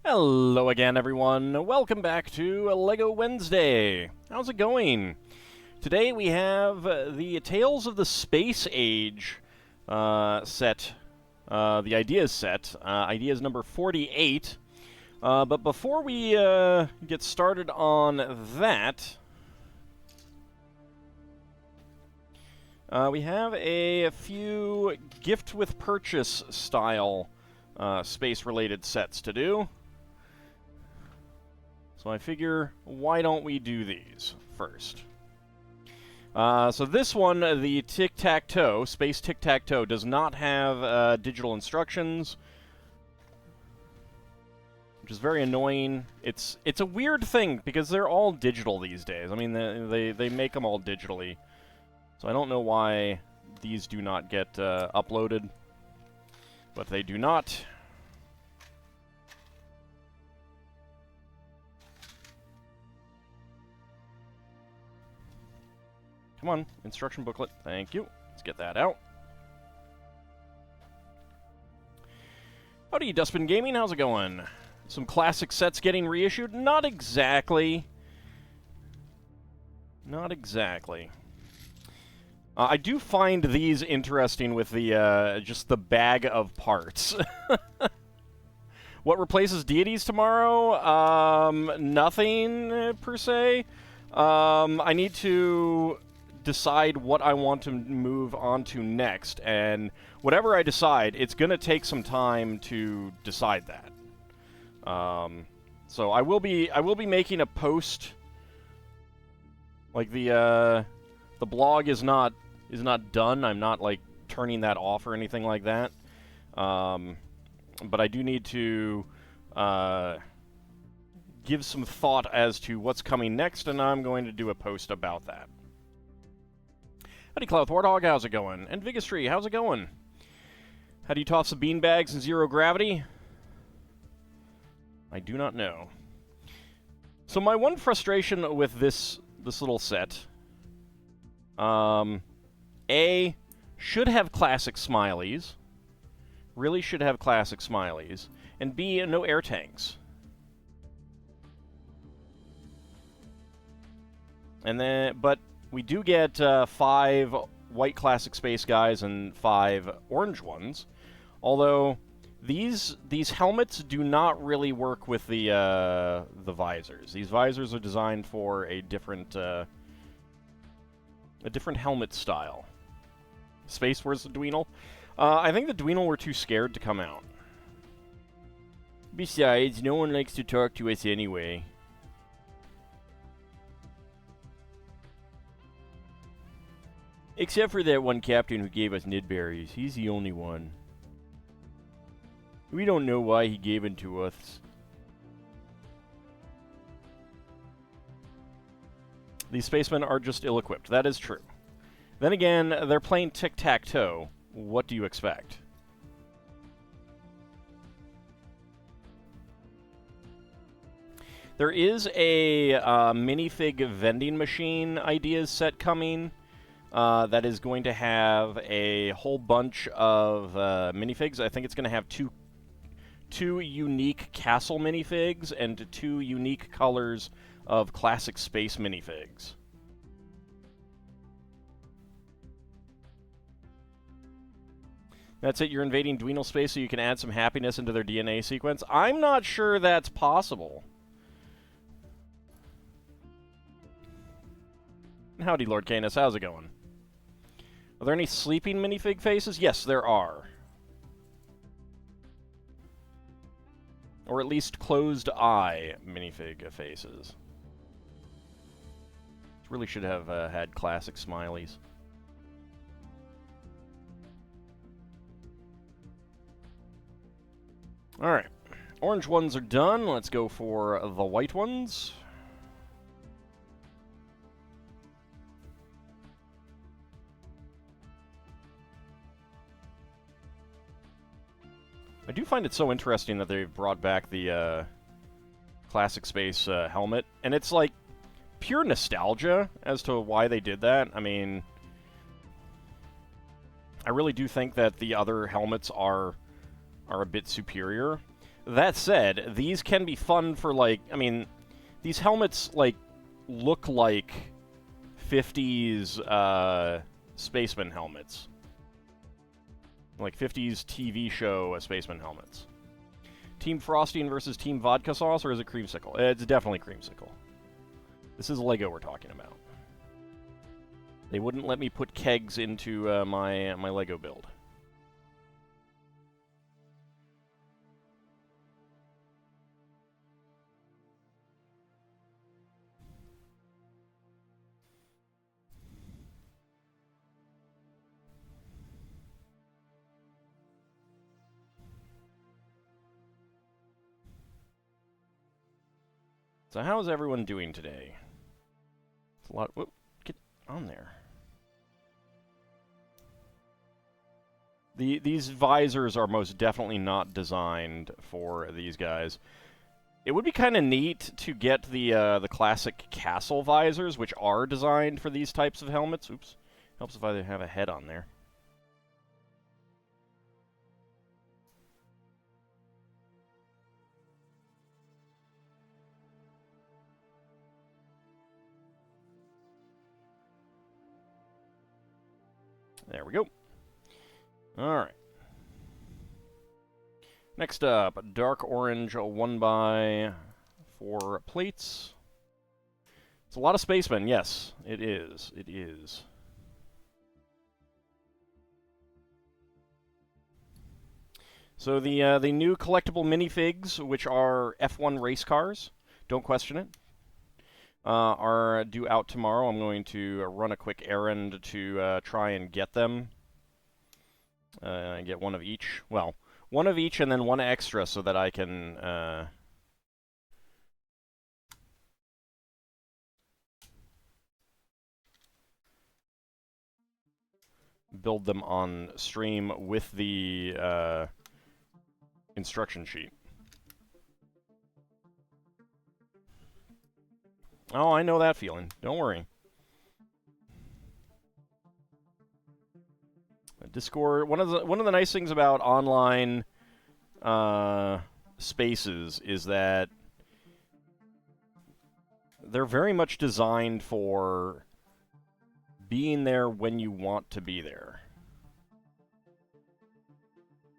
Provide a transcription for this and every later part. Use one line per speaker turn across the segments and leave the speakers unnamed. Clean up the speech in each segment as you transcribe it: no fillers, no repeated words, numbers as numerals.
Hello again, everyone. Welcome back to LEGO Wednesday. How's it going? Today we have the Tales of the Space Age set, the Ideas set, Ideas number 48. But before we get started on that, we have a few gift with purchase style space-related sets to do. So I figure, why don't we do these first? So this one, the Tic Tac Toe, Space Tic Tac Toe, does not have digital instructions, which is very annoying. It's a weird thing because they're all digital these days. I mean, they make them all digitally, so I don't know why these do not get uploaded, but they do not. Come on, instruction booklet. Thank you. Let's get that out. Howdy, Dustbin Gaming. How's it going? Some classic sets getting reissued? Not exactly. Not exactly. I do find these interesting with the just the bag of parts. What replaces deities tomorrow? Nothing per se. I need to decide what I want to move on to next, and whatever I decide, it's going to take some time to decide that. So I will be making a post. Like the blog is not done. I'm not like turning that off or anything like that. But I do need to give some thought as to what's coming next, and I'm going to do a post about that. Howdy, Cloud Warthog, how's it going? And Vigastry, how's it going? How do you toss the beanbags in zero gravity? I do not know. So my one frustration with this little set, A, should have classic smileys. Really should have classic smileys. And B, no air tanks. And then, but we do get 5 white classic space guys and 5 orange ones. Although these helmets do not really work with the visors. These visors are designed for a different helmet style. Space, where's the Dweenal? I think the Dweenal were too scared to come out. Besides, no one likes to talk to us anyway. Except for that one captain who gave us nidberries. He's the only one. We don't know why he gave it to us. These spacemen are just ill-equipped. That is true. Then again, they're playing Tic Tac Toe. What do you expect? There is a minifig vending machine ideas set coming. That is going to have a whole bunch of minifigs. I think it's going to have two unique castle minifigs and 2 unique colors of classic space minifigs. That's it, you're invading Dweenal space so you can add some happiness into their DNA sequence? I'm not sure that's possible. Howdy, Lord Canis, how's it going? Are there any sleeping minifig faces? Yes, there are. Or at least closed-eye minifig faces. Really should have had classic smileys. Alright. Orange ones are done. Let's go for the white ones. I do find it so interesting that they've brought back the classic space helmet, and it's like pure nostalgia as to why they did that. I mean, I really do think that the other helmets are a bit superior. That said, these can be fun for, like, I mean, these helmets, like, look like 50s spaceman helmets. Like 50s TV show spaceman helmets. Team Frosty versus Team Vodka Sauce, or is it Creamsicle? It's definitely Creamsicle. This is Lego we're talking about. They wouldn't let me put kegs into my Lego build. So how is everyone doing today? It's a lot. Whoop, get on there. These visors are most definitely not designed for these guys. It would be kind of neat to get the classic castle visors, which are designed for these types of helmets. Oops, helps if I have a head on there. There we go. Alright. Next up, dark orange 1x4 plates. It's a lot of spacemen, yes. It is. It is. So the new collectible minifigs, which are F1 race cars, don't question it, are due out tomorrow. I'm going to run a quick errand to try and get them. Get one of each. Well, one of each and then one extra so that I can build them on stream with the instruction sheet. Oh, I know that feeling. Don't worry. Discord. One of the nice things about online spaces is that they're very much designed for being there when you want to be there.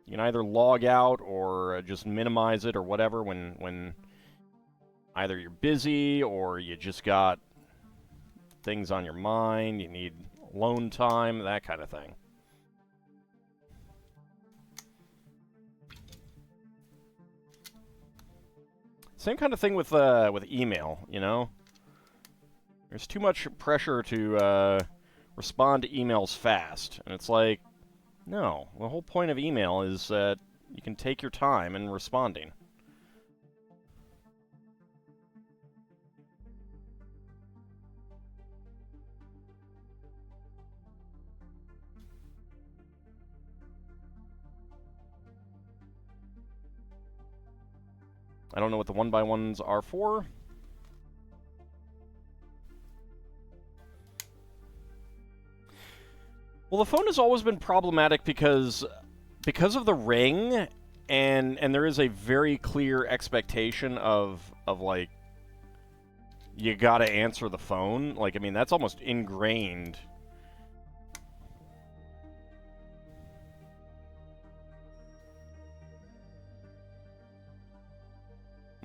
You can either log out or just minimize it or whatever when either you're busy or you just got things on your mind, you need alone time, that kind of thing. Same kind of thing with email, you know? There's too much pressure to respond to emails fast. And it's like, no, the whole point of email is that you can take your time in responding. I don't know what the 1x1s are for. Well, the phone has always been problematic because of the ring, and there is a very clear expectation of like, you gotta answer the phone. Like, I mean, that's almost ingrained.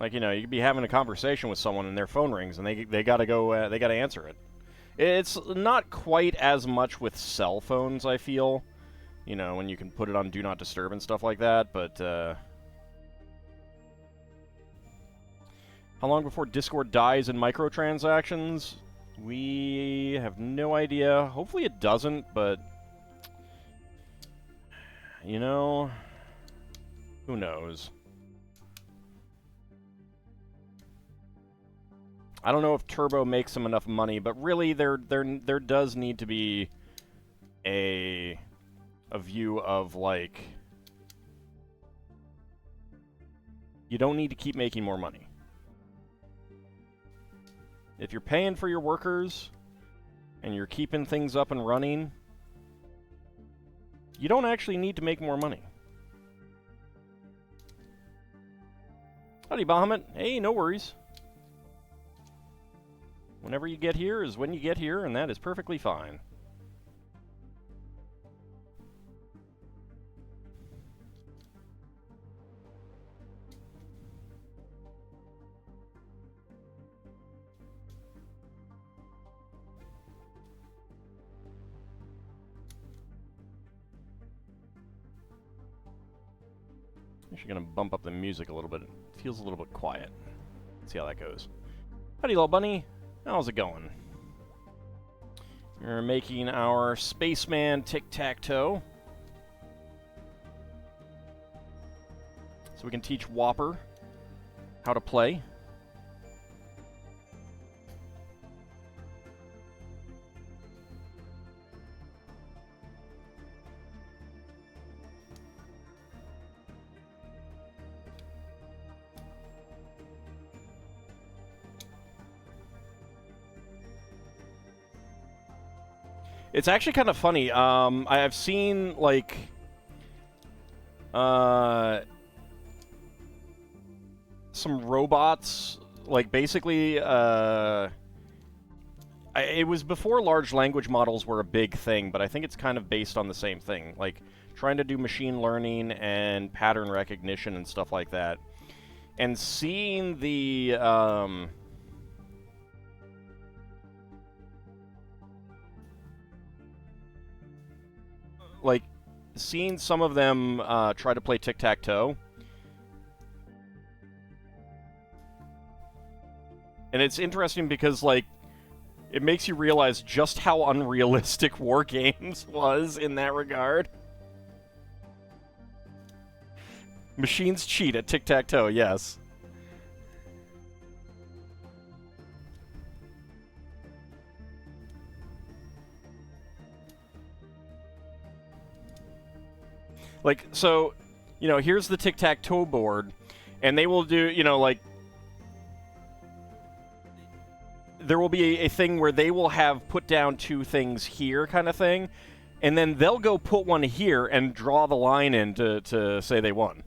Like, you know, you could be having a conversation with someone and their phone rings and they gotta go, they gotta answer it. It's not quite as much with cell phones, I feel. You know, when you can put it on Do Not Disturb and stuff like that, but, how long before Discord dies in microtransactions? We have no idea. Hopefully it doesn't, but, you know, who knows? I don't know if Turbo makes them enough money, but really there does need to be a view of, like, you don't need to keep making more money. If you're paying for your workers and you're keeping things up and running, you don't actually need to make more money. Howdy, Bahamut. Hey, no worries. Whenever you get here is when you get here, and that is perfectly fine. Actually gonna bump up the music a little bit. It feels a little bit quiet. Let's see how that goes. Howdy, little bunny. How's it going? We're making our spaceman Tic Tac Toe. So we can teach Whopper how to play. It's actually kind of funny. I've seen, like, some robots, like, basically, it was before large language models were a big thing, but I think it's kind of based on the same thing, like, trying to do machine learning and pattern recognition and stuff like that. And seeing the, like, seeing some of them try to play Tic Tac Toe. And it's interesting because, like, it makes you realize just how unrealistic War Games was in that regard. Machines cheat at Tic Tac Toe, yes. Like, so, you know, here's the Tic Tac Toe board, and they will do, you know, like, there will be a thing where they will have put down two things here kind of thing, and then they'll go put one here and draw the line in to say they won.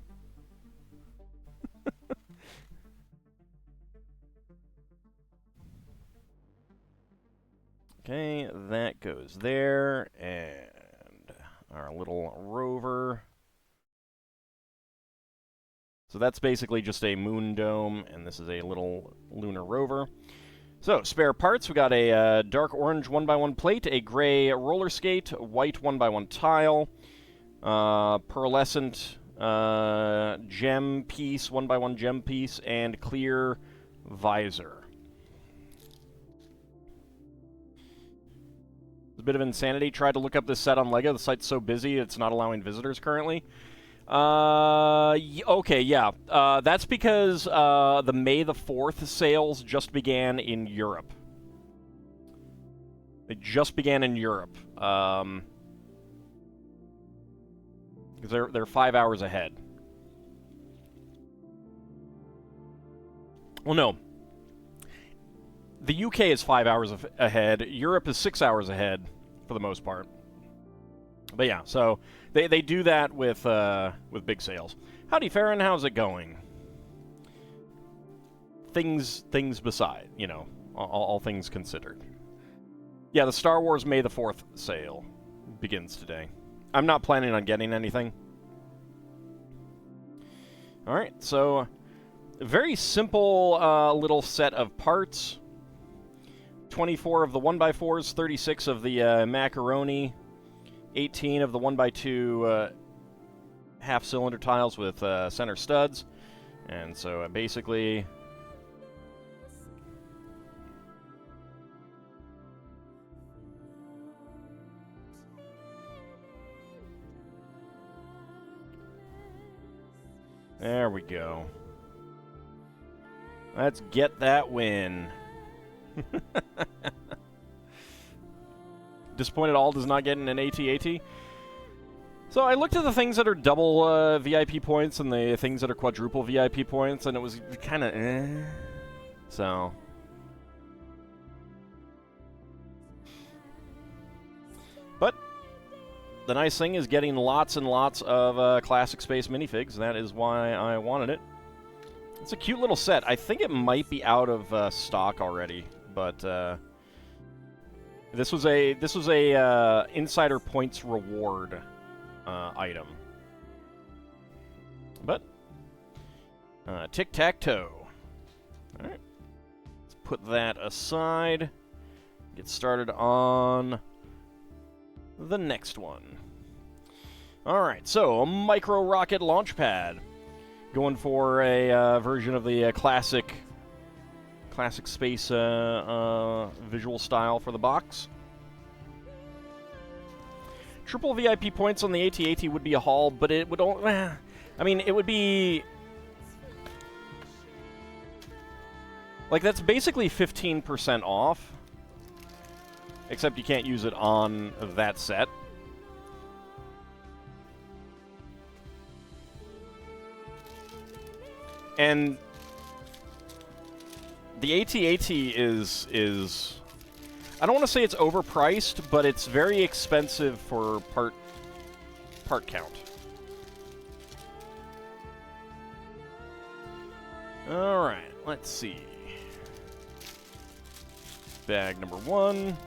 Okay, that goes there, and our little rover. So that's basically just a moon dome, and this is a little lunar rover. So, spare parts, we got a dark orange 1x1 plate, a gray roller skate, white 1x1 tile, pearlescent gem piece, 1x1 gem piece, and clear visor. It's a bit of insanity. Tried to look up this set on LEGO. The site's so busy, it's not allowing visitors currently. Okay, yeah. That's because the May the 4th sales just began in Europe. They just began in Europe. Because they're 5 hours ahead. Well, no. The UK is 5 hours ahead. Europe is 6 hours ahead, for the most part. But yeah, so they do that with big sales. Howdy, Farron. How's it going? Things beside, you know, all things considered. Yeah, the Star Wars May the 4th sale begins today. I'm not planning on getting anything. All right, so a very simple little set of parts. 24 of the 1x4s, 36 of the macaroni, 18 of the 1x2 half-cylinder tiles with center studs. And so basically... There we go. Let's get that win. Disappointed all does not get an AT-AT. So I looked at the things that are double VIP points and the things that are quadruple VIP points, and it was kind of So... But the nice thing is getting lots and lots of classic space minifigs. That is why I wanted it. It's a cute little set. I think it might be out of stock already, but this was a insider points reward item. But Tic Tac Toe. All right, let's put that aside. Get started on the next one. All right, so a Micro Rocket Launchpad. Going for a version of the classic space visual style for the box. Triple VIP points on the AT-AT would be a haul, but it would only... I mean, it would be... Like, that's basically 15% off. Except you can't use it on that set. And the AT-AT is I don't want to say it's overpriced, but it's very expensive for part count. All right, let's see. Bag number 1.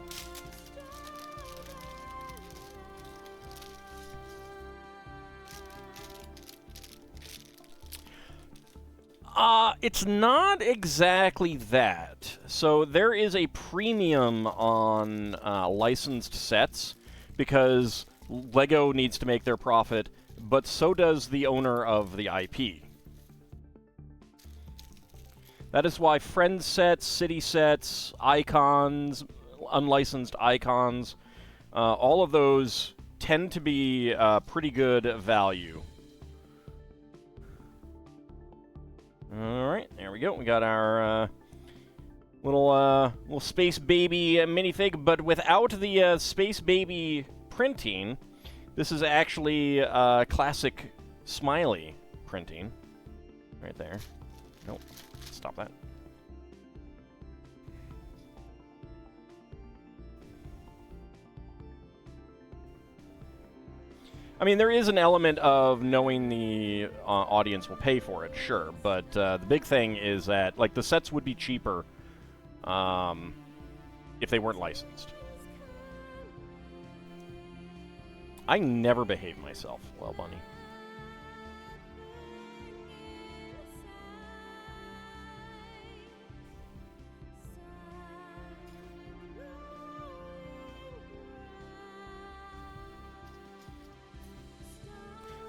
It's not exactly that. So there is a premium on licensed sets because LEGO needs to make their profit, but so does the owner of the IP. That is why friend sets, city sets, icons, unlicensed icons, all of those tend to be pretty good value. Alright, there we go. We got our little Space Baby minifig, but without the Space Baby printing. This is actually classic Smiley printing. Right there. Nope. Stop that. I mean, there is an element of knowing the audience will pay for it, sure, but the big thing is that, like, the sets would be cheaper if they weren't licensed. I never behave myself, well, Bunny.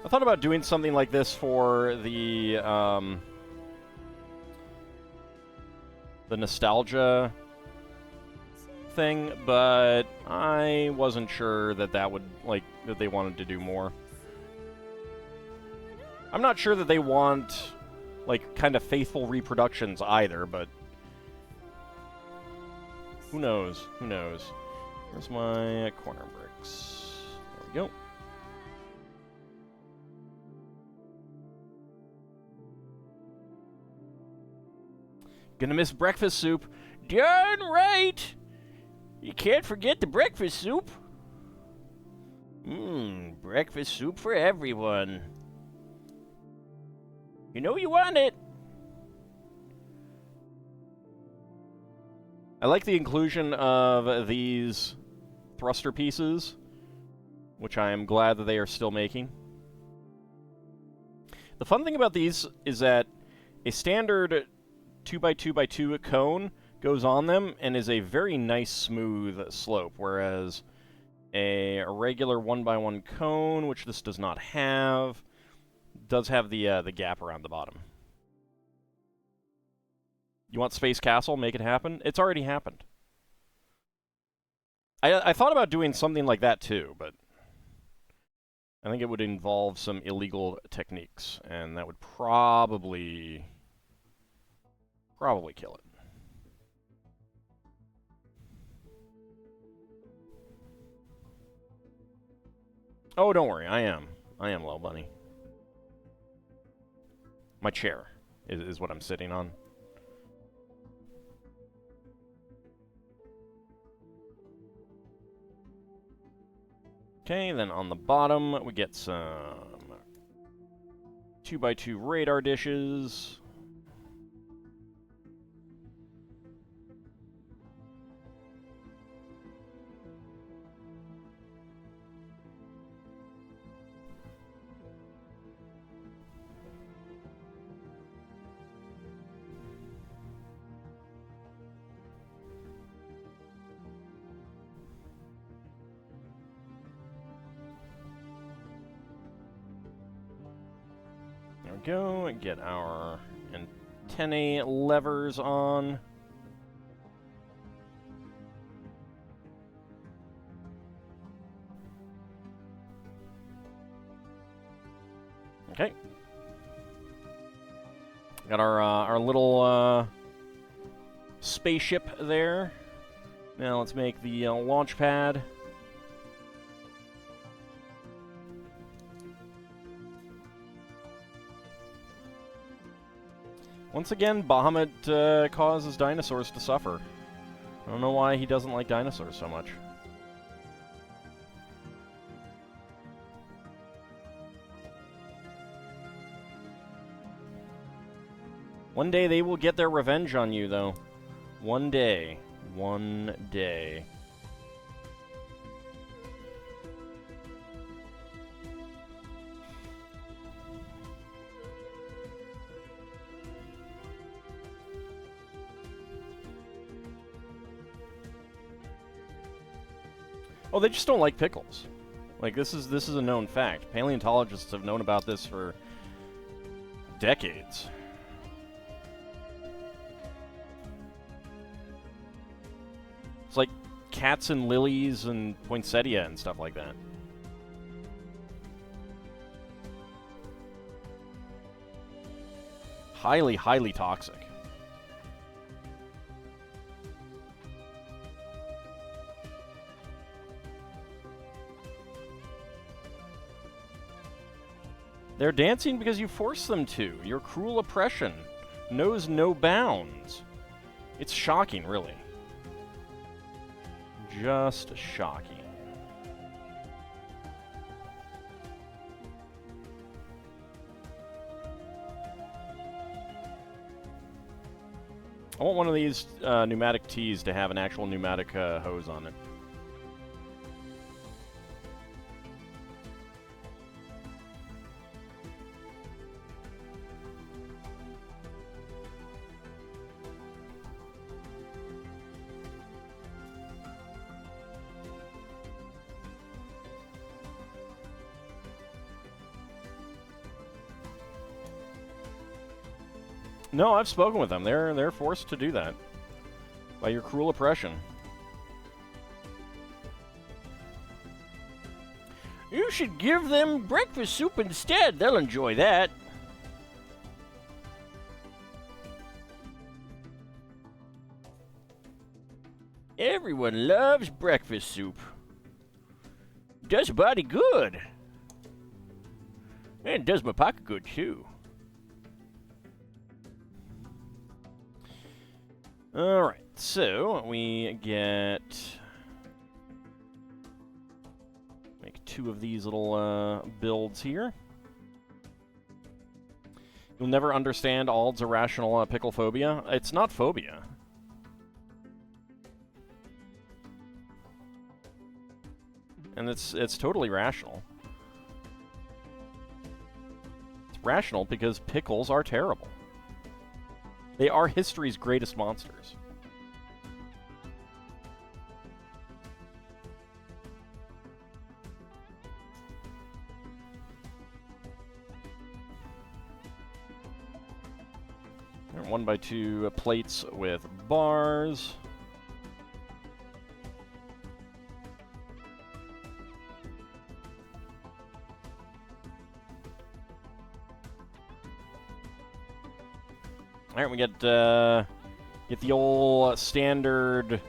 I thought about doing something like this for the nostalgia thing, but I wasn't sure that that would, like, that they wanted to do more. I'm not sure that they want, like, kind of faithful reproductions either, but who knows? Who knows? Where's my corner bricks? There we go. Gonna miss breakfast soup. Darn right! You can't forget the breakfast soup. Breakfast soup for everyone. You know you want it. I like the inclusion of these thruster pieces, which I am glad that they are still making. The fun thing about these is that a standard 2x2x2 cone goes on them and is a very nice smooth slope, whereas a regular 1x1 cone, which this does not have, does have the gap around the bottom. You want Space Castle? Make it happen? It's already happened. I thought about doing something like that too, but I think it would involve some illegal techniques, and that would probably kill it. Oh, don't worry, I am Low Bunny. My chair is what I'm sitting on. Okay, then on the bottom we get some 2x2 radar dishes. There we go. And get our antennae levers on. Okay. Got our little spaceship there. Now let's make the launch pad. Once again, Bahamut causes dinosaurs to suffer. I don't know why he doesn't like dinosaurs so much. One day they will get their revenge on you, though. One day. One day. Oh, they just don't like pickles. Like, this is a known fact. Paleontologists have known about this for decades. It's like cats and lilies and poinsettia and stuff like that. Highly, highly toxic. They're dancing because you force them to. Your cruel oppression knows no bounds. It's shocking, really. Just shocking. I want one of these pneumatic tees to have an actual pneumatic hose on it. No, I've spoken with them. They're forced to do that by your cruel oppression. You should give them breakfast soup instead. They'll enjoy that. Everyone loves breakfast soup. Does a body good. And it does my pocket good, too. Alright, so we get... make 2 of these little builds here. You'll never understand Ald's irrational pickle phobia. It's not phobia. And it's totally rational. It's rational because pickles are terrible. They are history's greatest monsters. There are 1x2 plates with bars. All right, we get the old standard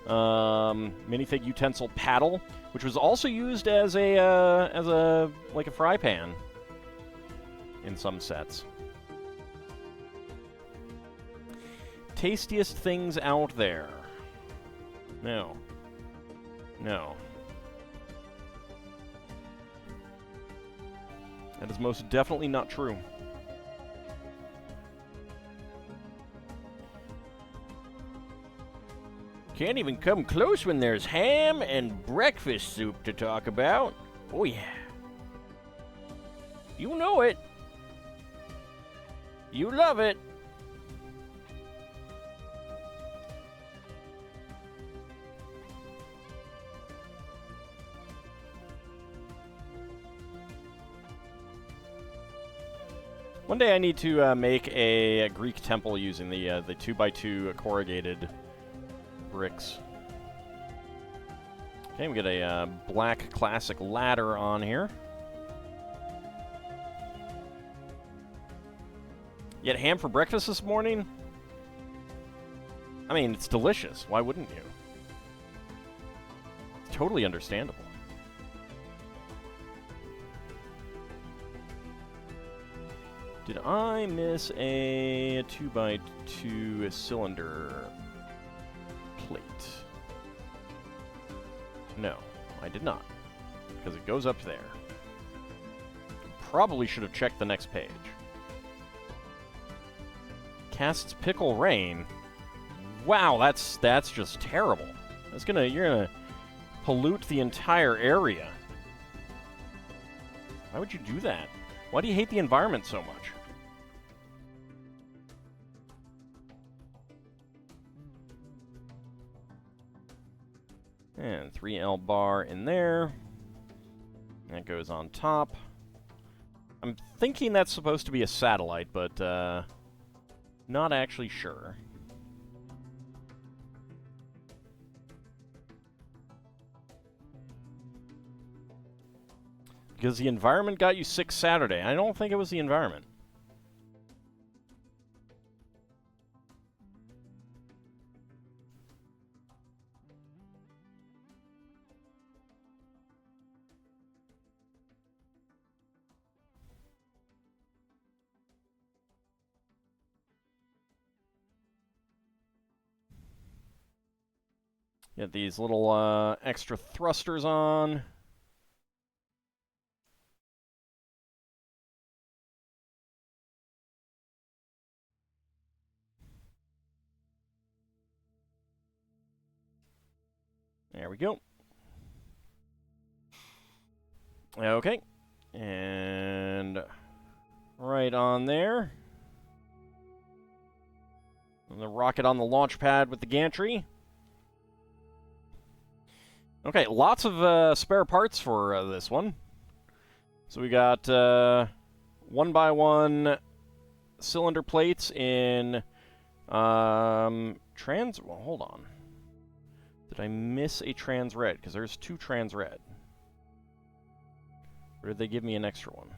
minifig utensil paddle, which was also used as a like a fry pan in some sets. Tastiest things out there. No. No. That is most definitely not true. Can't even come close when there's ham and breakfast soup to talk about. Oh yeah. You know it. You love it. One day I need to make a Greek temple using the 2x2 corrugated bricks. Okay, we get a black classic ladder on here. You had ham for breakfast this morning? I mean, it's delicious. Why wouldn't you? It's totally understandable. Did I miss a 2x2 cylinder plate? No, I did not, because it goes up there. Probably should have checked the next page. Casts pickle rain. Wow, that's just terrible. You're gonna pollute the entire area. Why would you do that? Why do you hate the environment so much? And 3L bar in there. That goes on top. I'm thinking that's supposed to be a satellite, but not actually sure. Because the environment got you sick Saturday. I don't think it was the environment. Get these little extra thrusters on. There we go. Okay. And right on there. And the rocket on the launch pad with the gantry. Okay, lots of spare parts for this one. So we got 1x1 cylinder plates in trans... Well, hold on. Did I miss a trans red? Because there's 2 trans red. Or did they give me an extra one?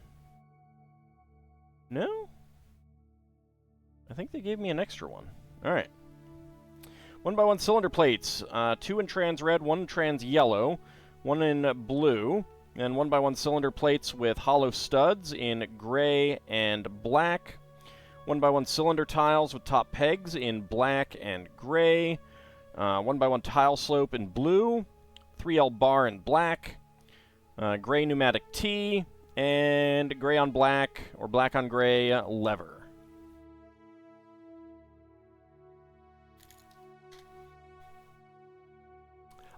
No? I think they gave me an extra one. Alright. 1x1 cylinder plates. 2 in trans red, 1 in trans yellow, 1 in blue, and 1x1 cylinder plates with hollow studs in gray and black. 1x1 cylinder tiles with top pegs in black and gray. 1x1 tile slope in blue. 3L bar in black. Gray pneumatic T. And gray on black, or black on gray lever.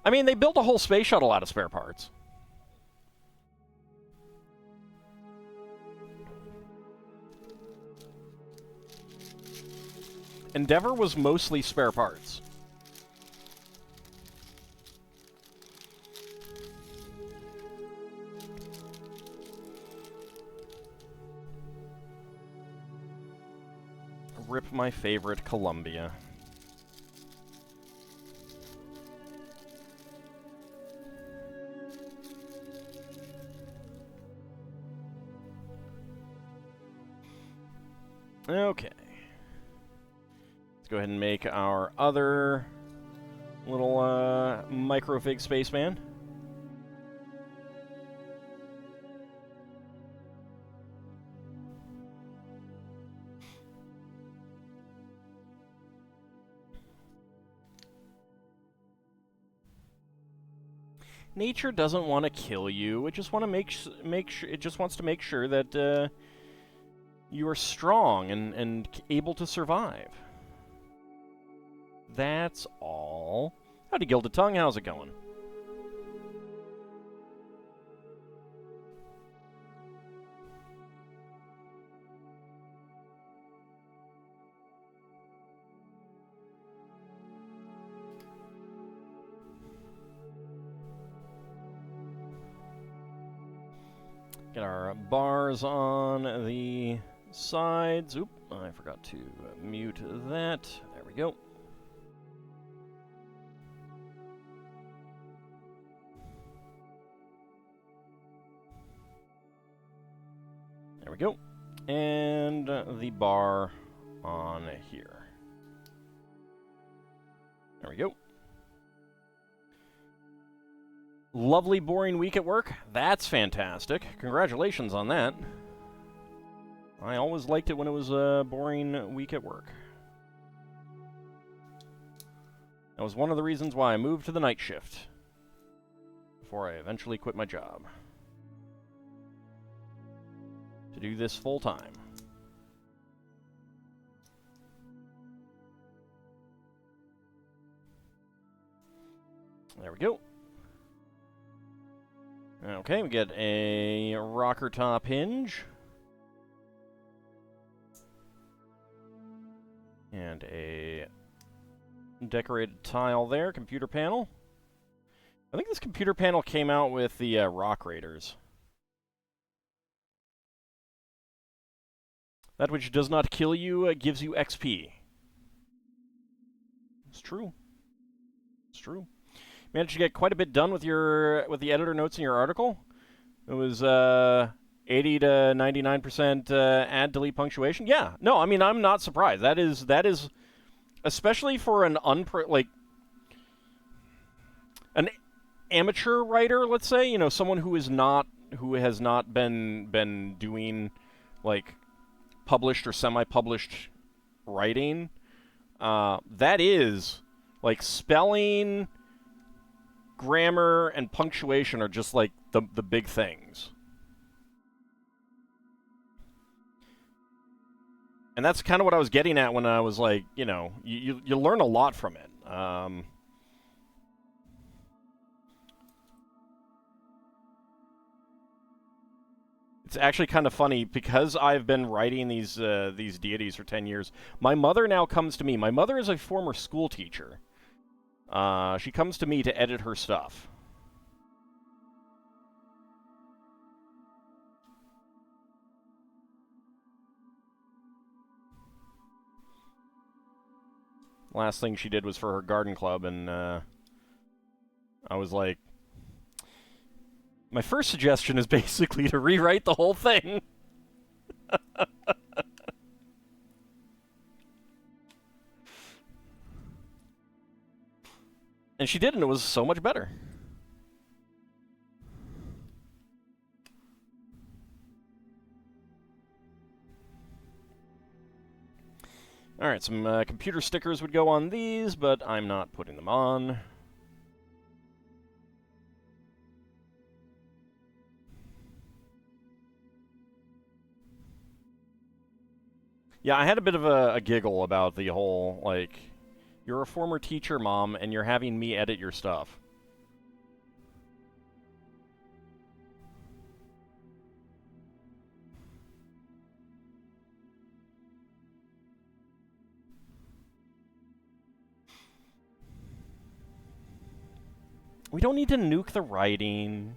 I mean, they built a whole space shuttle out of spare parts. Endeavor was mostly spare parts. Rip my favorite Columbia. Okay. Let's go ahead and make our other little microfig spaceman. Nature doesn't want to kill you. It just want to make sure. It just wants to make sure that you are strong and able to survive. That's all. Howdy, Gilded Tongue. How's it going? Get our bars on the sides. Oop, I forgot to mute that. There we go. There we go. And the bar on here. There we go. Lovely, boring week at work. That's fantastic. Congratulations on that. I always liked it when it was a boring week at work. That was one of the reasons why I moved to the night shift before I eventually quit my job to do this full time. There we go. Okay, we get a rocker top hinge. And a decorated tile there, computer panel. I think this computer panel came out with the Rock Raiders. That which does not kill you gives you XP. It's true. It's true. Managed to get quite a bit done with the editor notes in your article. It was 80 to 99% add delete punctuation. Yeah, no, I mean I'm not surprised. That is especially for an an amateur writer, let's say, you know, someone who has not been doing like published or semi-published writing. That is like spelling, grammar, and punctuation are just like the big things. And that's kind of what I was getting at when I was like, you know, you learn a lot from it. It's actually kind of funny because I've been writing these deities for 10 years. My mother now comes to me. My mother is a former school teacher. She comes to me to edit her stuff. Last thing she did was for her garden club, and I was like, my first suggestion is basically to rewrite the whole thing. And she did, and it was so much better. Alright, some computer stickers would go on these, but I'm not putting them on. Yeah, I had a bit of a giggle about the whole, like, you're a former teacher, Mom, and you're having me edit your stuff. We don't need to nuke the writing.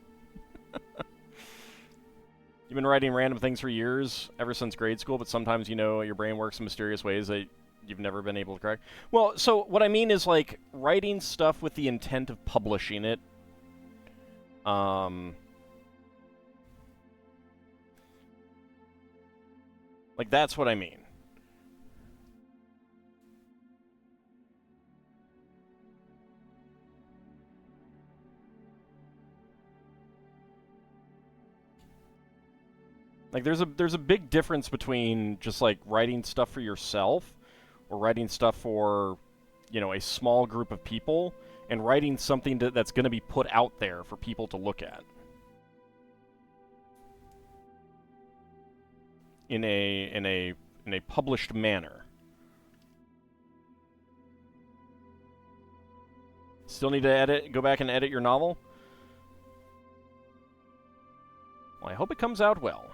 You've been writing random things for years, ever since grade school, but sometimes, you know, your brain works in mysterious ways that you've never been able to correct. Well, so what I mean is, like, writing stuff with the intent of publishing it. Like, that's what I mean. Like, there's a big difference between just, like, writing stuff for yourself or writing stuff for, you know, a small group of people and writing something that's going to be put out there for people to look at. In a published manner. Still need to go back and edit your novel? Well, I hope it comes out well.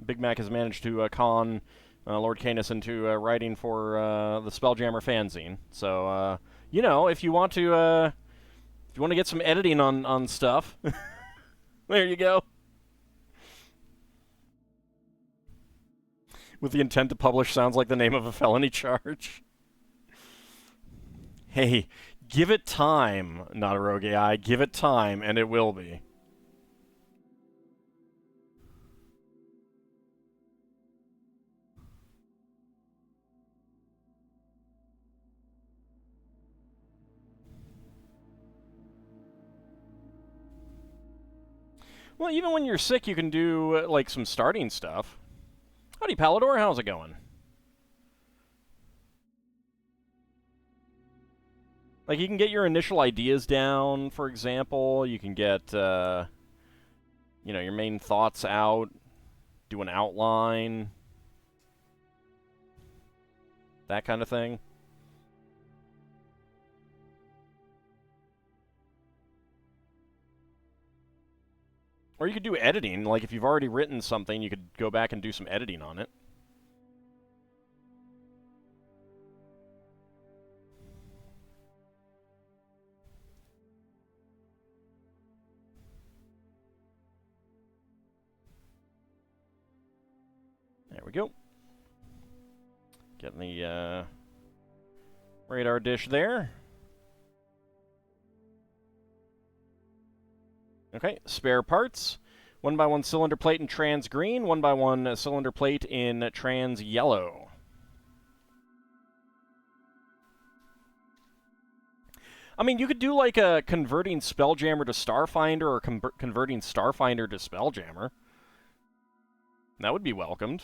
Big Mac has managed to con Lord Canis into writing for the Spelljammer fanzine. So, you know, if you want to get some editing on stuff, there you go. With the intent to publish sounds like the name of a felony charge. Hey, give it time, not a rogue AI. Give it time, and it will be. Well, even when you're sick, you can do, like, some starting stuff. Howdy, Palador. How's it going? Like, you can get your initial ideas down, for example. You can get, you know, your main thoughts out, do an outline, that kind of thing. Or you could do editing. Like, if you've already written something, you could go back and do some editing on it. There we go. Getting the radar dish there. Okay, spare parts. 1x1 cylinder plate in trans green, 1x1 cylinder plate in trans yellow. I mean, you could do like a converting Spelljammer to Starfinder or converting Starfinder to Spelljammer. That would be welcomed.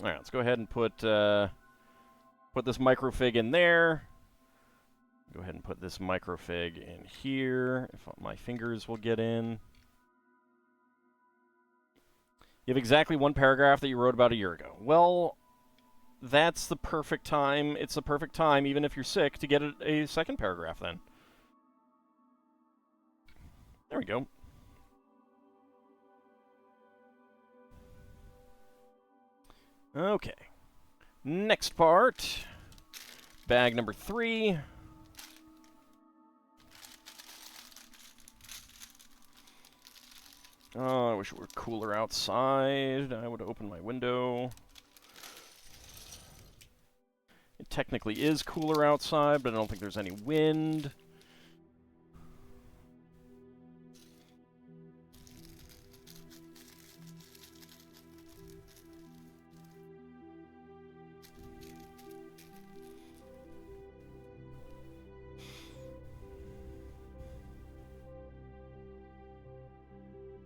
Alright, let's go ahead and put this microfig in there. Go ahead and put this microfig in here, if my fingers will get in. You have exactly one paragraph that you wrote about a year ago. Well, that's the perfect time. It's the perfect time, even if you're sick, to get a second paragraph then. There we go. Okay. Next part. Bag number 3. Oh, I wish it were cooler outside. I would open my window. It technically is cooler outside, but I don't think there's any wind.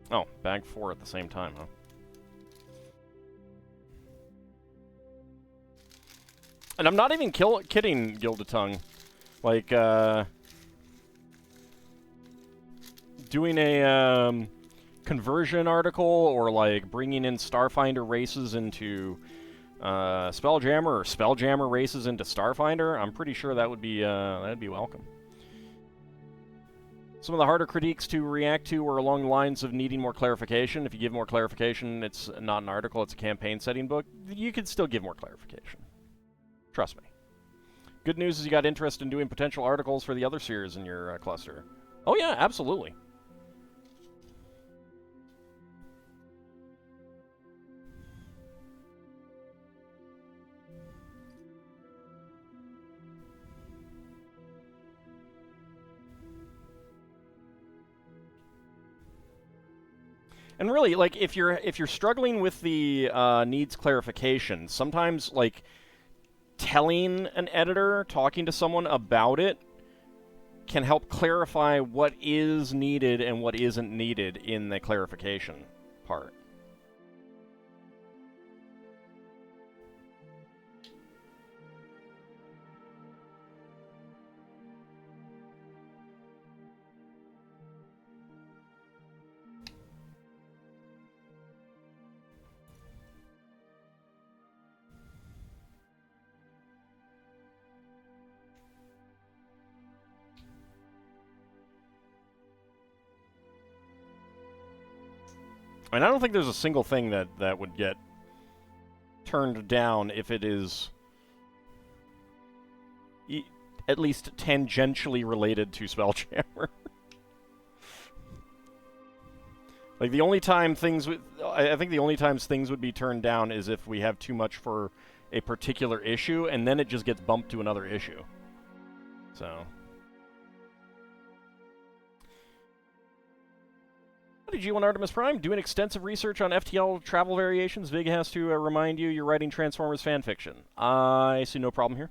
Oh, bag 4 at the same time, huh? And I'm not even kidding, Gilded Tongue. Like, doing a conversion article or, like, bringing in Starfinder races into Spelljammer or Spelljammer races into Starfinder, I'm pretty sure that would be, that'd be welcome. Some of the harder critiques to react to were along the lines of needing more clarification. If you give more clarification, it's not an article, it's a campaign setting book. You could still give more clarification. Trust me. Good news is you got interest in doing potential articles for the other series in your cluster. Oh yeah, absolutely. And really, like, if you're struggling with the needs clarification, sometimes, like, telling an editor, talking to someone about it, can help clarify what is needed and what isn't needed in the clarification part. I mean, I don't think there's a single thing that would get turned down if it is at least tangentially related to Spelljammer. Like, the only time things would... I think the only times things would be turned down is if we have too much for a particular issue, and then it just gets bumped to another issue. So... Howdy, G1 Artemis Prime. Doing extensive research on FTL travel variations. Vig has to remind you you're writing Transformers fanfiction. I see no problem here.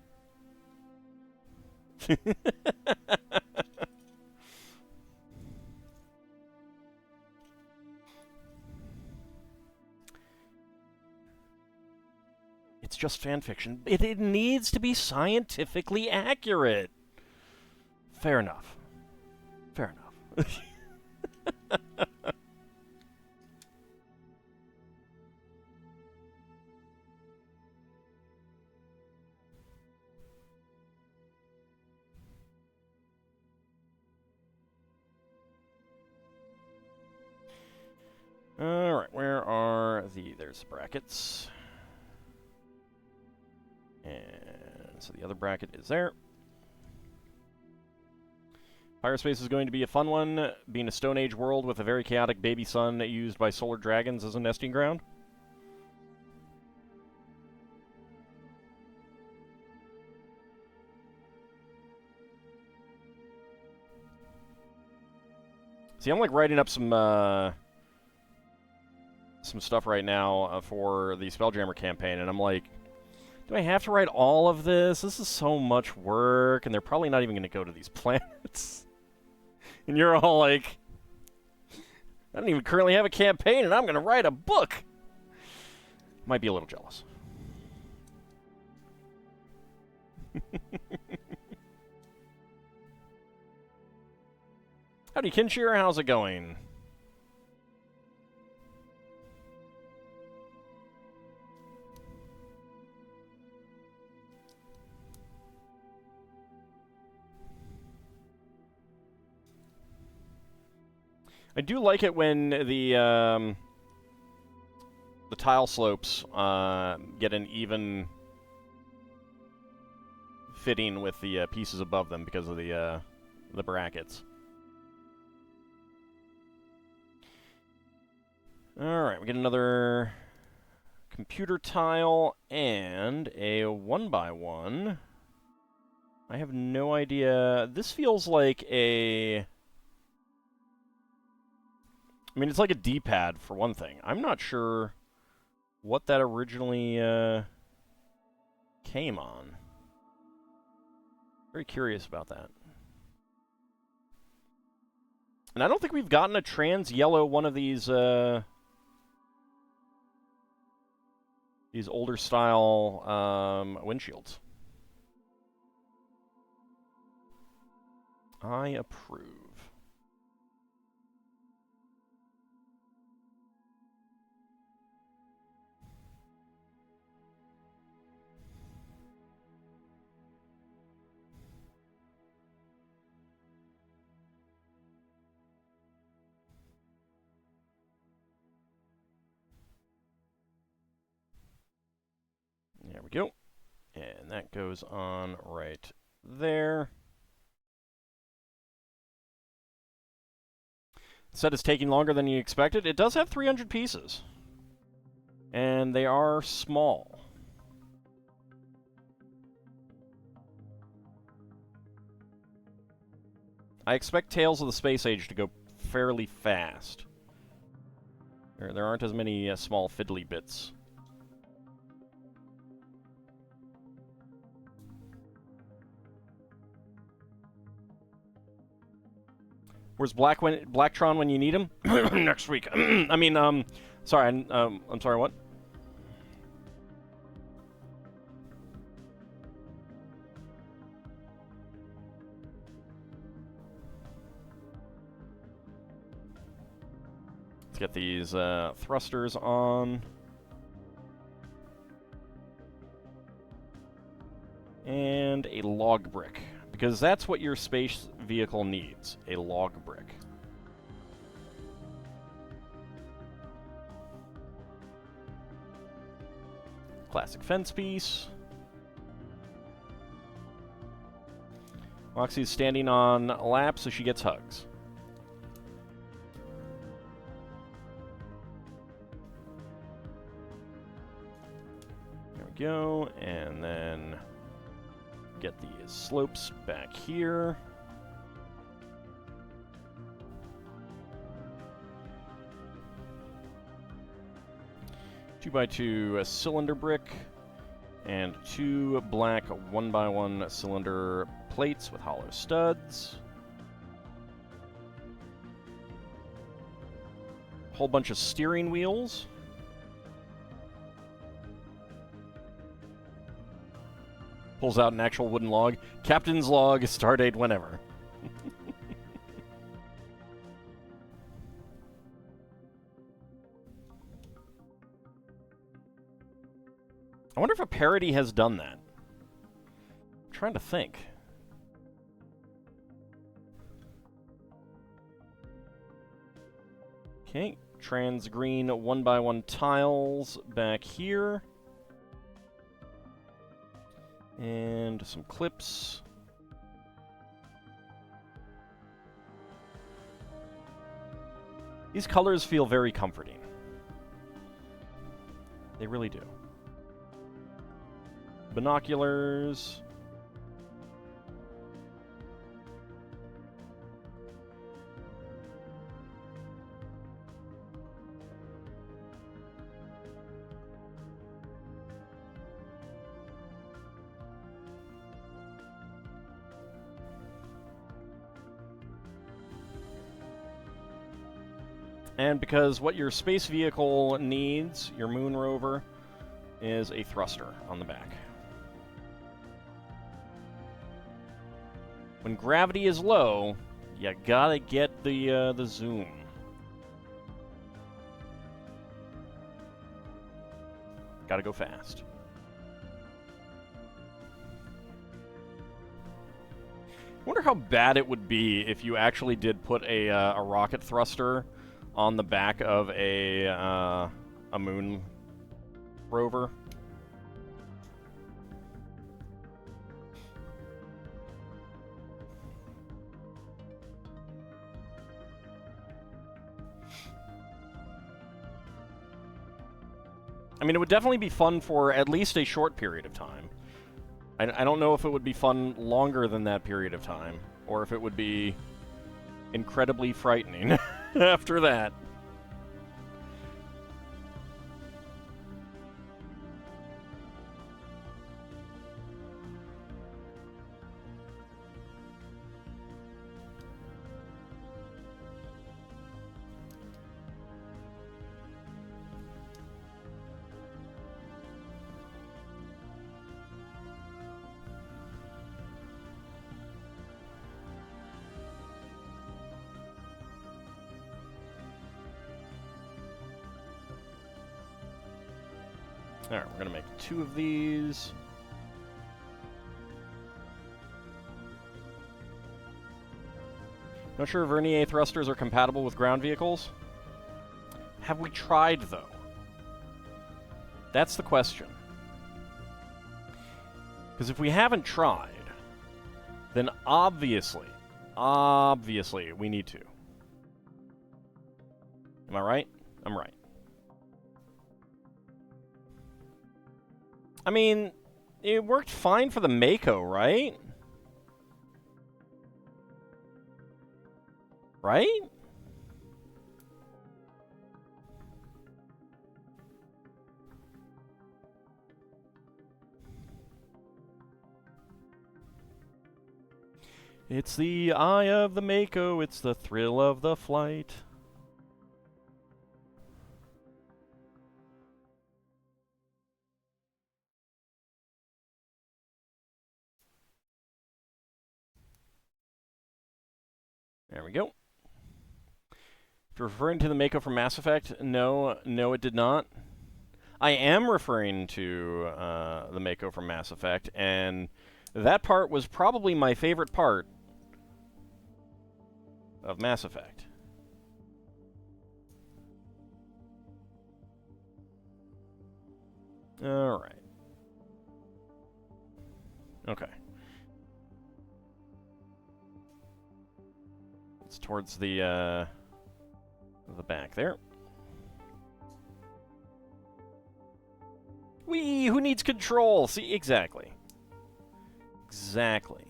It's just fanfiction. It needs to be scientifically accurate. Fair enough. Fair enough. Alright, where are the... There's the brackets. And so the other bracket is there. Pyrespace is going to be a fun one, being a Stone Age world with a very chaotic baby sun used by solar dragons as a nesting ground. See, I'm like writing up some stuff right now for the Spelljammer campaign, and I'm like, do I have to write all of this? This is so much work, and they're probably not even going to go to these planets. And you're all like, I don't even currently have a campaign, and I'm going to write a book. Might be a little jealous. Howdy, Kinshir. How's it going? I do like it when the tile slopes get an even fitting with the pieces above them because of the brackets. Alright, we get another computer tile and a 1x1. I have no idea. This feels like a... I mean, it's like a D-pad, for one thing. I'm not sure what that originally came on. Very curious about that. And I don't think we've gotten a trans-yellow one of these older-style windshields. I approve. There we go. And that goes on right there. The set is taking longer than you expected. It does have 300 pieces. And they are small. I expect Tales of the Space Age to go fairly fast. There aren't as many small fiddly bits. Where's Blacktron when you need him? Next week. I mean, sorry, I'm sorry, what? Let's get these thrusters on. And a log brick. Because that's what your space vehicle needs, a log brick. Classic fence piece. Roxy's standing on a lap, so she gets hugs. There we go, and then get the slopes back here. Two by two cylinder brick and 2 black 1x1 cylinder plates with hollow studs. Whole bunch of steering wheels. Pulls out an actual wooden log. Captain's log, stardate whenever. I wonder if a parody has done that. I'm trying to think. Okay, trans green 1x1 tiles back here. And some clips. These colors feel very comforting. They really do. Binoculars. And because what your space vehicle needs, your moon rover, is a thruster on the back. When gravity is low, you gotta get the zoom. Gotta go fast. Wonder how bad it would be if you actually did put a rocket thruster on the back of a moon rover. I mean, it would definitely be fun for at least a short period of time. I don't know if it would be fun longer than that period of time, or if it would be incredibly frightening after that. Alright, we're going to make 2 of these. Not sure Vernier thrusters are compatible with ground vehicles. Have we tried, though? That's the question. Because if we haven't tried, then obviously, we need to. Am I right? I'm right. I mean, it worked fine for the Mako, right? Right? It's the eye of the Mako, it's the thrill of the flight. There we go. If you're referring to the Mako from Mass Effect, no, it did not. I am referring to the Mako from Mass Effect, and that part was probably my favorite part of Mass Effect. Alright. Okay. It's towards the back there. Whee! Who needs control? See, exactly. Exactly.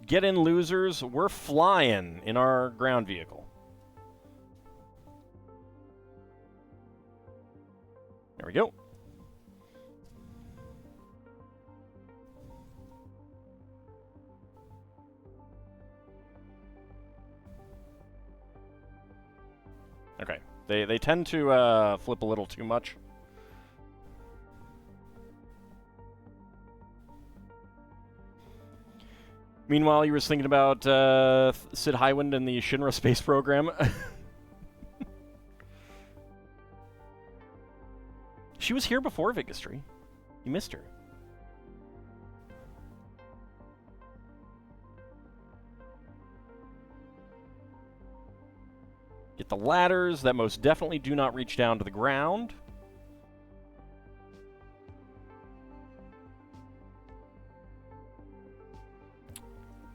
Get in, losers. We're flying in our ground vehicle. There we go. Okay. They tend to flip a little too much. Meanwhile, you were thinking about Sid Highwind and the Shinra space program. She was here before Vigastry. You missed her. Get the ladders that most definitely do not reach down to the ground.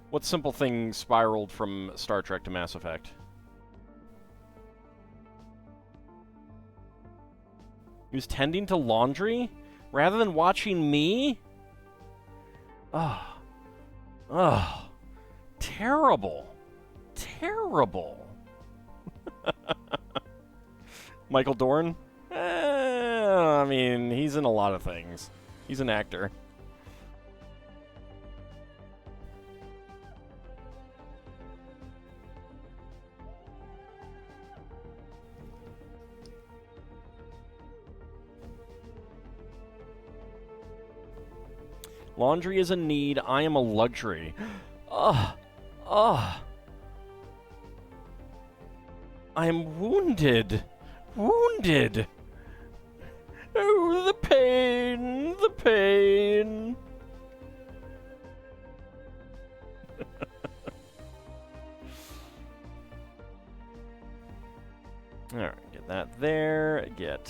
What simple thing spiraled from Star Trek to Mass Effect? He was tending to laundry rather than watching me? Ugh. Ugh. Terrible. Terrible. Michael Dorn? I mean, he's in a lot of things. He's an actor. Laundry is a need. I am a luxury. Ugh. Ugh. I am wounded. Wounded. Oh, the pain. The pain. Alright, get that there. Get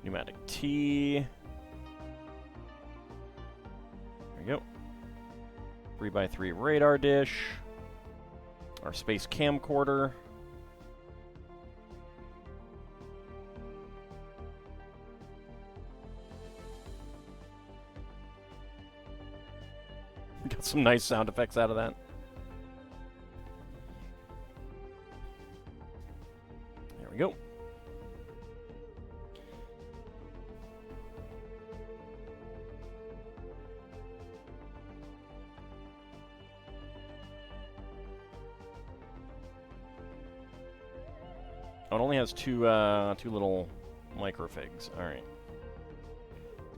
pneumatic T. There we go. 3x3 radar dish. Our space camcorder. Got some nice sound effects out of that. There we go. Oh, it only has two little microfigs. All right.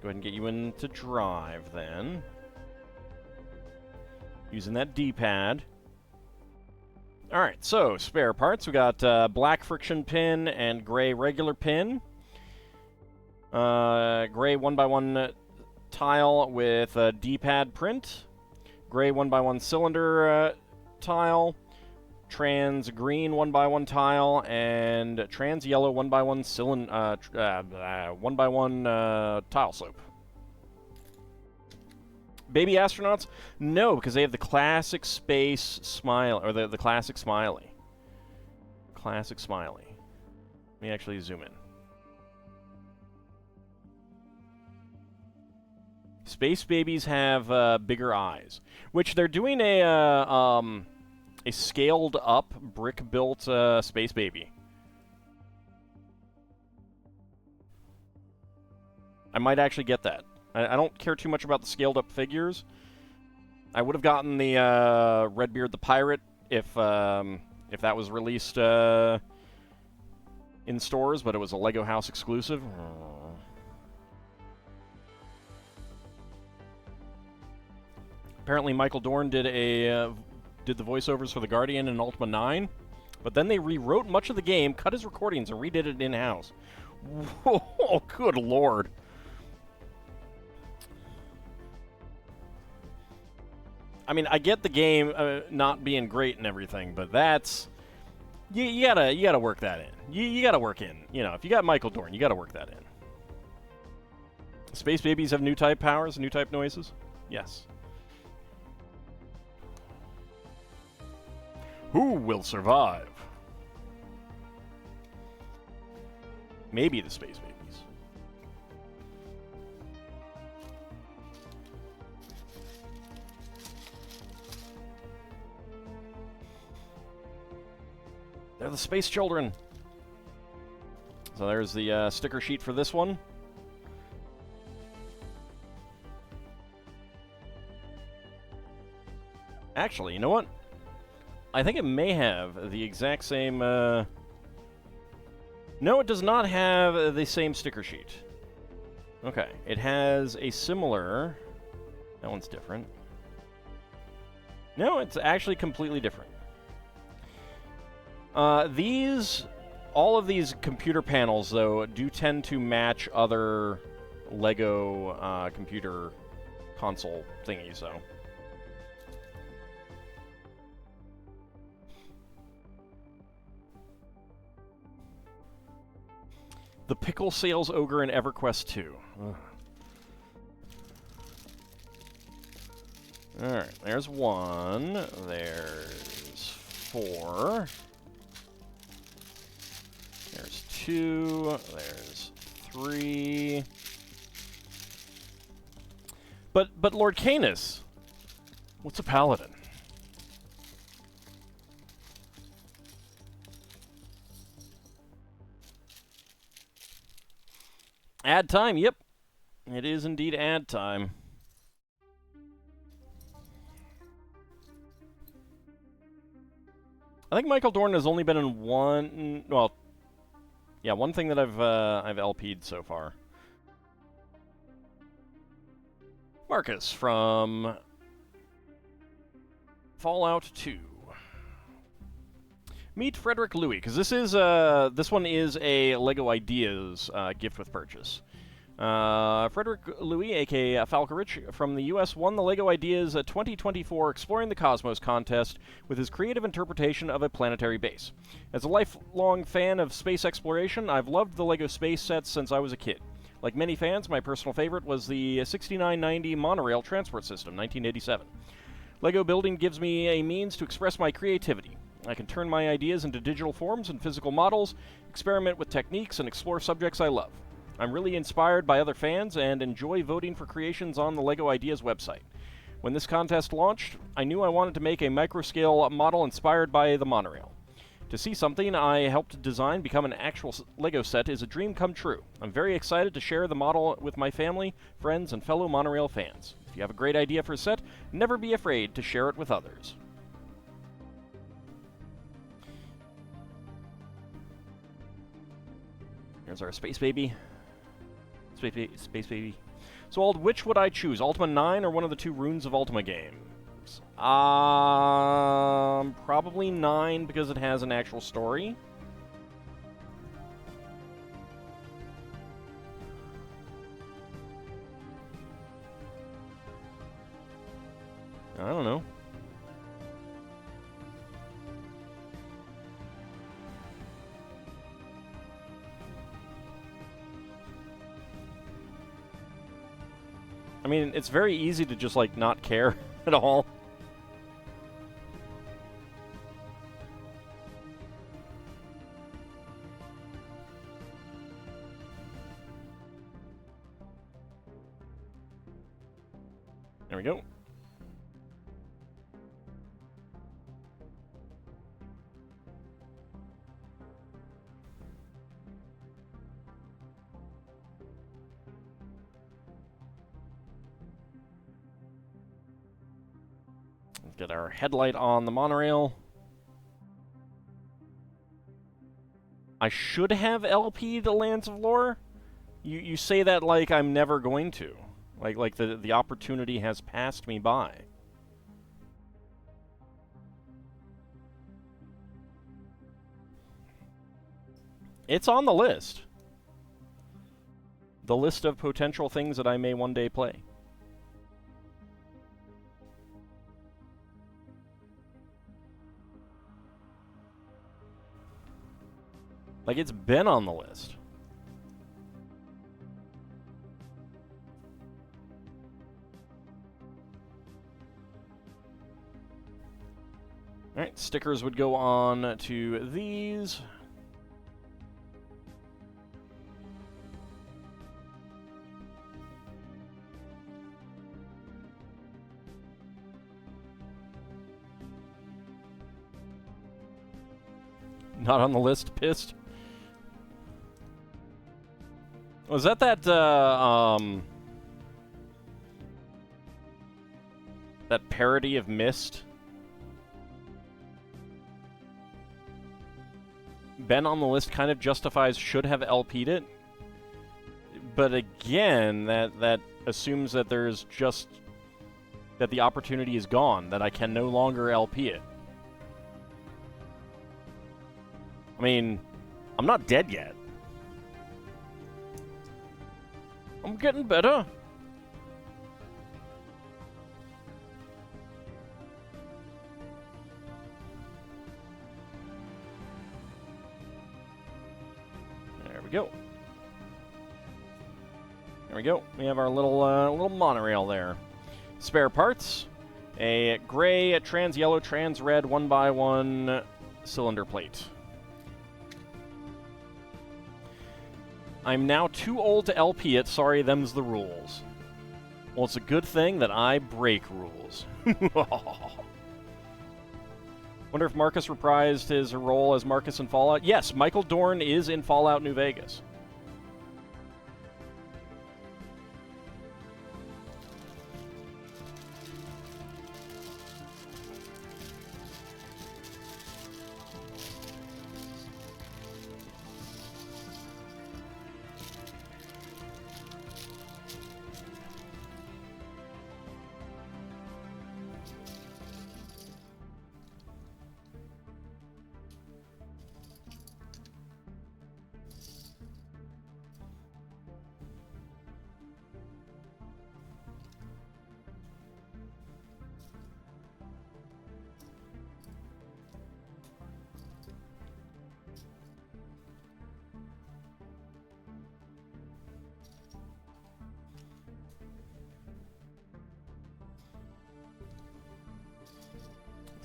Go ahead and get you into drive then. Using that D-pad. All right, so spare parts. We got black friction pin and gray regular pin. Gray 1x1 tile with a D-pad print. Gray 1x1 cylinder tile. Trans green 1x1 tile and trans yellow 1x1 cylinder 1x1 tile slope. Baby astronauts? No, because they have the classic space smile, or the classic smiley. Classic smiley. Let me actually zoom in. Space babies have bigger eyes, which they're doing a scaled-up, brick-built space baby. I might actually get that. I don't care too much about the scaled-up figures. I would have gotten the Redbeard the Pirate if that was released in stores, but it was a Lego House exclusive. Apparently, Michael Dorn did the voiceovers for the Guardian and Ultima 9, but then they rewrote much of the game, cut his recordings, and redid it in-house. Whoa, good lord. I mean, I get the game not being great and everything, but that's you gotta work that in. You gotta work in. You know, if you got Michael Dorn, you gotta work that in. Space babies have new type powers, new type noises. Yes. Who will survive? Maybe the space babies. They're the space children. So there's the sticker sheet for this one. Actually, you know what? I think it may have the exact same... No, it does not have the same sticker sheet. Okay, it has a similar... That one's different. No, it's actually completely different. All of these computer panels, though, do tend to match other LEGO computer console thingies, so... The Pickle Sales Ogre in EverQuest 2. Alright, there's 1. There's 4. There's 2. There's 3. But Lord Canis, what's a paladin? Ad time, yep. It is indeed ad time. I think Michael Dorn has only been in one... Well, yeah, one thing that I've LP'd so far. Marcus from Fallout 2. Meet Frederick Louis, because this one is a LEGO Ideas gift with purchase. Frederick Louis, aka Falcarich, from the U.S., won the LEGO Ideas 2024 Exploring the Cosmos contest with his creative interpretation of a planetary base. As a lifelong fan of space exploration, I've loved the LEGO space sets since I was a kid. Like many fans, my personal favorite was the 6990 Monorail Transport System, 1987. LEGO building gives me a means to express my creativity. I can turn my ideas into digital forms and physical models, experiment with techniques, and explore subjects I love. I'm really inspired by other fans and enjoy voting for creations on the LEGO Ideas website. When this contest launched, I knew I wanted to make a micro-scale model inspired by the monorail. To see something I helped design become an actual LEGO set is a dream come true. I'm very excited to share the model with my family, friends, and fellow monorail fans. If you have a great idea for a set, never be afraid to share it with others. Here's our Space Baby. Space Baby. So, which would I choose? Ultima 9 or one of the 2 Runes of Ultima games? Probably 9 because it has an actual story. I don't know. I mean, it's very easy to just, like, not care at all. There we go. Get our headlight on the monorail. I should have LP'd the Lands of Lore. You say that like I'm never going to. Like the opportunity has passed me by. It's on the list. The list of potential things that I may one day play. Like, it's been on the list. Alright, stickers would go on to these. Not on the list, pissed. Was that that parody of Myst? Ben on the list kind of justifies should have LP'd it. But again, that assumes that there's just... that the opportunity is gone, that I can no longer LP it. I mean, I'm not dead yet. I'm getting better. There we go. There we go. We have our little monorail there. Spare parts. A gray, a trans yellow, trans red, 1x1 cylinder plate. I'm now too old to LP it. Sorry, them's the rules. Well, it's a good thing that I break rules. Wonder if Marcus reprised his role as Marcus in Fallout? Yes, Michael Dorn is in Fallout New Vegas.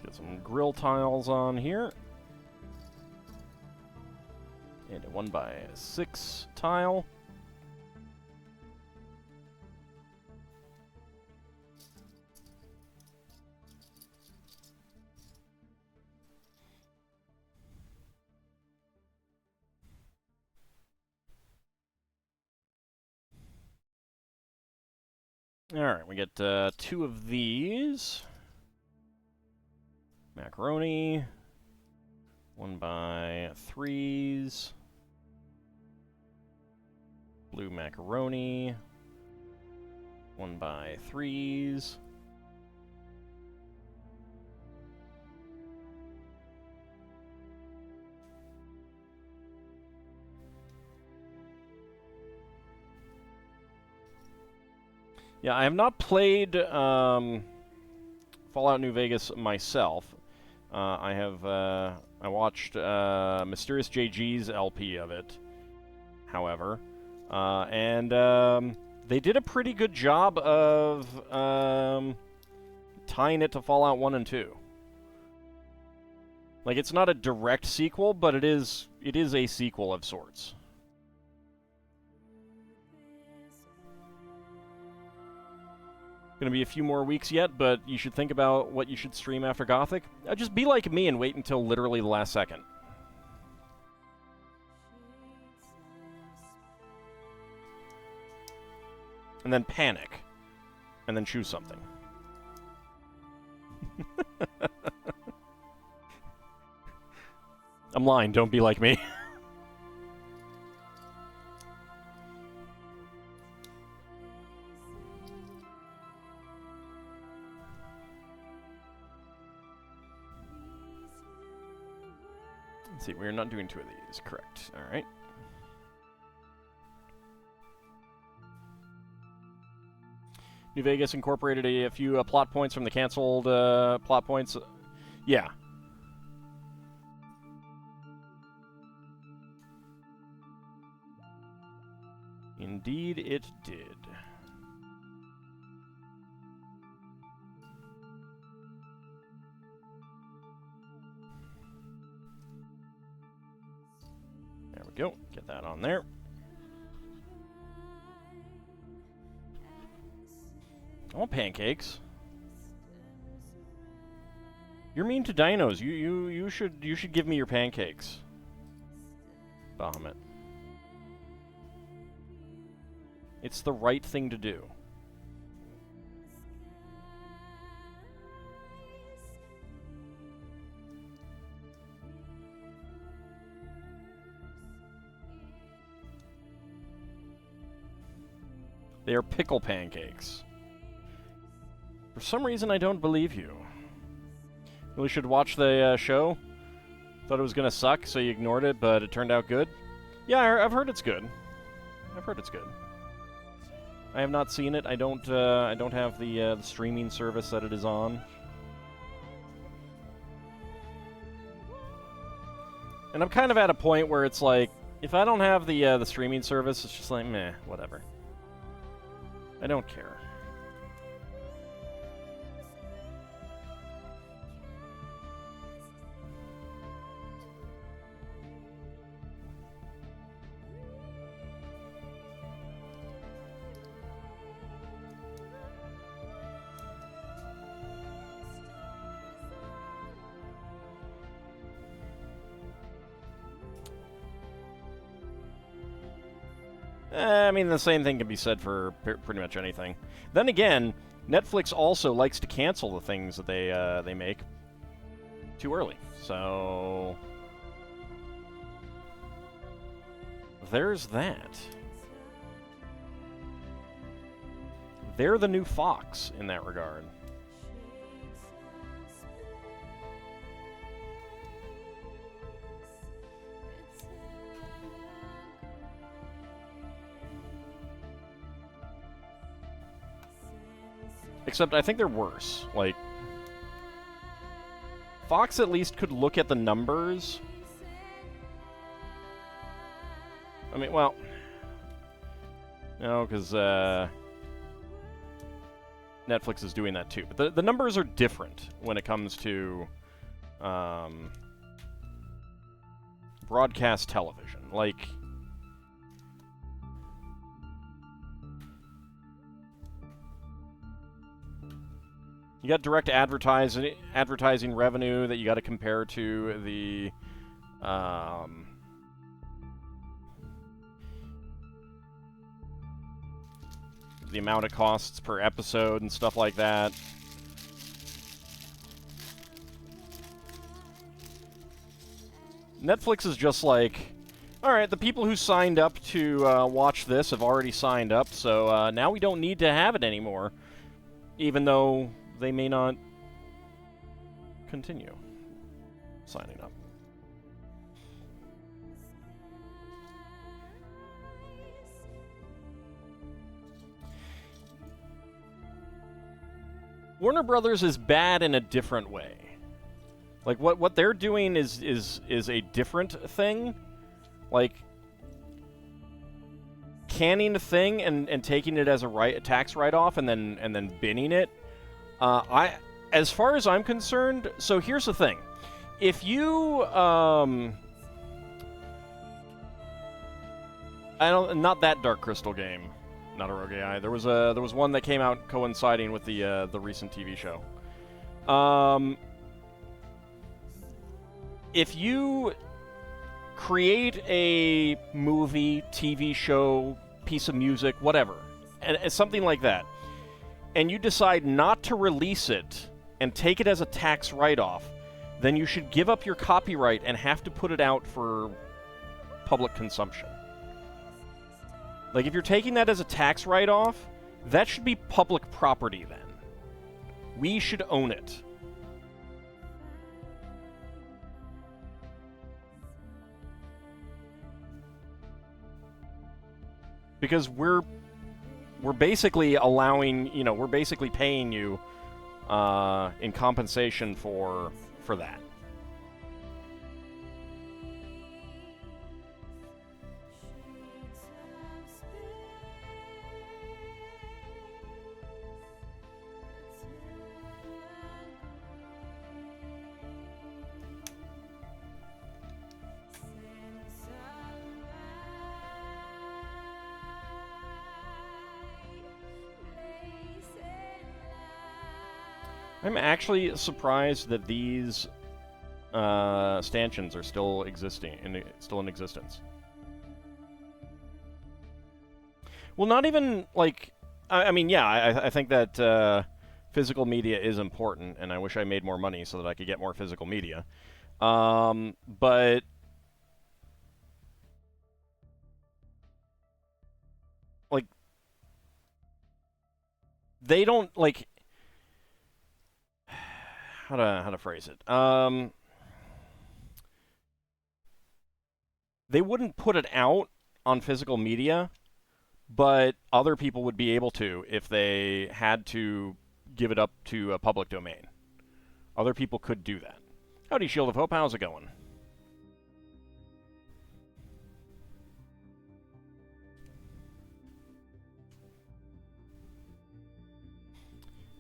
Get some grill tiles on here. And a 1x6 tile. Alright, we get 2 of these. Macaroni. 1x3s. Blue macaroni. 1x3s. Yeah, I have not played Fallout New Vegas myself. I watched Mysterious JG's LP of it, however, and they did a pretty good job of tying it to Fallout 1 and 2. Like, it's not a direct sequel, but it is a sequel of sorts. Gonna be a few more weeks yet, but you should think about what you should stream after Gothic. Just be like me and wait until literally the last second. And then panic. And then choose something. I'm lying, don't be like me. Let's see, we're not doing 2 of these, correct. Alright. New Vegas incorporated a few plot points from the canceled plot points. Yeah. Indeed it did. There we go. Get that on there. I want pancakes. You're mean to dinos. You should give me your pancakes. Bahamut. It's the right thing to do. They are pickle pancakes. For some reason, I don't believe you. Really should watch the show. Thought it was gonna suck, so you ignored it, but it turned out good. Yeah, I've heard it's good. I've heard it's good. I have not seen it. I don't have the streaming service that it is on. And I'm kind of at a point where it's like, if I don't have the streaming service, it's just like, meh, whatever. I don't care. I mean, the same thing can be said for pretty much anything. Then again, Netflix also likes to cancel the things that they make too early. So there's that. They're the new Fox in that regard. Except I think they're worse. Like, Fox at least could look at the numbers. I mean, well, no, because Netflix is doing that too. But the numbers are different when it comes to broadcast television. Like, you got direct advertising revenue that you got to compare to the amount it costs per episode and stuff like that. Netflix is just like, all right, the people who signed up to watch this have already signed up, so now we don't need to have it anymore, even though they may not continue signing up. Warner Brothers is bad in a different way. Like, what they're doing is a different thing. Like, canning a thing and taking it as a tax write-off and then binning it. As far as I'm concerned, so here's the thing. If you, not that Dark Crystal game, not a Rogue AI. There was one that came out coinciding with the recent TV show. If you create a movie, TV show, piece of music, whatever, and something like that, and you decide not to release it and take it as a tax write-off, then you should give up your copyright and have to put it out for public consumption. Like, if you're taking that as a tax write-off, that should be public property then. We should own it. Because we're basically allowing, we're basically paying you in compensation for that. I'm actually surprised that these stanchions are still still in existence. Well, not even, like... I mean, yeah, I think that physical media is important, and I wish I made more money so that I could get more physical media. But... like... they don't, like... how to phrase it? They wouldn't put it out on physical media, but other people would be able to if they had to give it up to a public domain. Other people could do that. Howdy, Shield of Hope. How's it going?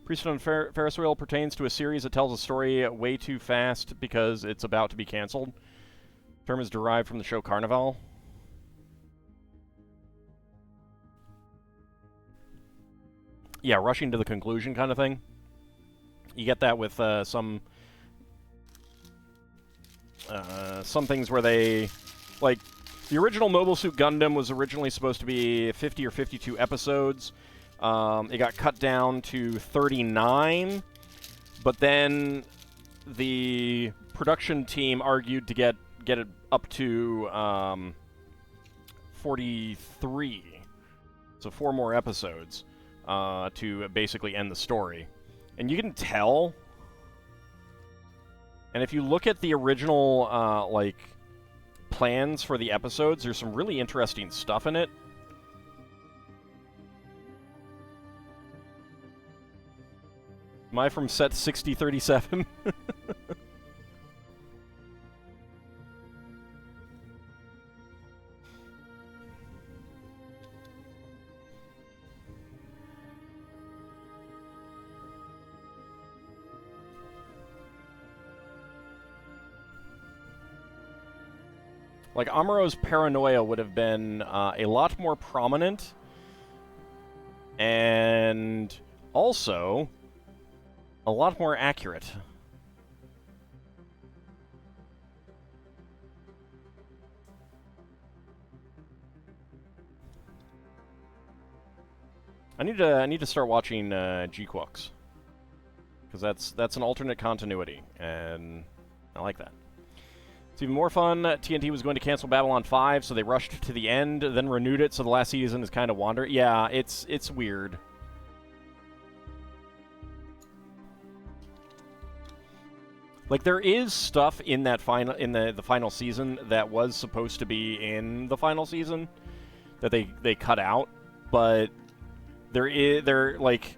Priesthood on Ferris Wheel pertains to a series that tells a story way too fast because it's about to be canceled. The term is derived from the show Carnival. Yeah, rushing to the conclusion kind of thing. You get that with some things where they... like, the original Mobile Suit Gundam was originally supposed to be 50 or 52 episodes. It got cut down to 39, but then the production team argued to get it up to 43. So 4 more episodes to basically end the story. And you can tell... and if you look at the original, like, plans for the episodes, there's some really interesting stuff in it. Am I from set 6037? Like, Amuro's paranoia would have been a lot more prominent, and also a lot more accurate. I need to start watching G-Quux, because that's an alternate continuity, and I like that. It's even more fun. TNT was going to cancel Babylon 5, so they rushed to the end, then renewed it, so the last season is kind of wander. Yeah, it's weird. Like, there is stuff in that the final season that was supposed to be in the final season that they cut out, but they're like,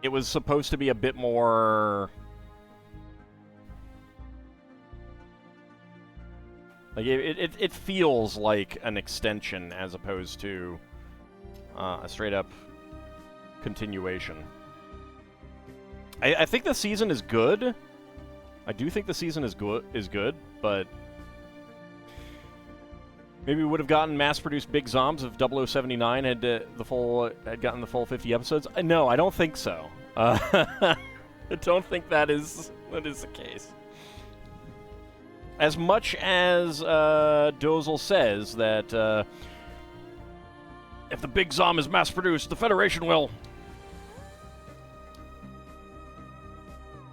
it was supposed to be a bit more... like, it feels like an extension as opposed to a straight-up continuation. I think the season is good. I do think the season is good, but maybe we would have gotten mass-produced Big Zombs if 0079 had gotten the full 50 episodes. No, I don't think so. I don't think that is the case. As much as Dozel says that if the Big Zom is mass-produced, the Federation will...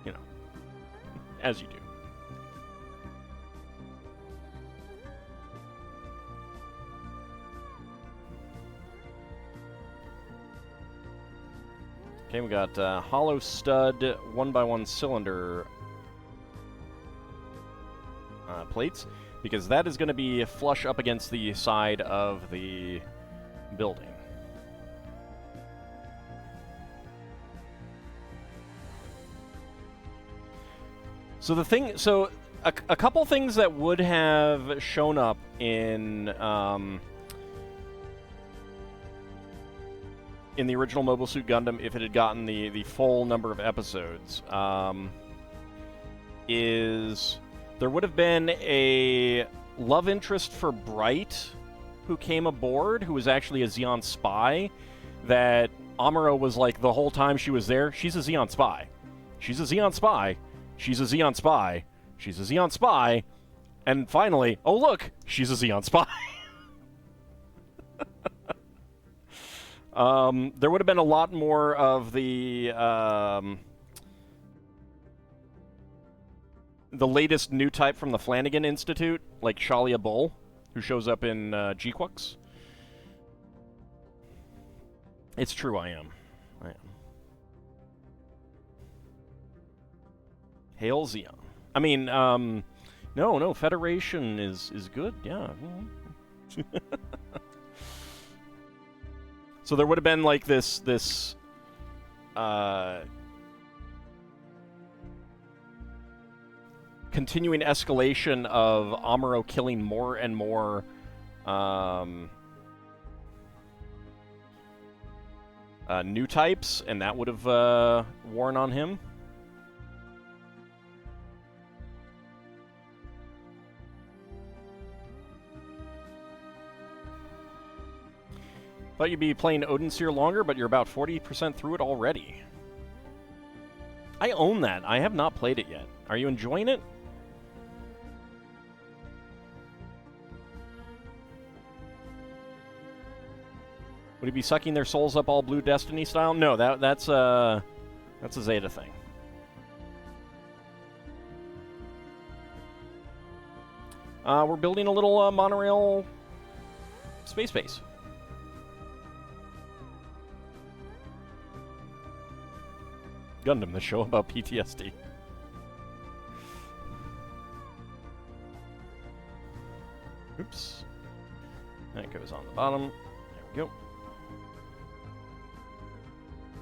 you know, as you do. Okay, we got hollow stud 1x1 cylinder plates, because that is going to be flush up against the side of the building. So a couple things that would have shown up in the original Mobile Suit Gundam if it had gotten the full number of episodes is there would have been a love interest for Bright who came aboard, who was actually a Xeon spy that Amuro was like, the whole time she was there, she's a Xeon spy. She's a Xeon spy. She's a Xeon spy. She's a Xeon spy. And finally, oh look, she's a Xeon spy. There would have been a lot more of the latest new type from the Flanagan Institute, like Shalia Bull, who shows up in G-Quux. It's true, I am. Hail Xeon. I mean, no, Federation is good, yeah. So there would have been like this continuing escalation of Amuro killing more and more new types, and that would have worn on him. Thought you'd be playing Odinseer longer, but you're about 40% through it already. I own that. I have not played it yet. Are you enjoying it? Would he be sucking their souls up all Blue Destiny style? No, that's a Zeta thing. We're building a little monorail space base. Gundam, the show about PTSD. Oops. That goes on the bottom. There we go.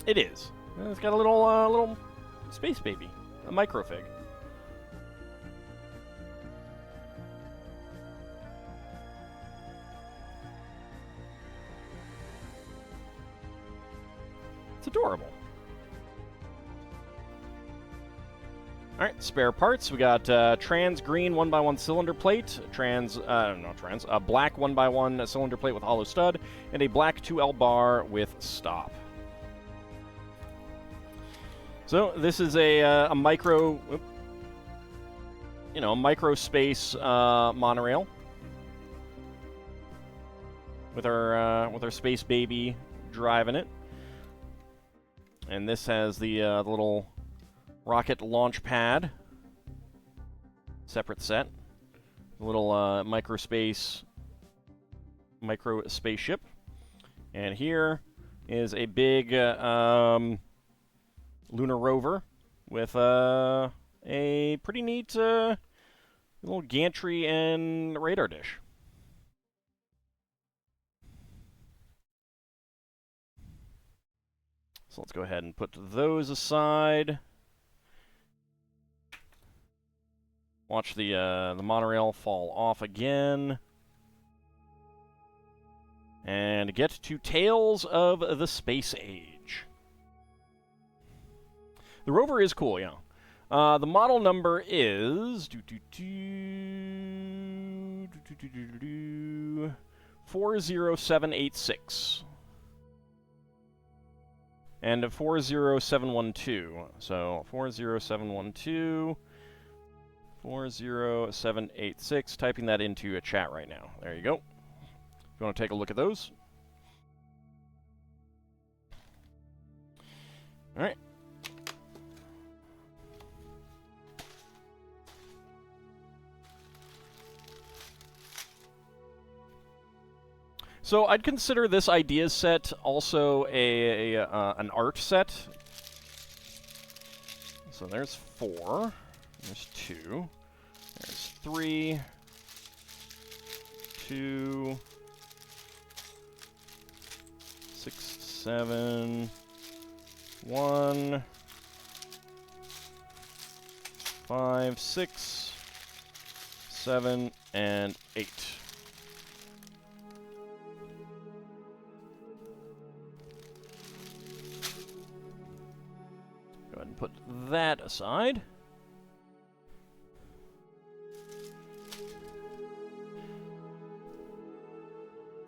It is. It's got a little space baby, a microfig. It's adorable. All right, spare parts. We got trans green 1x1 cylinder plate, black 1x1 cylinder plate with hollow stud, and a black 2L bar with stop. So this is a micro, micro space monorail with our space baby driving it, and this has the little rocket launch pad, separate set, a little micro spaceship, and here is a big lunar rover with a pretty neat little gantry and radar dish. So let's go ahead and put those aside. Watch the monorail fall off again. And get to Tales of the Space Age. The rover is cool, yeah. The model number is 40786. And 40712. So 40712. 40786. Typing that into a chat right now. There you go. If you want to take a look at those. All right. So I'd consider this idea set also an art set. So there's 4. There's 2. There's 3. 2. 6, 7. 1. 5, 6. 7, and 8. Go ahead and put that aside.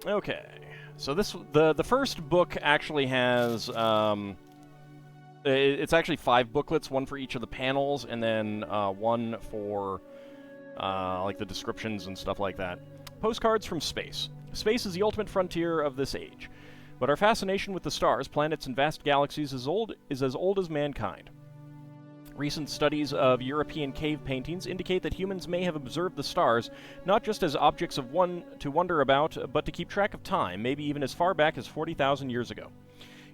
Okay, So the first book actually has it's actually 5 booklets, one for each of the panels, and then one for like the descriptions and stuff like that. Postcards from space. Space is the ultimate frontier of this age, but our fascination with the stars, planets, and vast galaxies is as old as mankind. Recent studies of European cave paintings indicate that humans may have observed the stars not just as objects to wonder about, but to keep track of time, maybe even as far back as 40,000 years ago.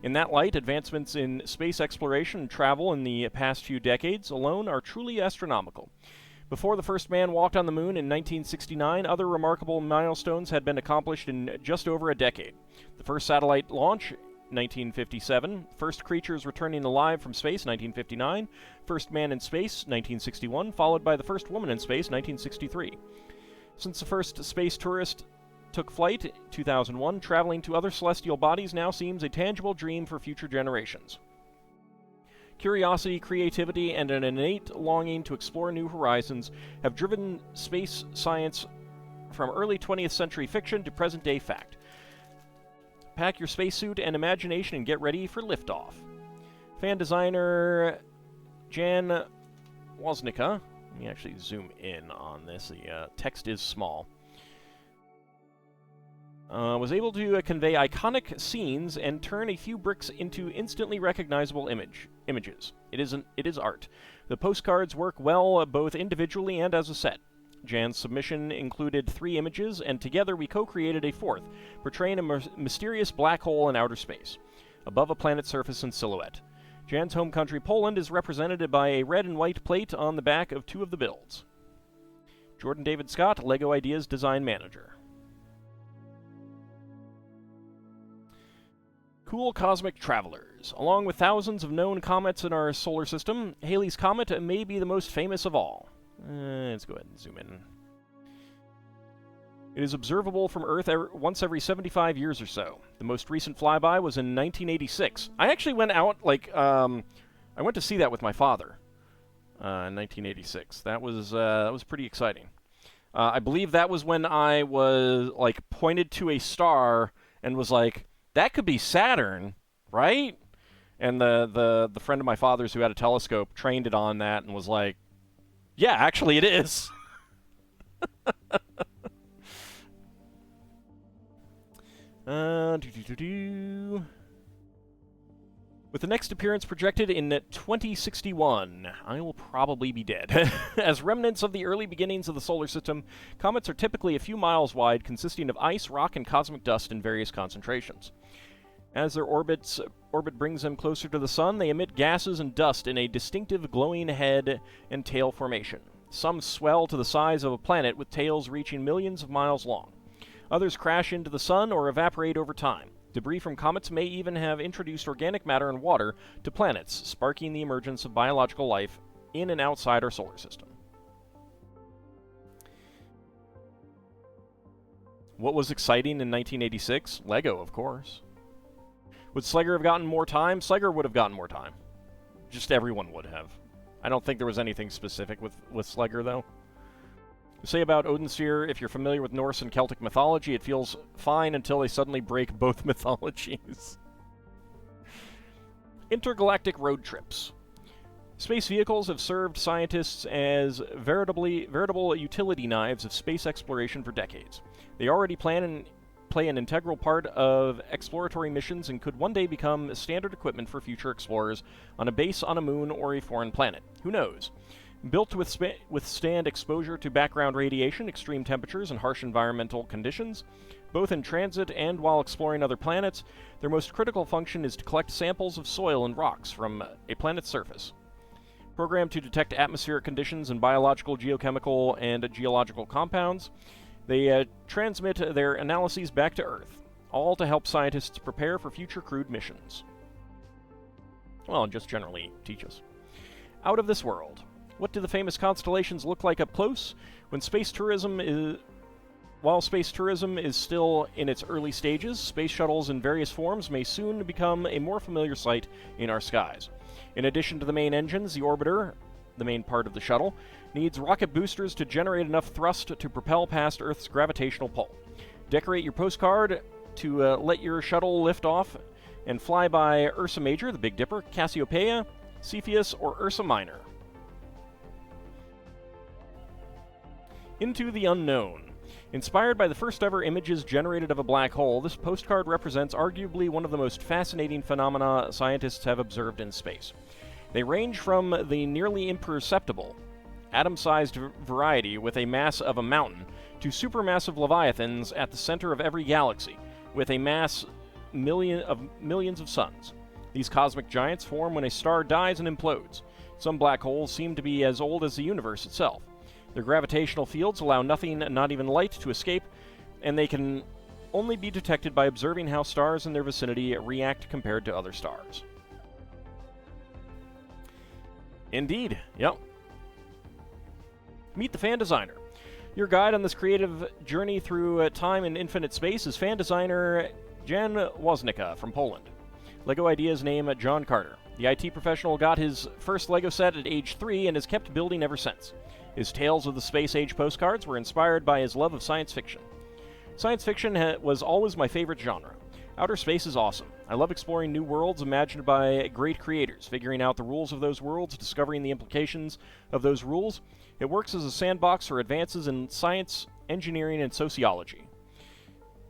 In that light, advancements in space exploration and travel in the past few decades alone are truly astronomical. Before the first man walked on the moon in 1969, other remarkable milestones had been accomplished in just over a decade. The first satellite launch, 1957, first creatures returning alive from space, 1959, first man in space, 1961, followed by the first woman in space, 1963. Since the first space tourist took flight, 2001, traveling to other celestial bodies now seems a tangible dream for future generations. Curiosity, creativity, and an innate longing to explore new horizons have driven space science from early 20th century fiction to present-day fact. Pack your spacesuit and imagination and get ready for liftoff. Fan designer Jan Woznicka, let me actually zoom in on this, the text is small, was able to convey iconic scenes and turn a few bricks into instantly recognizable images. It is art. The postcards work well both individually and as a set. Jan's submission included 3 images, and together we co-created a 4th, portraying a mysterious black hole in outer space, above a planet's surface in silhouette. Jan's home country, Poland, is represented by a red and white plate on the back of 2 of the builds. Jordan David Scott, LEGO Ideas Design Manager. Cool cosmic travelers. Along with thousands of known comets in our solar system, Halley's Comet may be the most famous of all. Let's go ahead and zoom in. It is observable from Earth once every 75 years or so. The most recent flyby was in 1986. I actually went out, I went to see that with my father in 1986. That was pretty exciting. I believe that was when I was, pointed to a star and was like, that could be Saturn, right? And the friend of my father's who had a telescope trained it on that and was like, yeah, actually it is. With the next appearance projected in 2061, I will probably be dead. As remnants of the early beginnings of the solar system, comets are typically a few miles wide, consisting of ice, rock, and cosmic dust in various concentrations. As their orbit brings them closer to the sun, they emit gases and dust in a distinctive glowing head and tail formation. Some swell to the size of a planet with tails reaching millions of miles long. Others crash into the sun or evaporate over time. Debris from comets may even have introduced organic matter and water to planets, sparking the emergence of biological life in and outside our solar system. What was exciting in 1986? LEGO, of course. Would Slegger have gotten more time? Slegger would have gotten more time. Just everyone would have. I don't think there was anything specific with Slegger, though. Say about Odinsphere, if you're familiar with Norse and Celtic mythology, it feels fine until they suddenly break both mythologies. Intergalactic road trips. Space vehicles have served scientists as veritable utility knives of space exploration for decades. They already play an integral part of exploratory missions and could one day become standard equipment for future explorers on a base on a moon or a foreign planet. Who knows? Built to withstand exposure to background radiation, extreme temperatures, and harsh environmental conditions, both in transit and while exploring other planets, their most critical function is to collect samples of soil and rocks from a planet's surface. Programmed to detect atmospheric conditions and biological, geochemical, and geological compounds, they transmit their analyses back to Earth, all to help scientists prepare for future crewed missions. Well, and just generally teach us. Out of this world. What do the famous constellations look like up close? While space tourism is still in its early stages, space shuttles in various forms may soon become a more familiar sight in our skies. In addition to the main engines, the orbiter, the main part of the shuttle, needs rocket boosters to generate enough thrust to propel past Earth's gravitational pull. Decorate your postcard to let your shuttle lift off and fly by Ursa Major, the Big Dipper, Cassiopeia, Cepheus, or Ursa Minor. Into the Unknown. Inspired by the first ever images generated of a black hole, this postcard represents arguably one of the most fascinating phenomena scientists have observed in space. They range from the nearly imperceptible, atom-sized variety with a mass of a mountain, to supermassive leviathans at the center of every galaxy, with a mass of millions of suns. These cosmic giants form when a star dies and implodes. Some black holes seem to be as old as the universe itself. Their gravitational fields allow nothing, not even light, to escape, and they can only be detected by observing how stars in their vicinity react compared to other stars. Indeed, yep. Meet the fan designer. Your guide on this creative journey through time and infinite space is fan designer Jan Woznicka from Poland. LEGO Ideas name John Carter. The IT professional got his first LEGO set at age 3 and has kept building ever since. His Tales of the Space Age postcards were inspired by his love of science fiction. Science fiction was always my favorite genre. Outer space is awesome. I love exploring new worlds imagined by great creators, figuring out the rules of those worlds, discovering the implications of those rules. It works as a sandbox for advances in science, engineering, and sociology.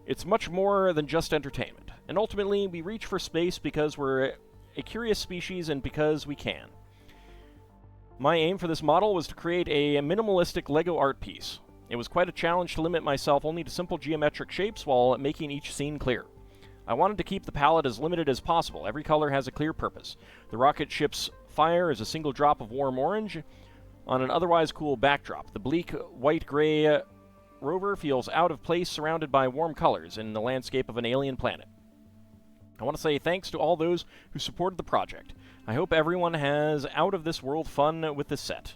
It's much more than just entertainment. And ultimately, we reach for space because we're a curious species and because we can. My aim for this model was to create a minimalistic LEGO art piece. It was quite a challenge to limit myself only to simple geometric shapes while making each scene clear. I wanted to keep the palette as limited as possible. Every color has a clear purpose. The rocket ship's fire is a single drop of warm orange on an otherwise cool backdrop. The bleak white-gray rover feels out of place surrounded by warm colors in the landscape of an alien planet. I want to say thanks to all those who supported the project. I hope everyone has out-of-this-world fun with this set.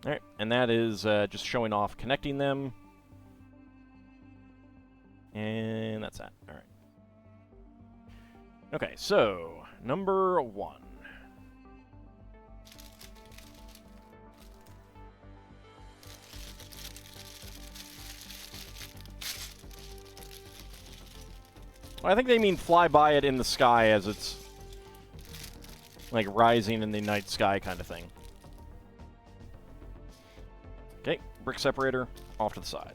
Alright, and that is just showing off connecting them. And that's that. Alright. Okay, so, number 1. I think they mean fly by it in the sky as it's like rising in the night sky kind of thing. Okay, brick separator off to the side.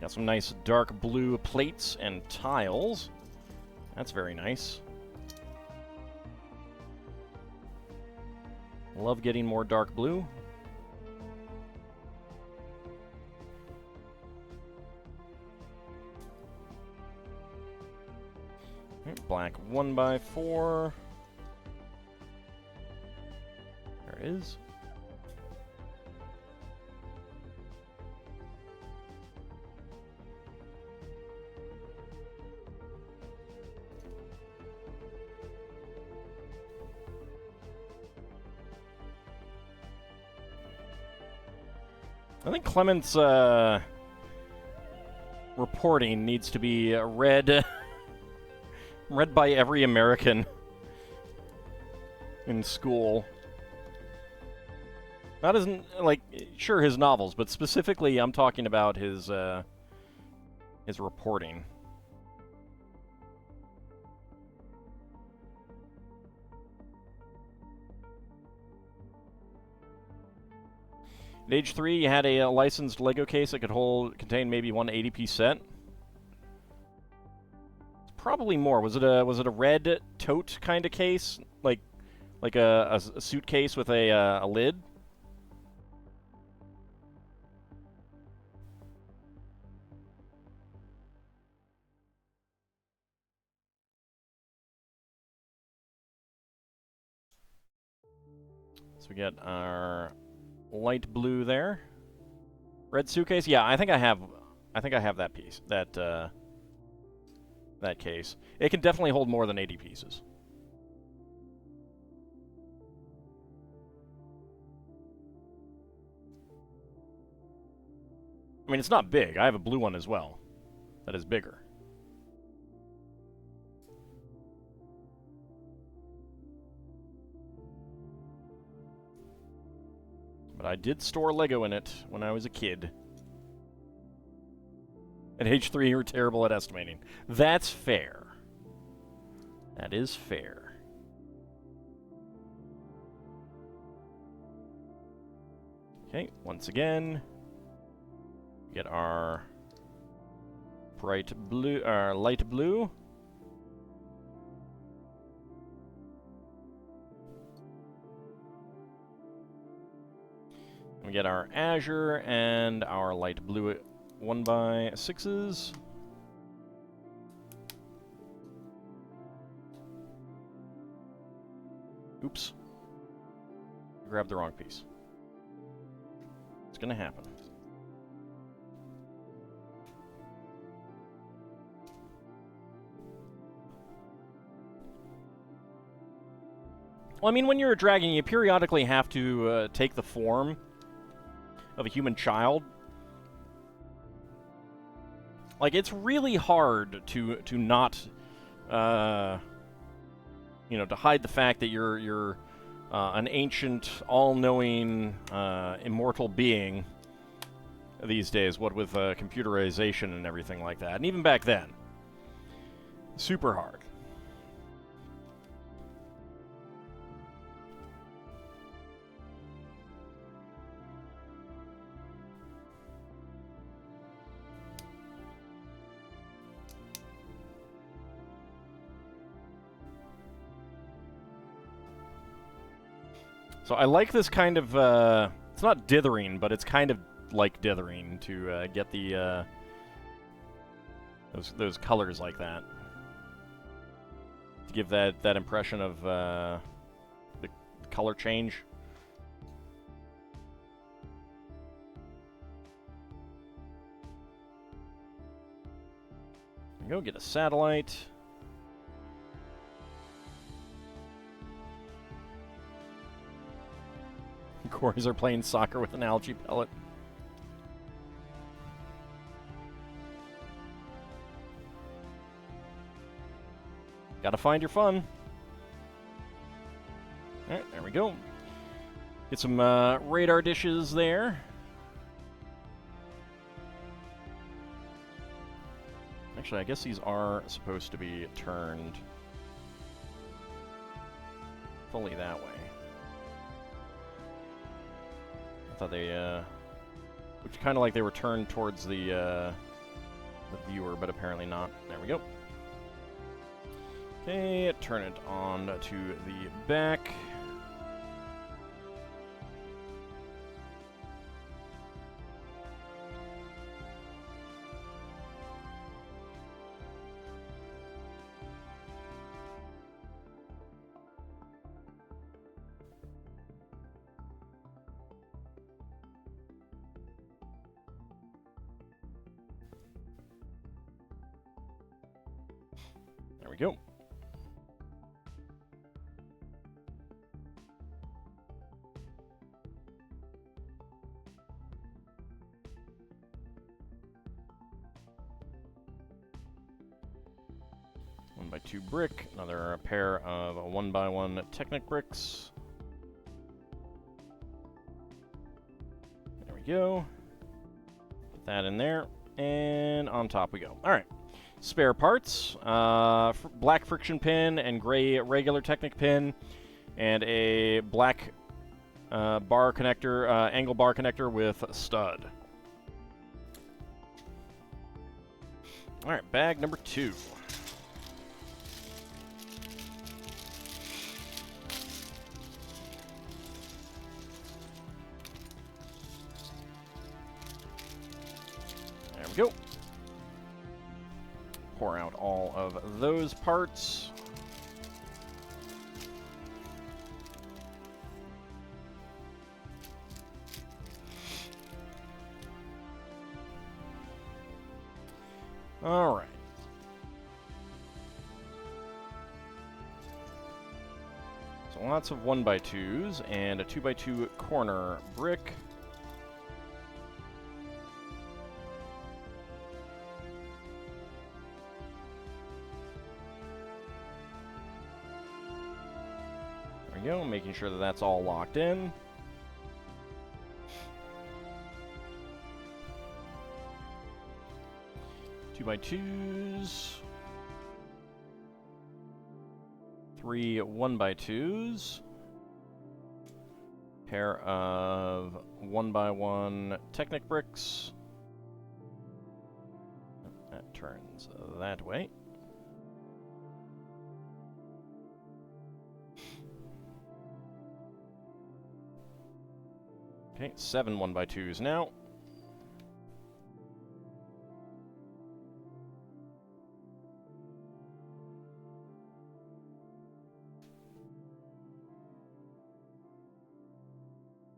Got some nice dark blue plates and tiles. That's very nice. Love getting more dark blue. Black 1x4. There it is. I think Clement's reporting needs to be read by every American in school. Not as like sure his novels, but specifically I'm talking about his reporting. At age 3, you had a licensed LEGO case that could contain maybe one 80-piece set. Probably more. Was it a red tote kind of case, like a suitcase with a lid? So we get our light blue there. Red suitcase? Yeah, I think I have that piece. That case. It can definitely hold more than 80 pieces. I mean, it's not big. I have a blue one as well. That is bigger. But I did store Lego in it when I was a kid. At age 3, you were terrible at estimating. That's fair. That is fair. Okay, once again, get our bright blue, our light blue. We get our azure and our light blue 1x6s. Oops. Grab the wrong piece. It's gonna happen. Well, I mean, when you're a dragon, you periodically have to take the form of a human child. Like, it's really hard to not, you know, to hide the fact that you're an ancient, all-knowing, immortal being these days, what with computerization and everything like that. And even back then, super hard. So I like this kind of, it's not dithering, but it's kind of like dithering to get the, those colors like that. To give that impression of the color change. There we go, get a satellite. Corys are playing soccer with an algae pellet. Gotta find your fun. Alright, there we go. Get some radar dishes there. Actually, I guess these are supposed to be turned fully that way. I thought they, looked kind of like they were turned towards the viewer, but apparently not. There we go. Okay, turn it on to the back. There we go. One by two brick, another pair of 1x1 Technic bricks. There we go. Put that in there, and on top we go. All right. Spare parts, black friction pin and gray regular Technic pin, and a black bar connector, angle bar connector with a stud. All right, bag number 2. There we go. Pour out all of those parts. All right. So lots of 1x2s and a 2x2 corner brick. we go, making sure that that's all locked in. Two by twos. 3 1x2s. Pair of 1x1 Technic bricks. That turns that way. Okay, 7 1x2s now.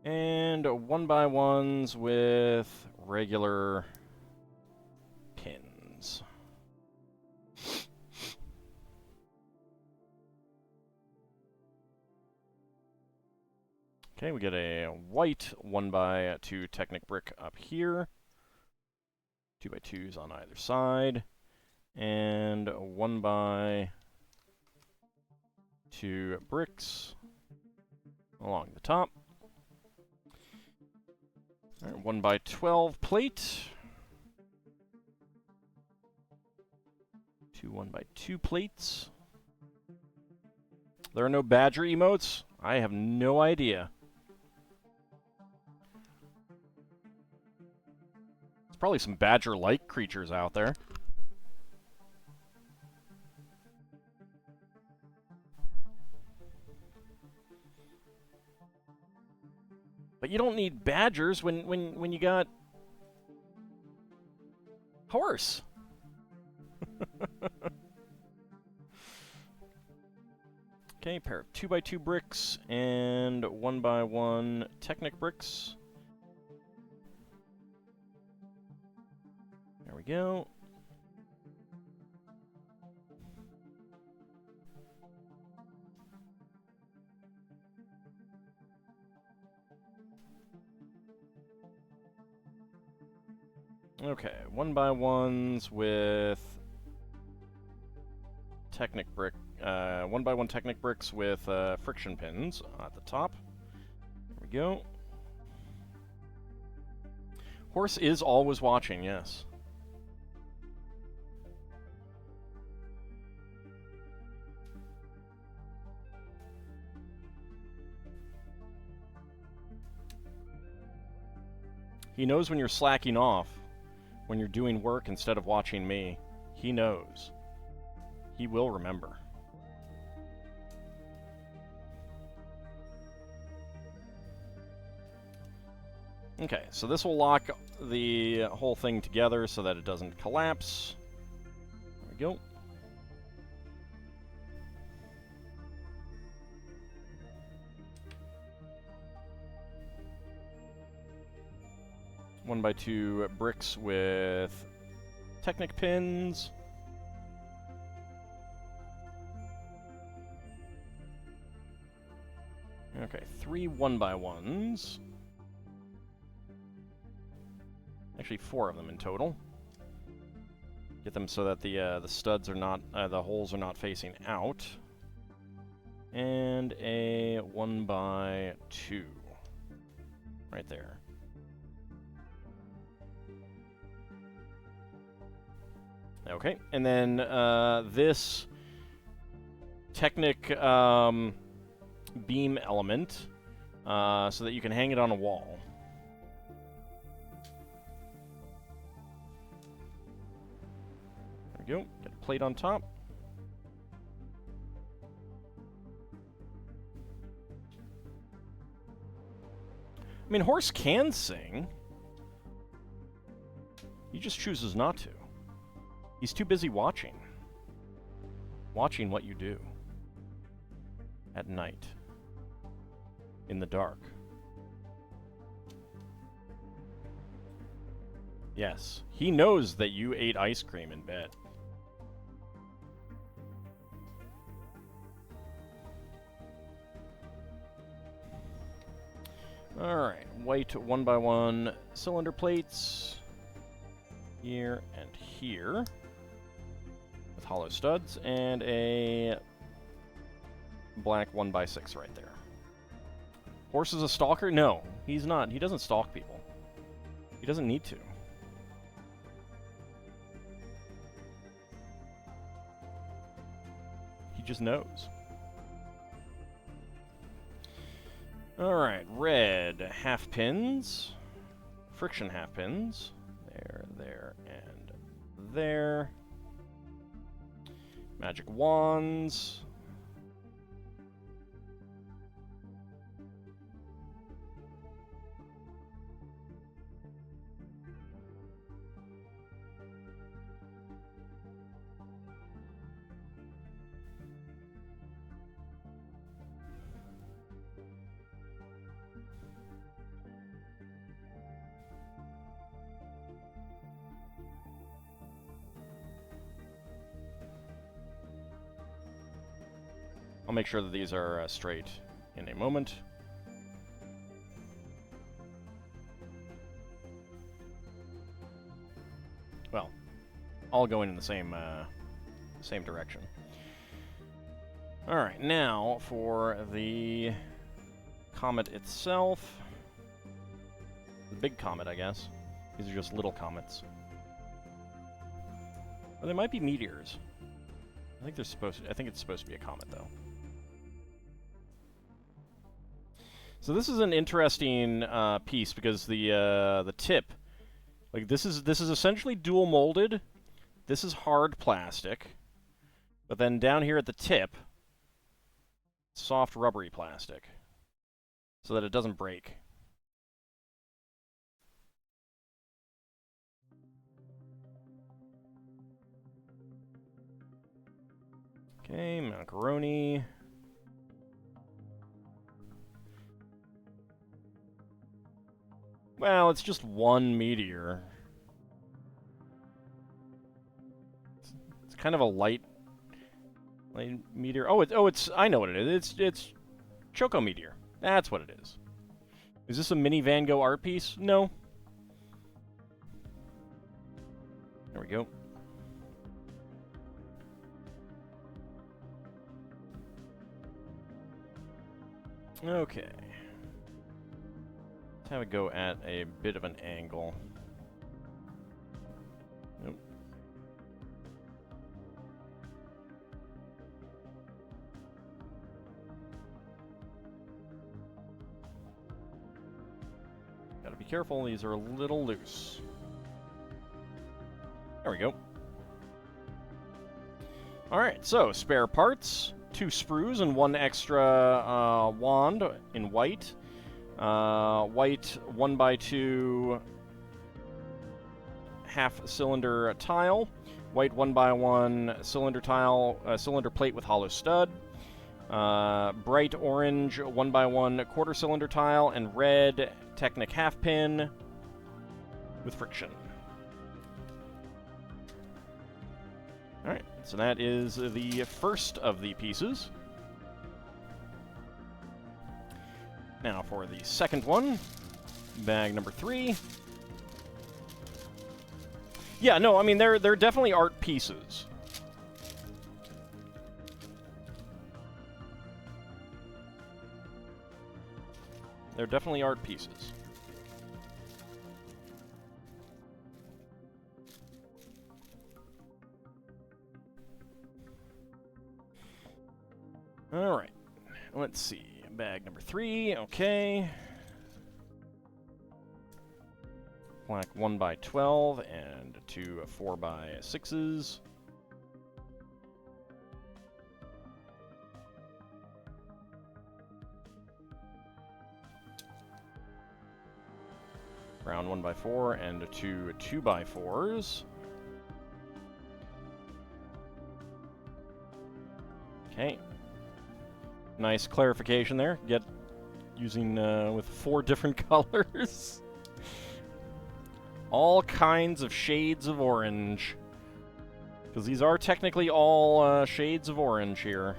And 1x1s with regular pins. Okay, we get a white 1x2 Technic brick up here. 2x2s on either side. And 1x2 bricks along the top. All right, 1x12 plate. 2 1x2 plates. There are no badger emotes? I have no idea. There's probably some badger-like creatures out there. But you don't need badgers when you got horse. Okay, pair of 2x2 bricks and 1x1 Technic bricks. There we go. Okay, 1x1s with Technic brick, 1x1 Technic bricks with friction pins at the top. There we go. Horse is always watching, yes. He knows when you're slacking off. When you're doing work instead of watching me, he knows. He will remember. Okay, so this will lock the whole thing together so that it doesn't collapse. There we go. One by two bricks with Technic pins. Okay, 3 1x1s. Actually, 4 of them in total. Get them so that the studs are not, the holes are not facing out. And a 1x2 right there. Okay, and then this Technic beam element so that you can hang it on a wall. There we go, get a plate on top. I mean, Horse can sing. He just chooses not to. He's too busy watching. Watching what you do. At night. In the dark. Yes, he knows that you ate ice cream in bed. Alright, white 1x1 cylinder plates. Here and here. With hollow studs, and a Black 1x6 right there. Horse is a stalker? No, he's not. He doesn't stalk people. He doesn't need to. He just knows. Alright, red half pins. Friction half pins. There, there, and there. Magic wands. I'll make sure that these are straight in a moment. Well, all going in the same direction. All right, now for the comet itself. The big comet, I guess. These are just little comets. Well, they might be meteors. I think it's supposed to be a comet, though. So this is an interesting piece because the tip, like this is essentially dual molded. This is hard plastic, but then down here at the tip, soft rubbery plastic, so that it doesn't break. Okay, macaroni. Well, it's just one meteor. It's kind of a light meteor. It's I know what it is. It's Choco Meteor. That's what it is. Is this a mini Van Gogh art piece? No. There we go. Okay. Let's have it go at a bit of an angle. Nope. Gotta be careful, these are a little loose. There we go. Alright, so spare parts, 2 sprues and 1 extra wand in white. White 1x2 half-cylinder tile, white 1x1 cylinder tile, cylinder plate with hollow stud, bright orange 1x1 quarter-cylinder tile, and red Technic half pin with friction. Alright, so that is the first of the pieces. Now for the second one, bag number 3. Yeah, no, I mean, they're definitely art pieces. They're definitely art pieces. All right, let's see. Bag number 3, okay. Black 1x12 and 2 4x6s. Brown 1x4 and 2 2x4s. Okay. Nice clarification there. Get using with 4 different colors. All kinds of shades of orange. Because these are technically all shades of orange here.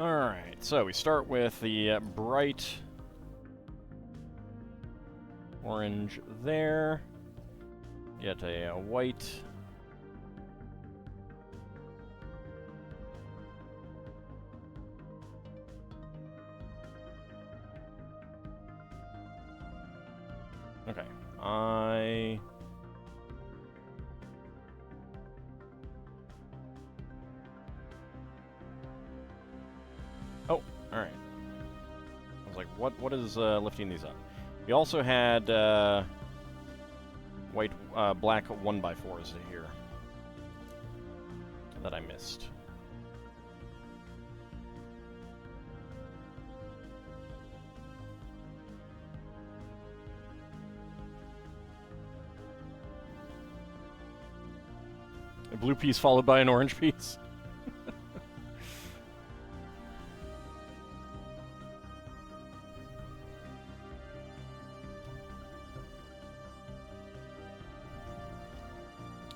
Alright, so we start with the bright orange there. Get a white. Okay, Oh, alright. I was like, what is lifting these up? We also had black 1x4s here that I missed. A blue piece followed by an orange piece.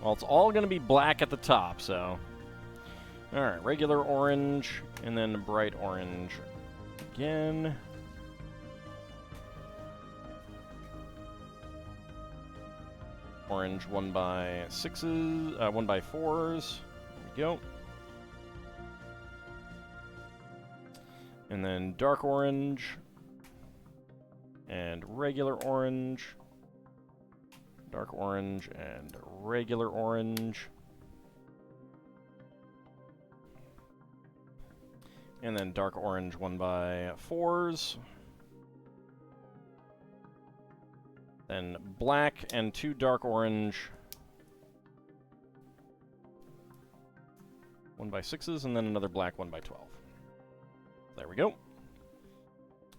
Well, it's all going to be black at the top, so... Alright, regular orange, and then bright orange again. Orange 1x6s, 1x4s. There we go. And then dark orange, and regular orange. Dark orange and regular orange. And then dark orange 1x4s. Then black and 2 dark orange 1x6s, and then another black 1x12. There we go.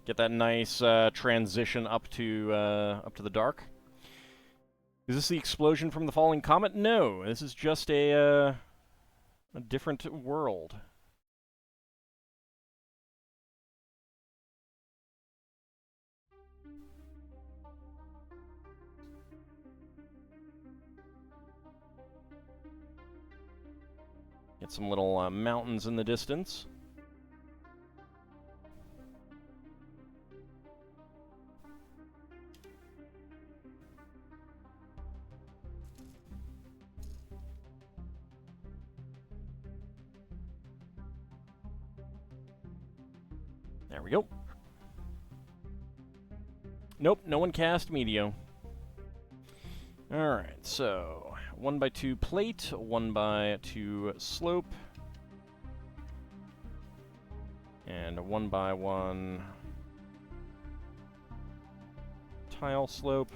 Get that nice transition up to the dark. Is this the explosion from the falling comet? No, this is just a different world. Get some little mountains in the distance. There we go. Nope, no one cast Meteo. Alright, so 1x2 plate, 1x2 slope, and a 1x1 tile slope.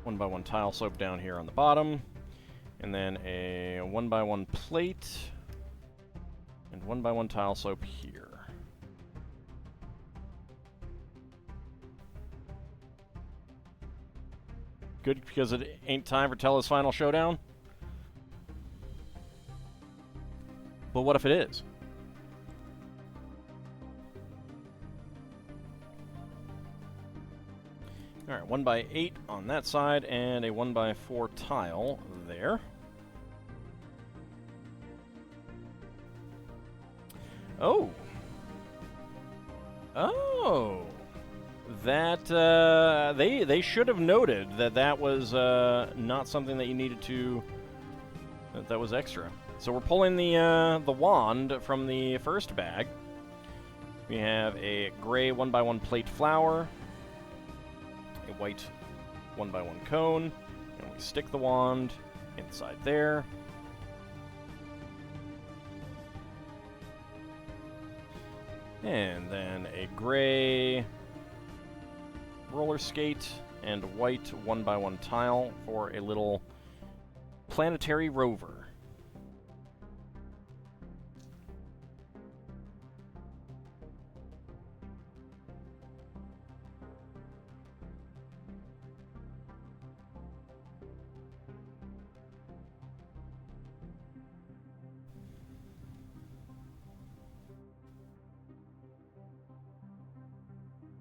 One by one tile slope down here on the bottom, and then a 1x1 plate and 1x1 tile slope here. Good, because it ain't time for Tella's final showdown. But what if it is? Alright, 1x8 on that side, and a 1x4 tile there. Oh! Oh! That, they should have noted that that was, not something that you needed to... that was extra. So we're pulling the wand from the first bag. We have a gray 1x1 plate flower, a white 1x1 cone, and we stick the wand inside there. And then a gray roller skate and white 1x1 tile for a little planetary rover.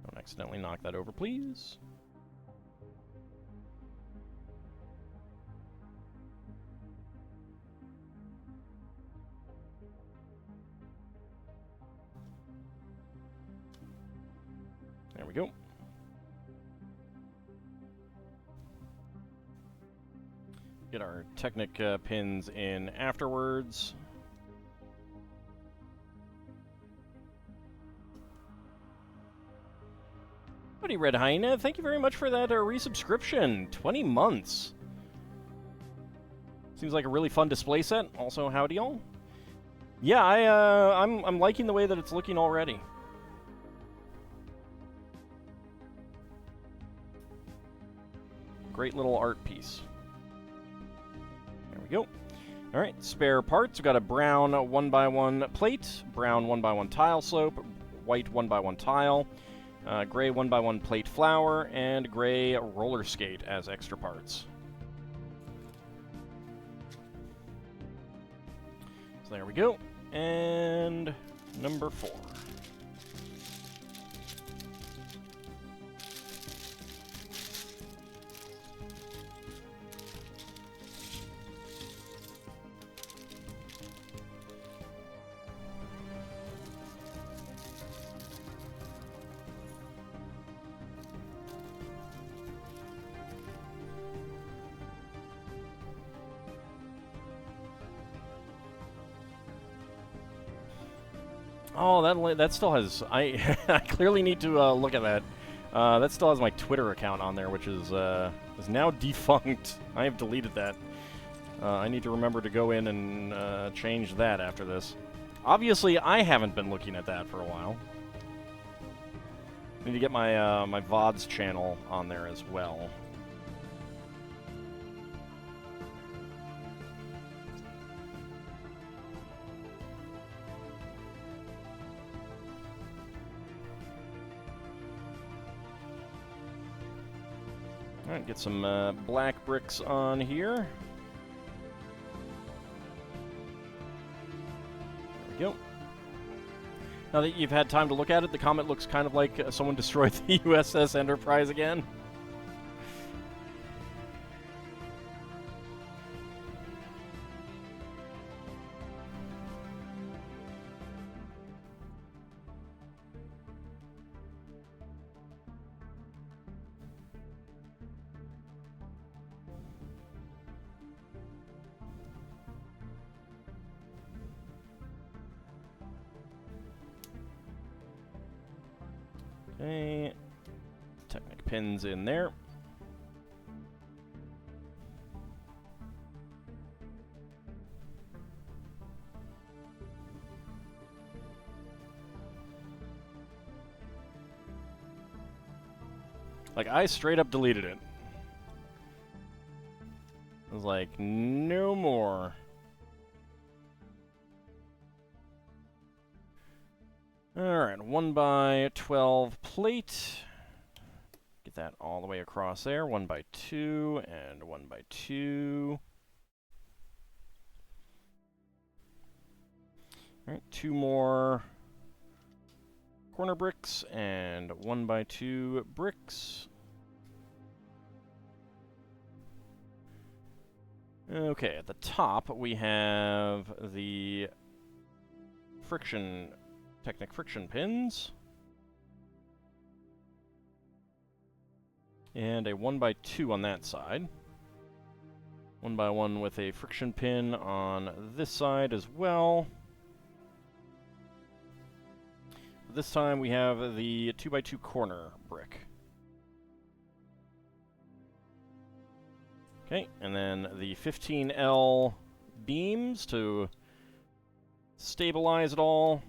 Don't accidentally knock that over, please. There we go. Get our Technic pins in afterwards. Howdy, Red Hyena. Thank you very much for that resubscription. 20 months. Seems like a really fun display set. Also, howdy all. Yeah, I'm liking the way that it's looking already. Great little art piece. There we go. All right, spare parts. We've got a brown 1x1 plate, brown 1x1 tile slope, white 1x1 tile, gray 1x1 plate flower, and gray roller skate as extra parts. So there we go. And number 4. Oh, that still has... I clearly need to look at that. That still has my Twitter account on there, which is now defunct. I have deleted that. I need to remember to go in and change that after this. Obviously, I haven't been looking at that for a while. I need to get my my VODs channel on there as well. Alright, get some black bricks on here. There we go. Now that you've had time to look at it, the comet looks kind of like someone destroyed the USS Enterprise again. Okay, Technic pins in there. Like, I straight up deleted it. I was like, no more. Alright, 1x12 plate. Get that all the way across there. 1x2 and 1x2. Alright, 2 more corner bricks and 1x2 bricks. Okay, at the top we have the Technic friction pins. And a 1x2 on that side. 1x1 with a friction pin on this side as well. This time we have the 2x2 corner brick. Okay, and then the 15L beams to stabilize it all.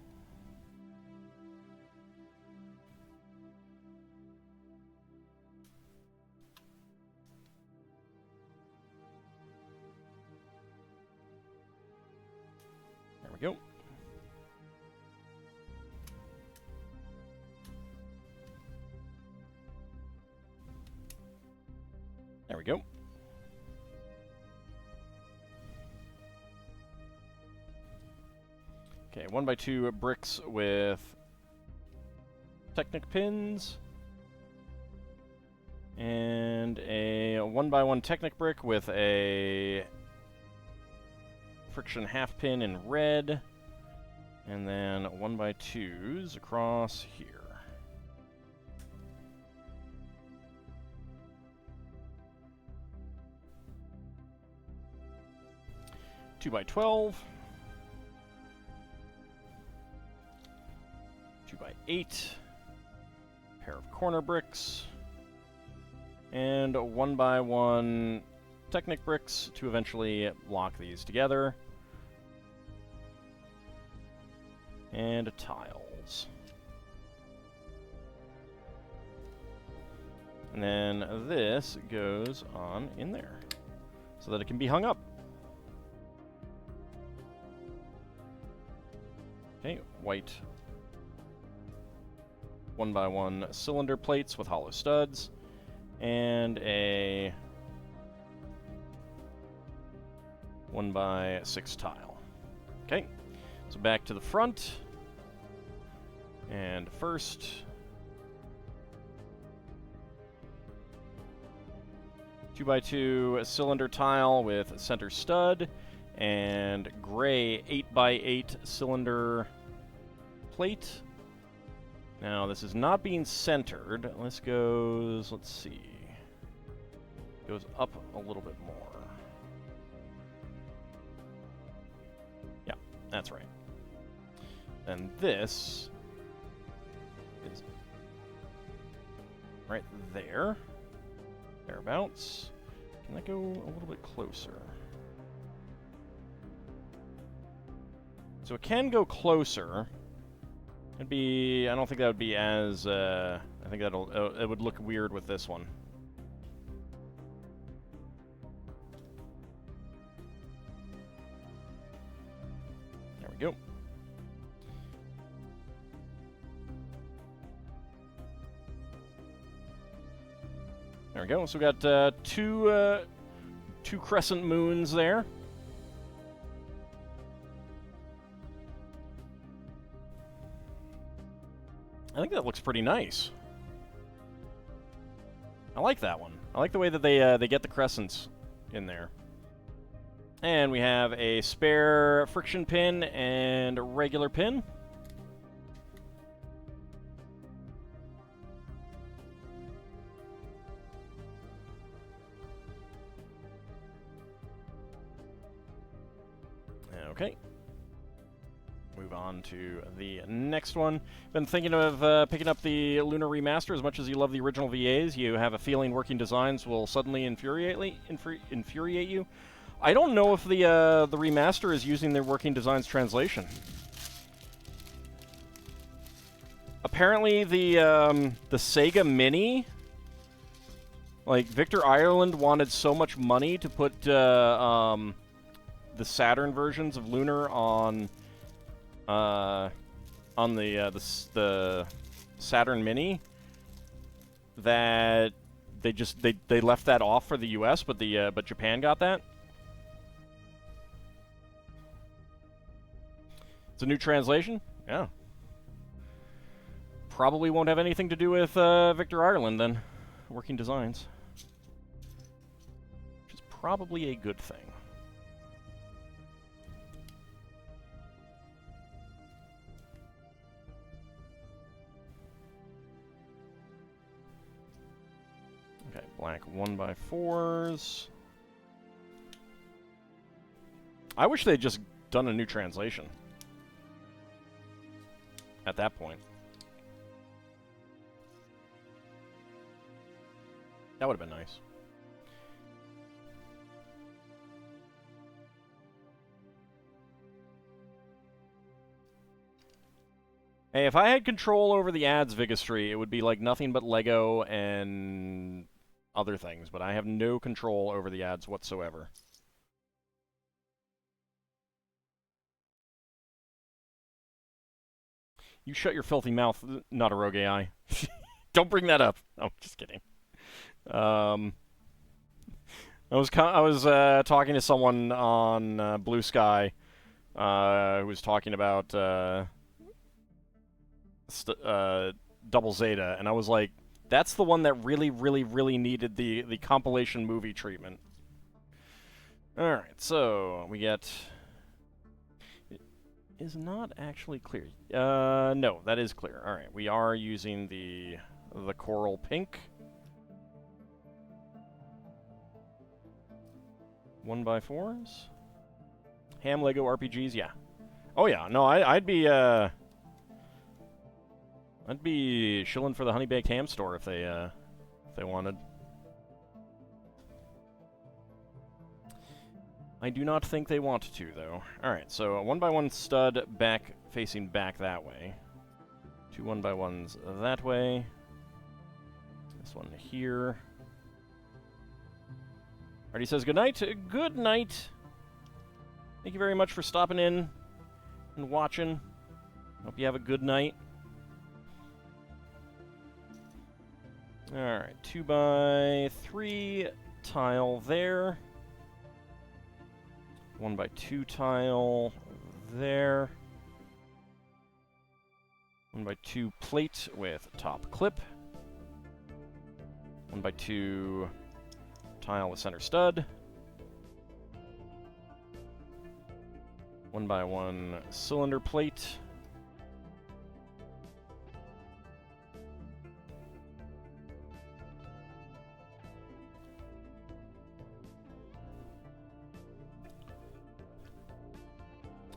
There we go. There we go. Okay, 1x2 bricks with Technic pins. And a 1x1 Technic brick with a friction half pin in red. And then 1x2s across here. 2x12. 2x8. Pair of corner bricks. And 1x1 Technic bricks to eventually lock these together. And tiles. And then this goes on in there so that it can be hung up. Okay, white 1x1 cylinder plates with hollow studs and a 1x6 tile. Okay, so back to the front. And first, two by two cylinder tile with center stud and gray 8x8 cylinder plate. Now this is not being centered. This goes, let's see, goes up a little bit more. Yeah, that's right. And this is right there, thereabouts. Can that go a little bit closer? So it can go closer. It'd be, I don't think that would be as, I think it would look weird with this one. There we go. There we go. So we got two crescent moons there. I think that looks pretty nice. I like that one. I like the way that they get the crescents in there. And we have a spare friction pin and a regular pin. Okay. Move on to the next one. Been thinking of picking up the Lunar Remaster. As much as you love the original VAs, you have a feeling working designs will suddenly infuriate you. I don't know if the remaster is using their working designs translation. Apparently, the Sega Mini, like Victor Ireland wanted so much money to put the Saturn versions of Lunar on the Saturn Mini that they left that off for the US, but Japan got that. It's a new translation? Yeah. Probably won't have anything to do with Victor Ireland then. Working designs. Which is probably a good thing. Okay, black 1x4s. I wish they'd just done a new translation. At that point. That would have been nice. Hey, if I had control over the ads Vigastry, it would be like nothing but Lego and other things, but I have no control over the ads whatsoever. You shut your filthy mouth, not a rogue AI. Don't bring that up. No, just kidding. I was talking to someone on Blue Sky who was talking about Double Zeta, and I was like, that's the one that really, really, really needed the compilation movie treatment. Alright, so we get... It is not actually clear. No, that is clear. Alright, we are using the coral pink. 1x4s. Ham Lego RPGs, yeah. Oh yeah, no, I'd be shilling for the Honey Baked Ham store if they wanted. I do not think they want to, though. Alright, so a 1x1 stud facing back that way. 2 1x1s that way. This one here. Artie says, good night. Good night. Thank you very much for stopping in and watching. Hope you have a good night. Alright, 2x3 tile there. 1x2 tile there. 1x2 plate with top clip. 1x2 tile with center stud. 1x1 cylinder plate.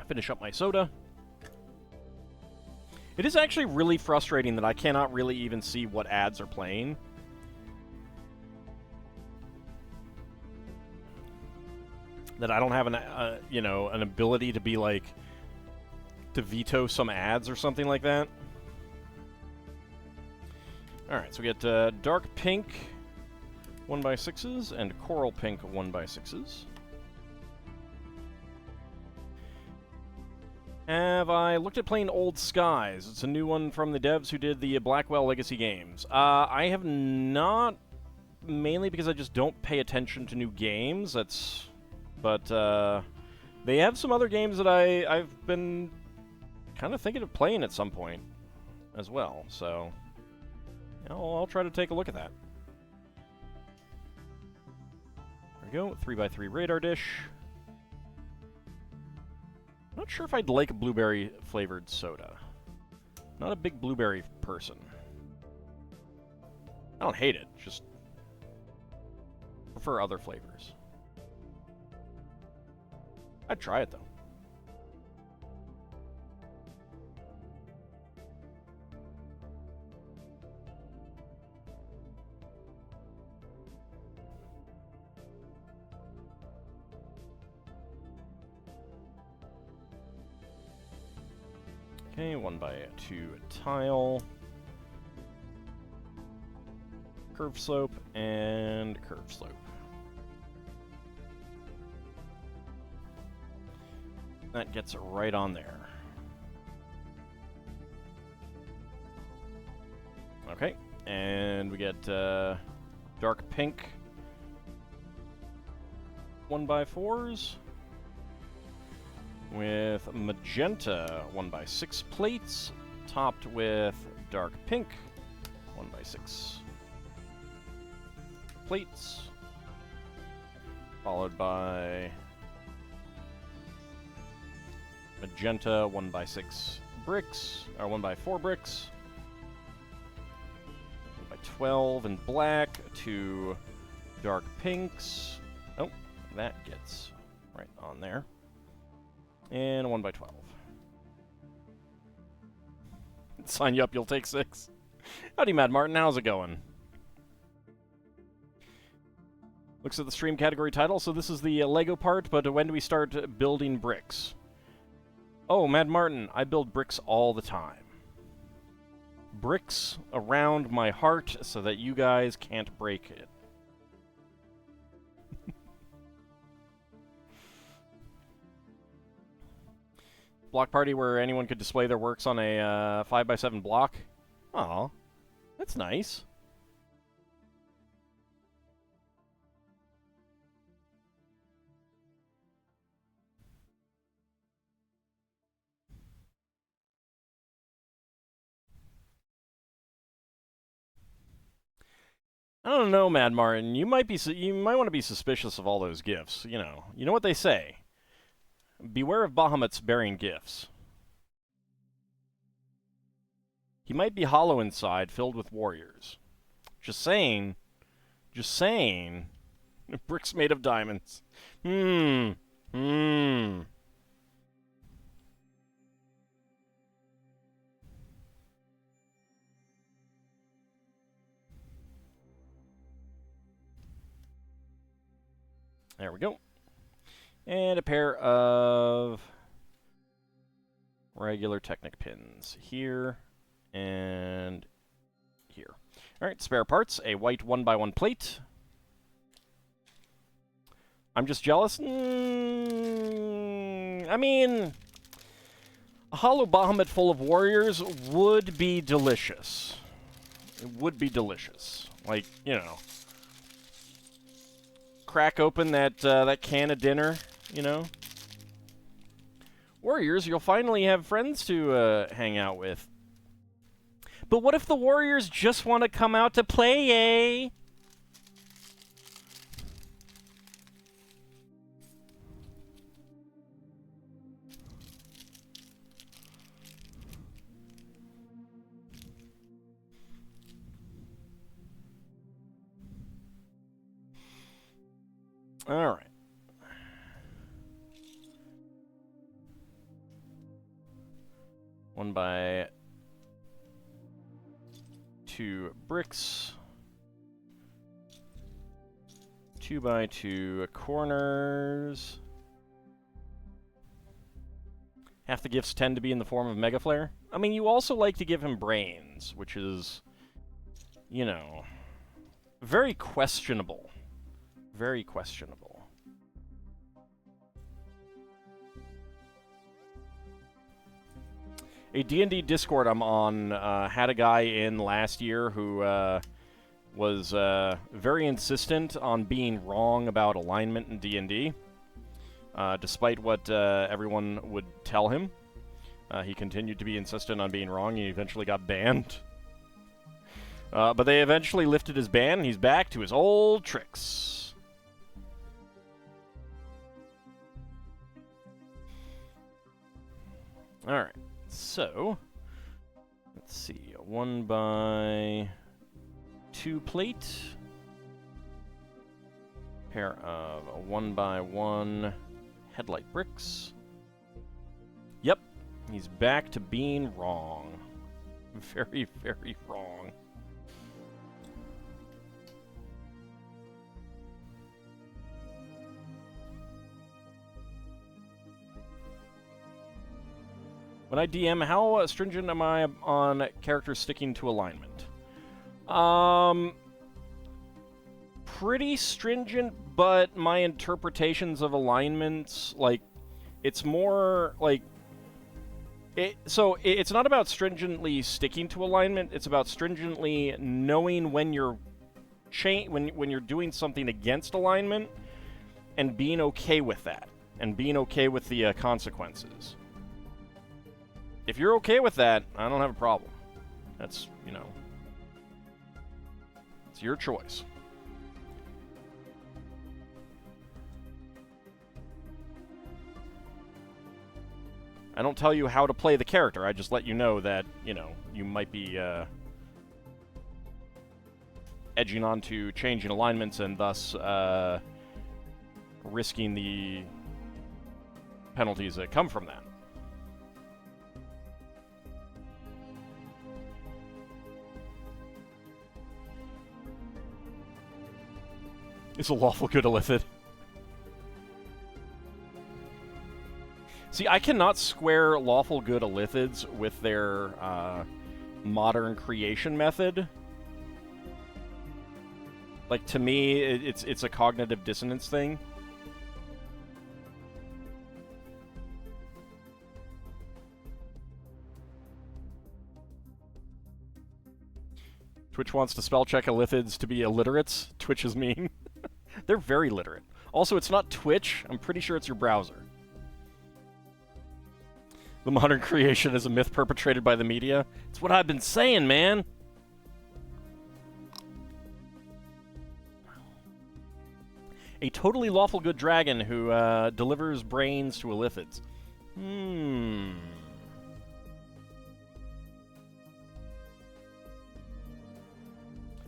Finish up my soda. It is actually really frustrating that I cannot really even see what ads are playing. That I don't have an, you know, an ability to be like, to veto some ads or something like that. Alright, so we get dark pink 1x6s and coral pink 1x6s. Have I looked at playing Old Skies? It's a new one from the devs who did the Blackwell Legacy games. I have not, mainly because I just don't pay attention to new games. But they have some other games that I've been kind of thinking of playing at some point as well. So I'll try to take a look at that. There we go, 3x3 radar dish. Not sure if I'd like a blueberry-flavored soda. Not a big blueberry person. I don't hate it, just prefer other flavors. I'd try it, though. Okay, 1x2 tile. Curve slope and curve slope. That gets it right on there. Okay, and we get dark pink 1x4s. With magenta 1x6 plates, topped with dark pink 1x6 plates, followed by magenta 1x6 bricks, or 1x4 bricks, 1x12 in black, 2 dark pinks. Oh, that gets right on there. And a 1x12. Sign you up, you'll take 6. Howdy, Mad Martin, how's it going? Looks at the stream category title, so this is the Lego part, but when do we start building bricks? Oh, Mad Martin, I build bricks all the time. Bricks around my heart so that you guys can't break it. Block party where anyone could display their works on a 5x7 block. Aw, that's nice. I don't know, Mad Martin. You might want to be suspicious of all those gifts. You know what they say. Beware of Bahamut's bearing gifts. He might be hollow inside, filled with warriors. Just saying. Just saying. Bricks made of diamonds. There we go. And a pair of regular Technic pins here and here. All right, spare parts, a white 1x1 plate. I'm just jealous? I mean, a hollow Bahamut full of warriors would be delicious. It would be delicious. Like, you know, crack open that that can of dinner, you know. Warriors, you'll finally have friends to hang out with. But what if the warriors just want to come out to play, eh? All right. One by 2 bricks. 2 by 2 corners. Half the gifts tend to be in the form of Mega Flare. I mean, you also like to give him brains, which is, you know, very questionable. Very questionable. A D&D Discord I'm on had a guy in last year who was very insistent on being wrong about alignment in D&D. Despite what everyone would tell him, he continued to be insistent on being wrong. He eventually got banned. But they eventually lifted his ban, and he's back to his old tricks. Alright, so let's see, a 1x2 plate, pair of a 1x1 headlight bricks. Yep, he's back to being wrong. Very, very wrong. When I DM, how stringent am I on characters sticking to alignment? Pretty stringent, but my interpretations of alignments, like, it's more, like, it's not about stringently sticking to alignment, it's about stringently knowing when you're when you're doing something against alignment, and being okay with that, and being okay with the consequences. If you're okay with that, I don't have a problem. That's, you know, it's your choice. I don't tell you how to play the character, I just let you know that, you know, you might be edging on to changing alignments and thus risking the penalties that come from that. It's a lawful good illithid. See, I cannot square lawful good illithids with their modern creation method. Like, to me, it's a cognitive dissonance thing. Twitch wants to spell check illithids to be illiterates. Twitch is mean. They're very literate. Also, it's not Twitch. I'm pretty sure it's your browser. The modern creation is a myth perpetrated by the media. It's what I've been saying, man. A totally lawful good dragon who delivers brains to illithids.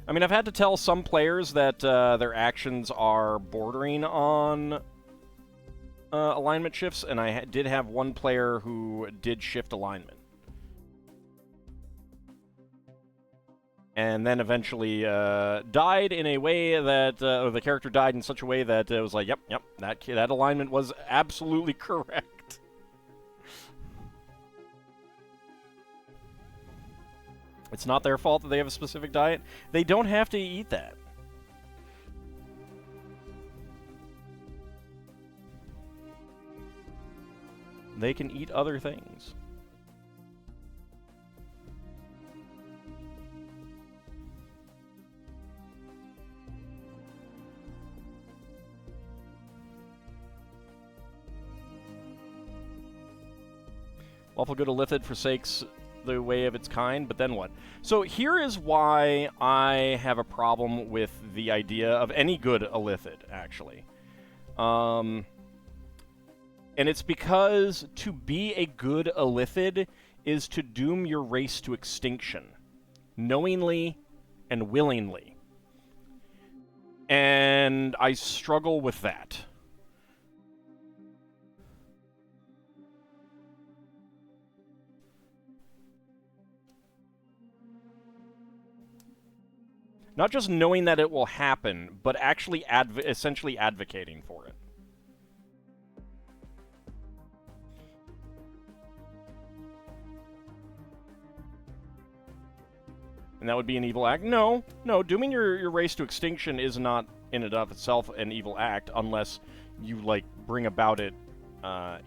I mean, I've had to tell some players that their actions are bordering on alignment shifts, and I did have one player who did shift alignment. and then eventually died in a way that, or the character died in such a way that it was like, yep, that alignment was absolutely correct. It's not their fault that they have a specific diet. They don't have to eat that. They can eat other things. Lawful good illithid forsakes the way of its kind, but then what? So here is why I have a problem with the idea of any good illithid, actually. And it's because to be a good illithid is to doom your race to extinction, knowingly and willingly. And I struggle with that. Not just knowing that it will happen, but actually essentially advocating for it. And that would be an evil act? No, dooming your race to extinction is not in and of itself an evil act, unless you, like, bring about it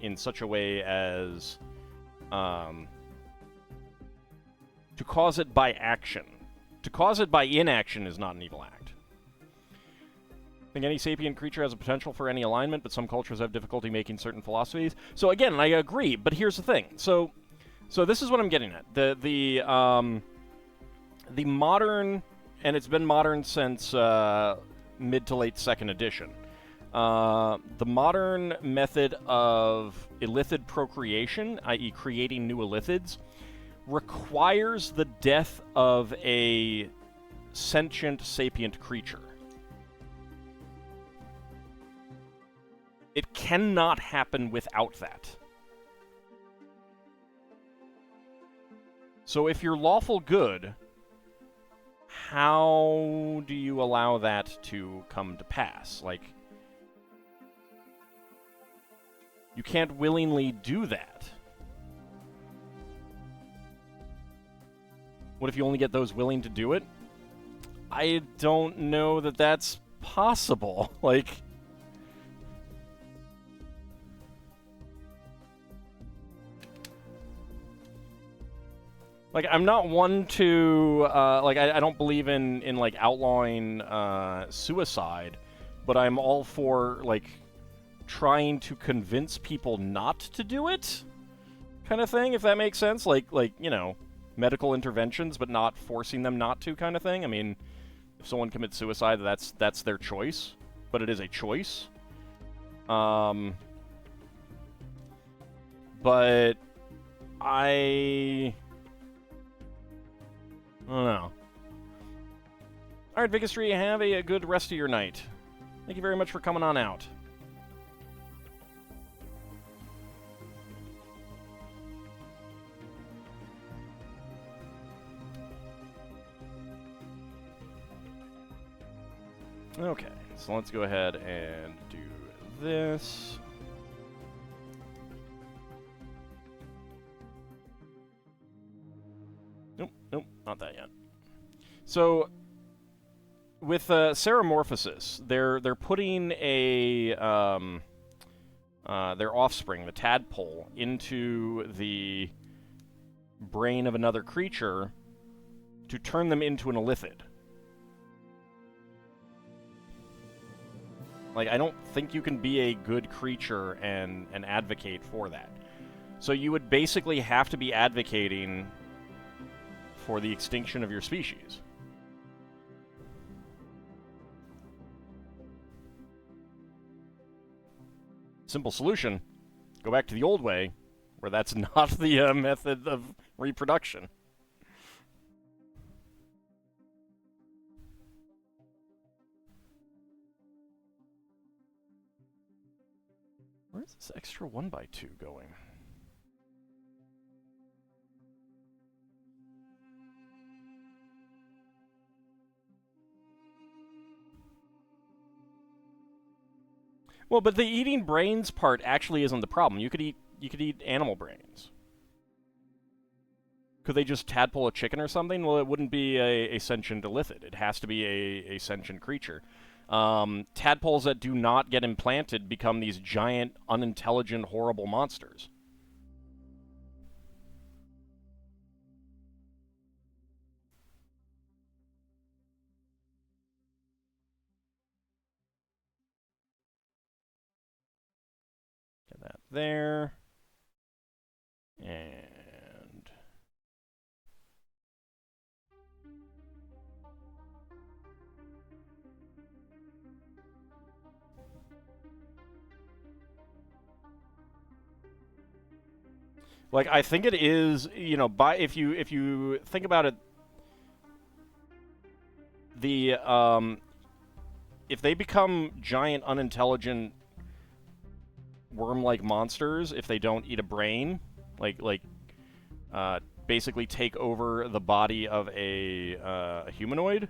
in such a way as to cause it by action. To cause it by inaction is not an evil act. I think any sapient creature has a potential for any alignment, but some cultures have difficulty making certain philosophies. So again, I agree, but here's the thing. So this is what I'm getting at. The modern, and it's been modern since mid to late 2nd edition, the modern method of illithid procreation, i.e. creating new illithids, requires the death of a sentient sapient creature. It cannot happen without that. So if you're lawful good, how do you allow that to come to pass? Like, you can't willingly do that. What if you only get those willing to do it? I don't know that that's possible. Like, I'm not one to, I don't believe in like, outlawing suicide, but I'm all for, like, trying to convince people not to do it, kind of thing, if that makes sense. Like, you know, medical interventions, but not forcing them not to, kind of thing. I mean, if someone commits suicide, that's their choice, but it is a choice. But I don't know. Alright, Vigastry, have a good rest of your night. Thank you very much for coming on out. Okay, so let's go ahead and do this. Nope, not that yet. So, with Ceramorphosis, they're putting a their offspring, the tadpole, into the brain of another creature to turn them into an illithid. Like, I don't think you can be a good creature and advocate for that. So you would basically have to be advocating for the extinction of your species. Simple solution, go back to the old way, where that's not the method of reproduction. Where's this extra 1x2 going? Well, but the eating brains part actually isn't the problem. You could eat animal brains. Could they just tadpole a chicken or something? Well, it wouldn't be a sentient illithid. It has to be a sentient creature. Tadpoles that do not get implanted become these giant, unintelligent, horrible monsters. Get that there. And like, I think it is, you know, if you think about it, the if they become giant, unintelligent, worm-like monsters, if they don't eat a brain, basically take over the body of a humanoid,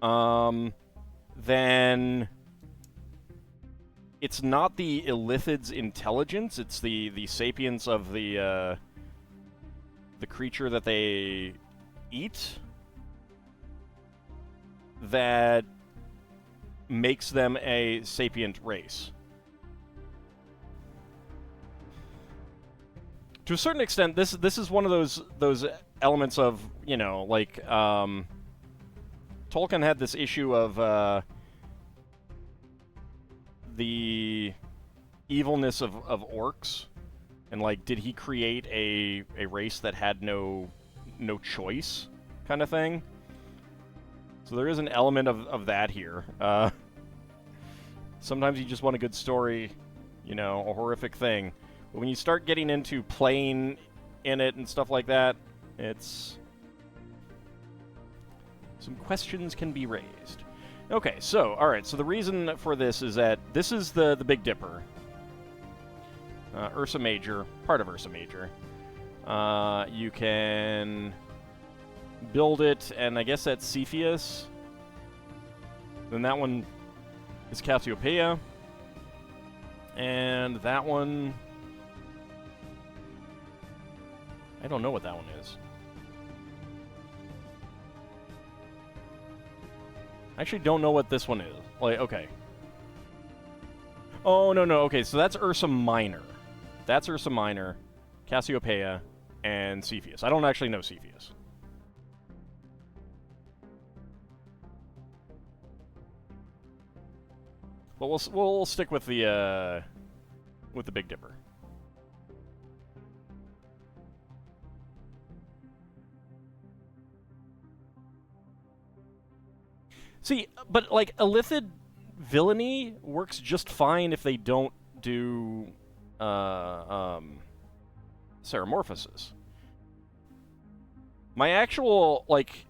then it's not the illithid's intelligence; it's the sapience of the creature that they eat that makes them a sapient race. To a certain extent, this is one of those elements of, you know, like, Tolkien had this issue of the evilness of orcs, and, like, did he create a race that had no choice, kind of thing? So there is an element of that here. Sometimes you just want a good story, you know, a horrific thing. But when you start getting into playing in it and stuff like that, it's... some questions can be raised. Okay, so, alright, so the reason for this is that this is the Big Dipper. Ursa Major, part of Ursa Major. You can build it, and I guess that's Cepheus. Then that one is Cassiopeia. And that one... I don't know what that one is. I actually don't know what this one is. Like, okay. Oh, no, okay, so that's Ursa Minor. That's Ursa Minor, Cassiopeia, and Cepheus. I don't actually know Cepheus. But we'll stick with the Big Dipper. See, but, like, illithid villainy works just fine if they don't do Ceramorphosis. My actual, like,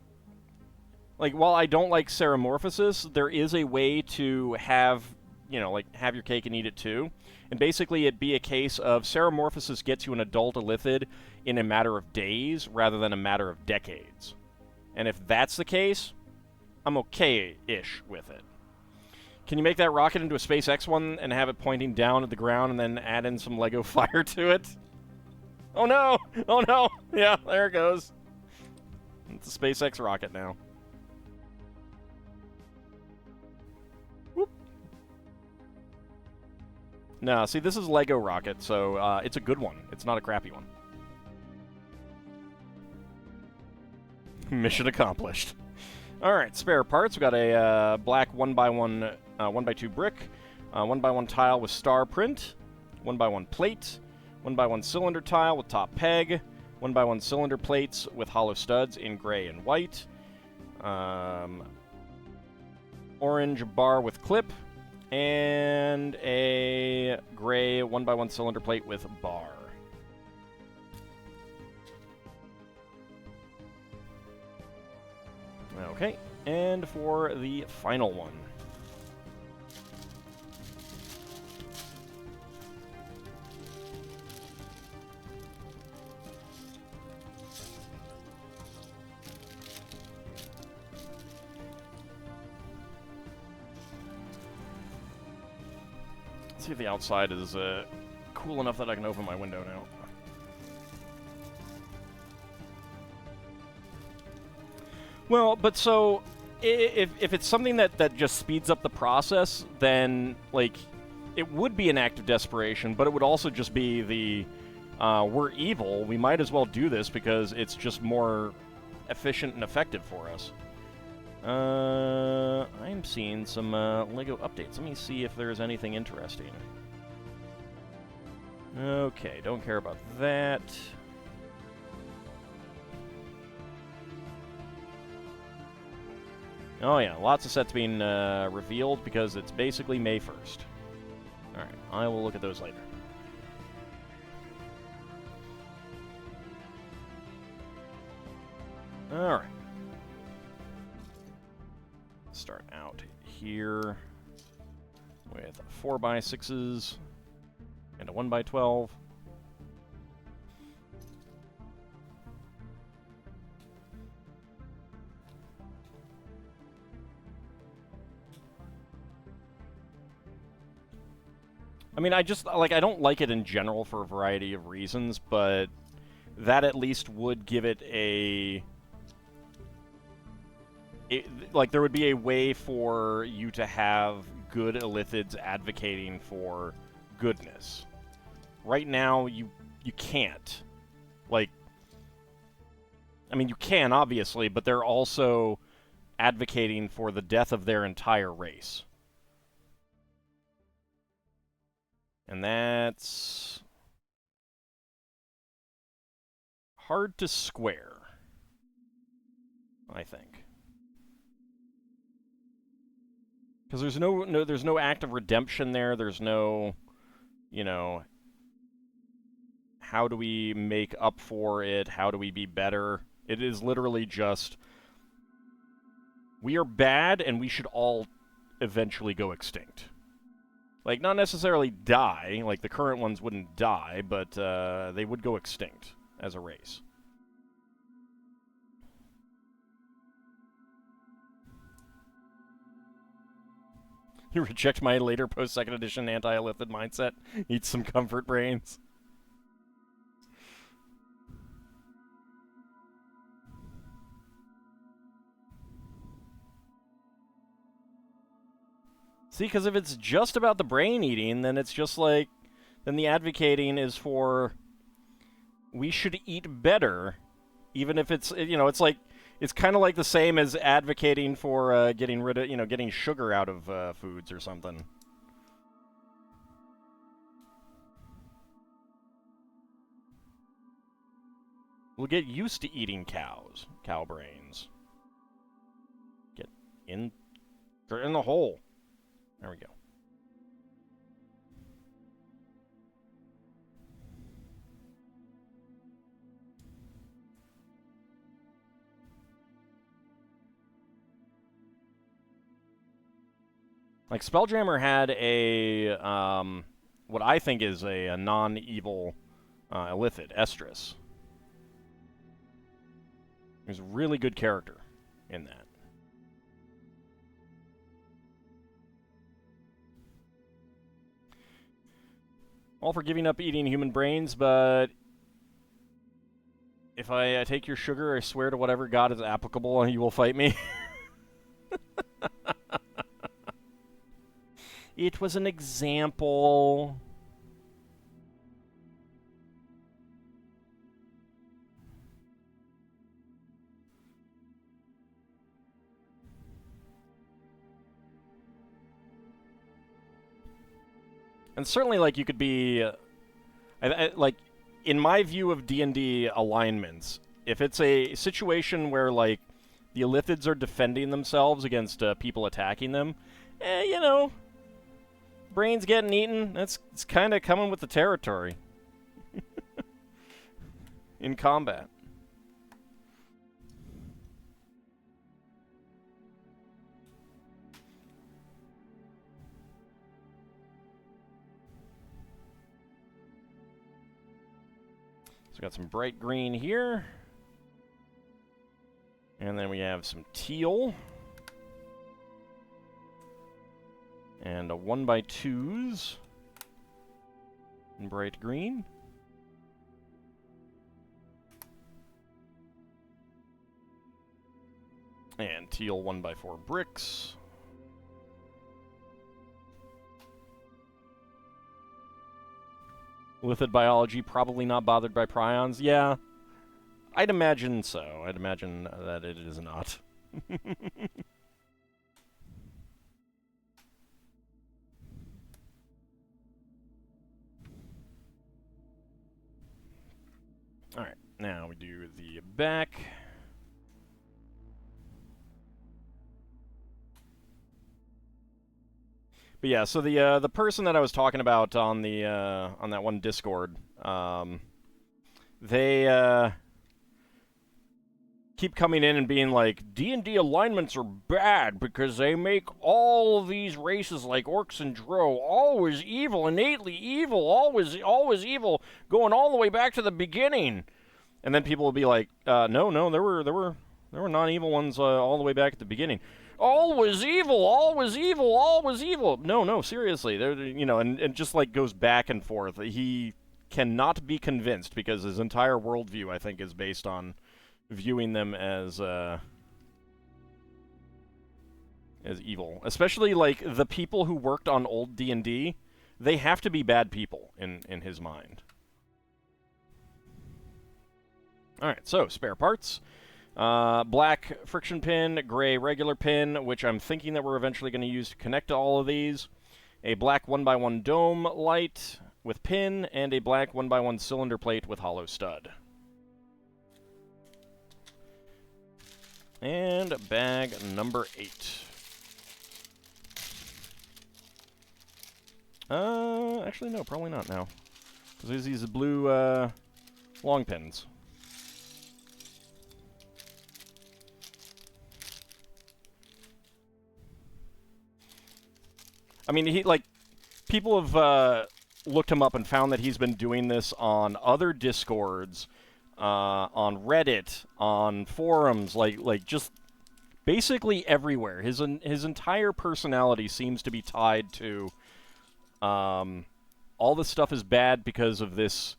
while I don't like Ceramorphosis, there is a way to have, you know, like, have your cake and eat it too. And basically it'd be a case of Ceramorphosis gets you an adult illithid in a matter of days rather than a matter of decades. And if that's the case, I'm okay-ish with it. Can you make that rocket into a SpaceX one and have it pointing down at the ground and then add in some Lego fire to it? Oh no! Oh no! Yeah, there it goes. It's a SpaceX rocket now. Whoop. No, see, this is Lego rocket, so it's a good one. It's not a crappy one. Mission accomplished. Alright, spare parts. We got a black 1x1, 1x2 brick, 1x1 tile with star print, 1x1 plate, 1x1 cylinder tile with top peg, 1x1 cylinder plates with hollow studs in gray and white, orange bar with clip, and a gray 1x1 cylinder plate with bar. Okay, and for the final one. Let's see if the outside is cool enough that I can open my window now. Well, but so if it's something that just speeds up the process, then like it would be an act of desperation, but it would also just be the we're evil. We might as well do this because it's just more efficient and effective for us. I'm seeing some LEGO updates. Let me see if there's anything interesting. Okay, don't care about that. Oh yeah, lots of sets being revealed because it's basically May 1st. Alright, I will look at those later. Alright. Start out here with 4x6s and a 1x12. I mean, I don't like it in general for a variety of reasons, but that at least would give it like, there would be a way for you to have good illithids advocating for goodness. Right now, you can't. Like, I mean, you can, obviously, but they're also advocating for the death of their entire race. And that's hard to square, I think. Because there's no act of redemption there. There's no, you know, how do we make up for it? How do we be better? It is literally just, we are bad and we should all eventually go extinct. Like, not necessarily die, like the current ones wouldn't die, but they would go extinct as a race. You reject my later post-second edition anti-illithid mindset? Eat some comfort brains. See, because if it's just about the brain eating, then it's just like, then the advocating is for, we should eat better, even if it's, you know, it's like, it's kind of like the same as advocating for getting rid of, you know, getting sugar out of foods or something. We'll get used to eating cows, cow brains. Get in the hole. There we go. Like, Spelljammer had a, what I think is a non-evil illithid, Estrus. He's a really good character in that. All for giving up eating human brains, but if I take your sugar, I swear to whatever god is applicable, you will fight me. It was an example. And certainly, like, you could be, like, in my view of D&D alignments, if it's a situation where, like, the illithids are defending themselves against people attacking them, you know, brains getting eaten, it's kind of coming with the territory. In combat. So we got some bright green here. And then we have some teal. And a 1x2s. Bright green. And teal 1x4 bricks. Lithid biology, probably not bothered by prions. Yeah, I'd imagine so. I'd imagine that it is not. Alright, now we do the back. But yeah, so the person that I was talking about on the on that one Discord, they keep coming in and being like, D&D alignments are bad because they make all of these races like orcs and drow always evil, innately evil, always evil, going all the way back to the beginning. And then people will be like, no, there were non-evil ones all the way back at the beginning. Always evil, always evil, always evil. No, seriously, and just like goes back and forth. He cannot be convinced because his entire worldview, I think, is based on viewing them as evil. Especially like the people who worked on old D&D, they have to be bad people in his mind. Alright, so spare parts. Black friction pin, gray regular pin, which I'm thinking that we're eventually going to use to connect to all of these. A black 1x1 dome light with pin, and a black 1x1 cylinder plate with hollow stud. And bag number 8. Actually, no, probably not now. Because there's these blue, long pins. I mean, people have, looked him up and found that he's been doing this on other Discords, on Reddit, on forums, like just basically everywhere. His entire personality seems to be tied to, all this stuff is bad because of this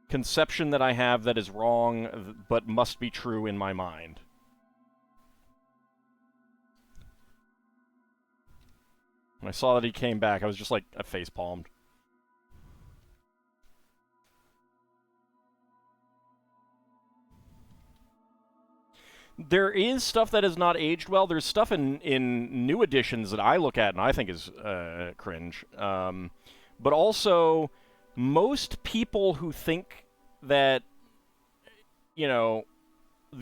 conception that I have that is wrong, but must be true in my mind. When I saw that he came back, I was just like, I face-palmed. There is stuff that has not aged well. There's stuff in new editions that I look at and I think is cringe. But also, most people who think that, the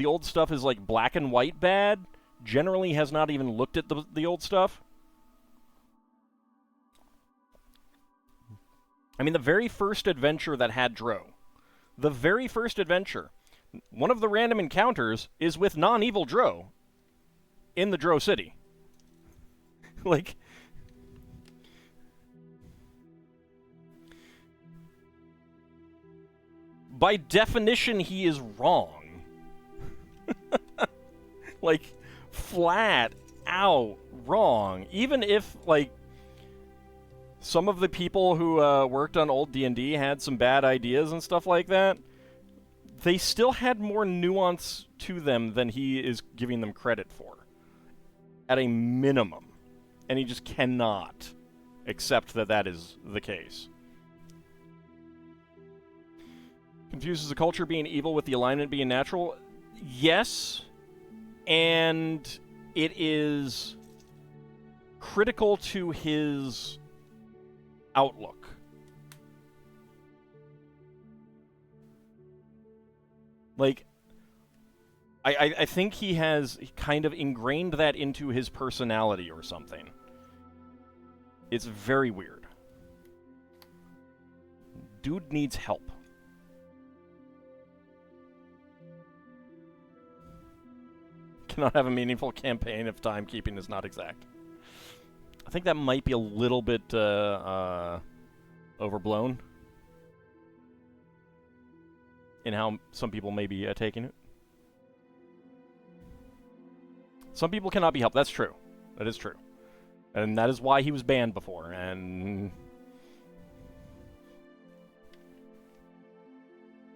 old stuff is like black and white bad, generally has not even looked at the old stuff. I mean, the very first adventure that had Drow, the very first adventure, one of the random encounters is with non-evil Drow in the Drow city. Like, by definition, he is wrong. Like, flat out wrong. Even if, like, some of the people who worked on old D&D had some bad ideas and stuff like that, they still had more nuance to them than he is giving them credit for. At a minimum. And he just cannot accept that that is the case. Confuses the culture being evil with the alignment being natural? Yes. And it is critical to his outlook. Like, I think he has kind of ingrained that into his personality or something. It's very weird. Dude needs help. Cannot have a meaningful campaign if timekeeping is not exact. I think that might be a little bit overblown in how some people may be taking it. Some people cannot be helped. That's true. That is true. And that is why he was banned before. And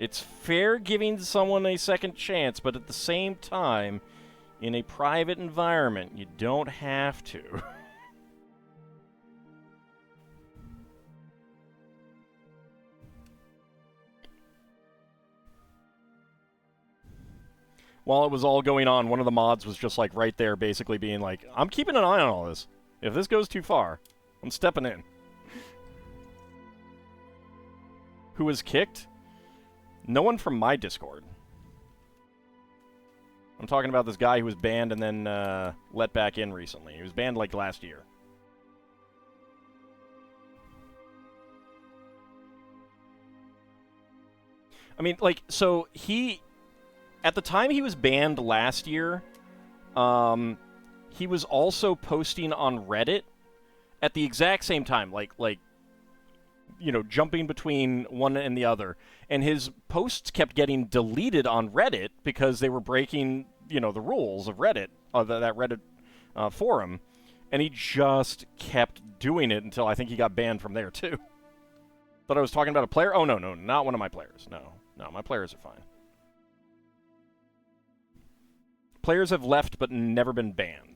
It's fair giving someone a second chance, but at the same time, in a private environment, you don't have to. While it was all going on, one of the mods was just like right there basically being like, I'm keeping an eye on all this. If this goes too far, I'm stepping in. Who was kicked? No one from my Discord. I'm talking about this guy who was banned and then let back in recently. He was banned like last year. I mean, like, so he... At the time he was banned last year, he was also posting on Reddit at the exact same time, like you know, jumping between one and the other. And his posts kept getting deleted on Reddit because they were breaking, you know, the rules of Reddit, that Reddit forum. And he just kept doing it until I think he got banned from there, too. Thought I was talking about a player? Oh, no, not one of my players. No, my players are fine. Players have left but never been banned.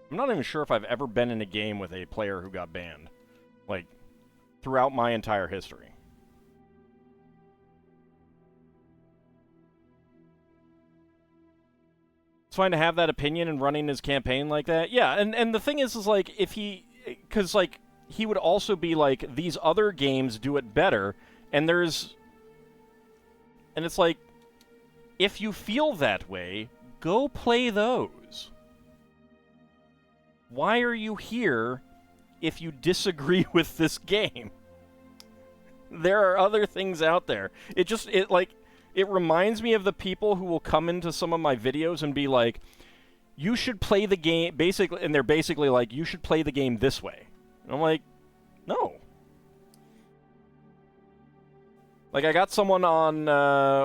I'm not even sure if I've ever been in a game with a player who got banned. Like, throughout my entire history. It's fine to have that opinion and running his campaign like that. Yeah, and the thing is like, if he... Because, like, he would also be like, these other games do it better, and there's... And it's like, if you feel that way, go play those. Why are you here if you disagree with this game? There are other things out there. It reminds me of the people who will come into some of my videos and be like, you should play the game, basically, and they're basically like, you should play the game this way. And I'm like, no. Like, I got someone on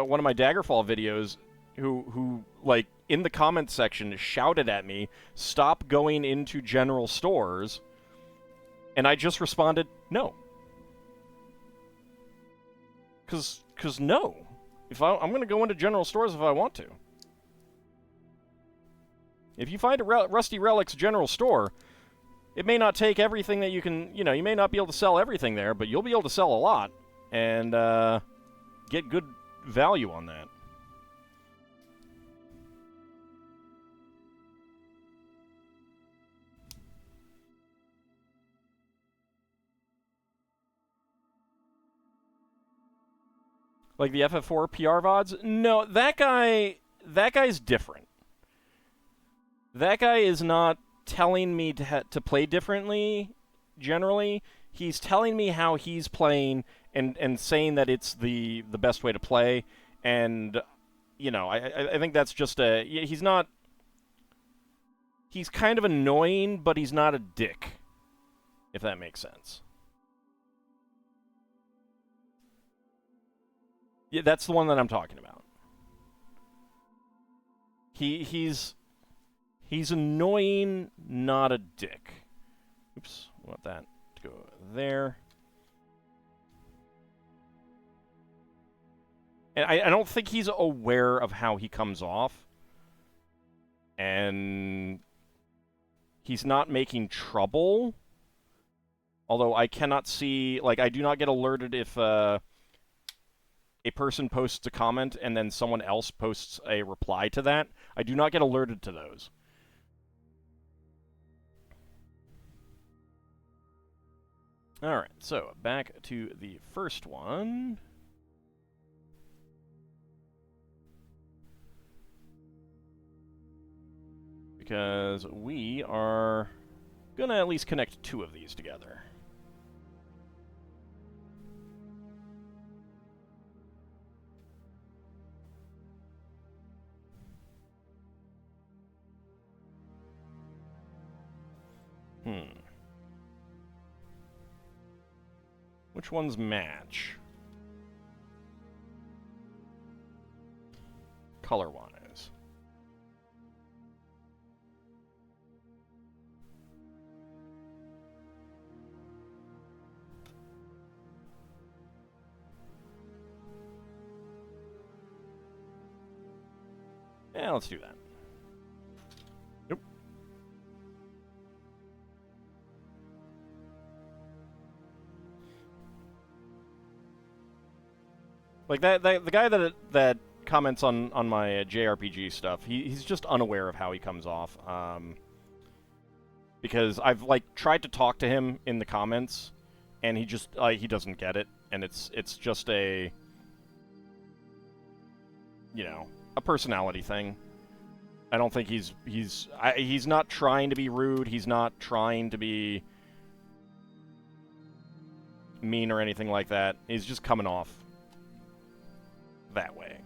one of my Daggerfall videos who, like, in the comments section shouted at me, stop going into general stores, and I just responded, no. Because no. I'm going to go into general stores if I want to. If you find a Rusty Relics general store, it may not take everything that you can, you know, you may not be able to sell everything there, but you'll be able to sell a lot and get good value on that. Like the FF4 PR VODs? No, that guy's different. That guy is not telling me to play differently, generally. He's telling me how he's playing and saying that it's the best way to play. And, you know, I think that's just he's not... He's kind of annoying, but he's not a dick, if that makes sense. Yeah, that's the one that I'm talking about. He's annoying, not a dick. Oops, I want that to go there. And I don't think he's aware of how he comes off. And he's not making trouble. Although I cannot see, like, I do not get alerted if a person posts a comment and then someone else posts a reply to that. I do not get alerted to those. Alright, so back to the first one. Because we are gonna at least connect two of these together. Which ones match? Color-wise. Yeah, let's do that. Nope. Like the guy that comments on my JRPG stuff, he's just unaware of how he comes off. Because I've like tried to talk to him in the comments, and he just he doesn't get it, and it's just a, you know, a personality thing. I don't think he's not trying to be rude. He's not trying to be mean or anything like that. He's just coming off that way.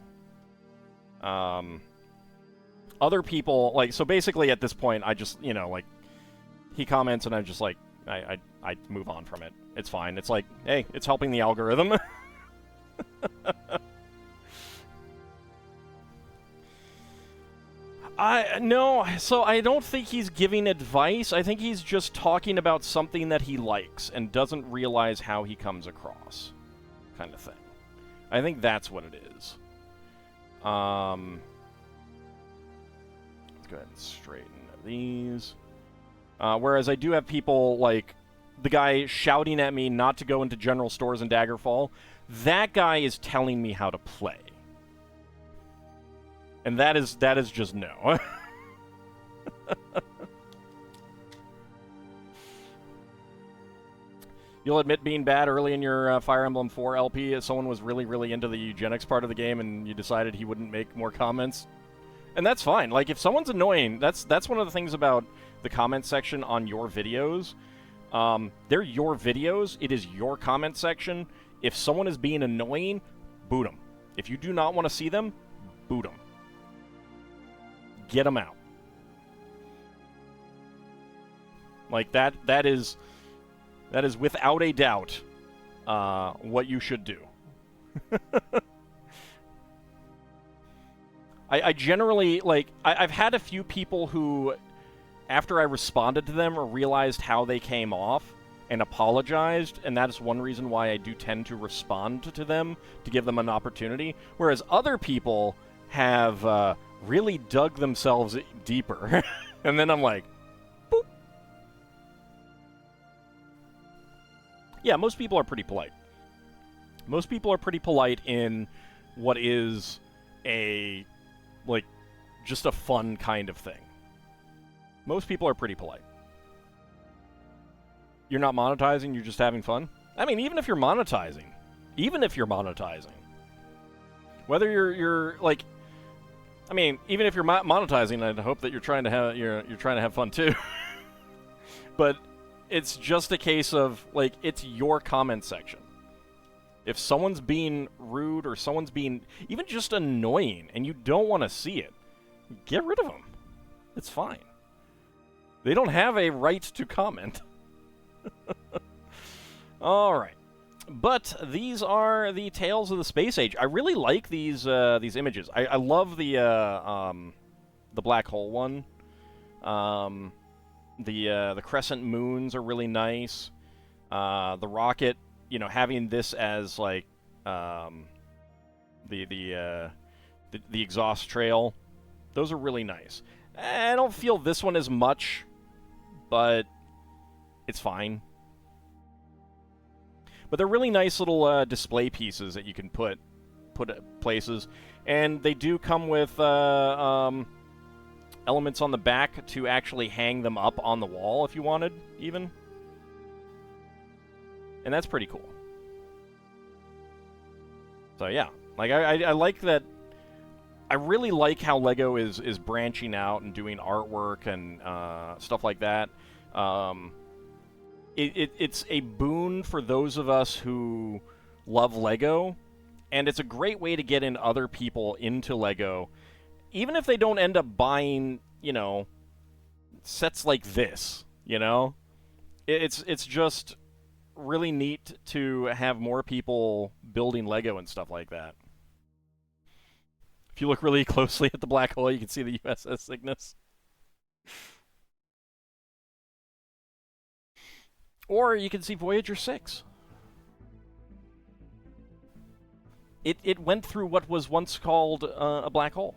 Other people, like, so basically at this point, I just, you know, like, he comments and I'm just like, I move on from it. It's fine. It's like, hey, it's helping the algorithm. No, so I don't think he's giving advice. I think he's just talking about something that he likes and doesn't realize how he comes across, kind of thing. I think that's what it is. Let's go ahead and straighten these. Whereas I do have people, like, the guy shouting at me not to go into general stores in Daggerfall. That guy is telling me how to play. And that is just no. You'll admit being bad early in your Fire Emblem 4 LP as someone was really, really into the eugenics part of the game and you decided he wouldn't make more comments. And that's fine. Like, if someone's annoying, that's one of the things about the comment section on your videos. They're your videos. It is your comment section. If someone is being annoying, boot them. If you do not want to see them, boot them. Get them out. Like, that is without a doubt what you should do. I generally, like, I've had a few people who, after I responded to them, realized how they came off and apologized, and that is one reason why I do tend to respond to them, to give them an opportunity, whereas other people have really dug themselves deeper. And then I'm like, boop. Yeah, most people are pretty polite. Most people are pretty polite in what is a, like, just a fun kind of thing. Most people are pretty polite. You're not monetizing, you're just having fun? I mean, even if you're monetizing, whether you're like, I mean, even if you're monetizing, I'd hope that you're trying to have fun too. But it's just a case of, like, it's your comment section. If someone's being rude or someone's being even just annoying and you don't want to see it, get rid of them. It's fine. They don't have a right to comment. All right. But these are the Tales of the Space Age. I really like these images. I love the black hole one. The crescent moons are really nice. The rocket, you know, having this as like the exhaust trail, those are really nice. I don't feel this one as much, but it's fine. But they're really nice little display pieces that you can put places, and they do come with elements on the back to actually hang them up on the wall if you wanted, even. And that's pretty cool. So yeah, like I like that. I really like how LEGO is branching out and doing artwork and stuff like that. It's a boon for those of us who love LEGO, and it's a great way to get in other people into LEGO, even if they don't end up buying, you know, sets like this, you know? It's just really neat to have more people building Lego and stuff like that. If you look really closely at the black hole, you can see the USS Cygnus. Or you can see Voyager 6. It went through what was once called a black hole.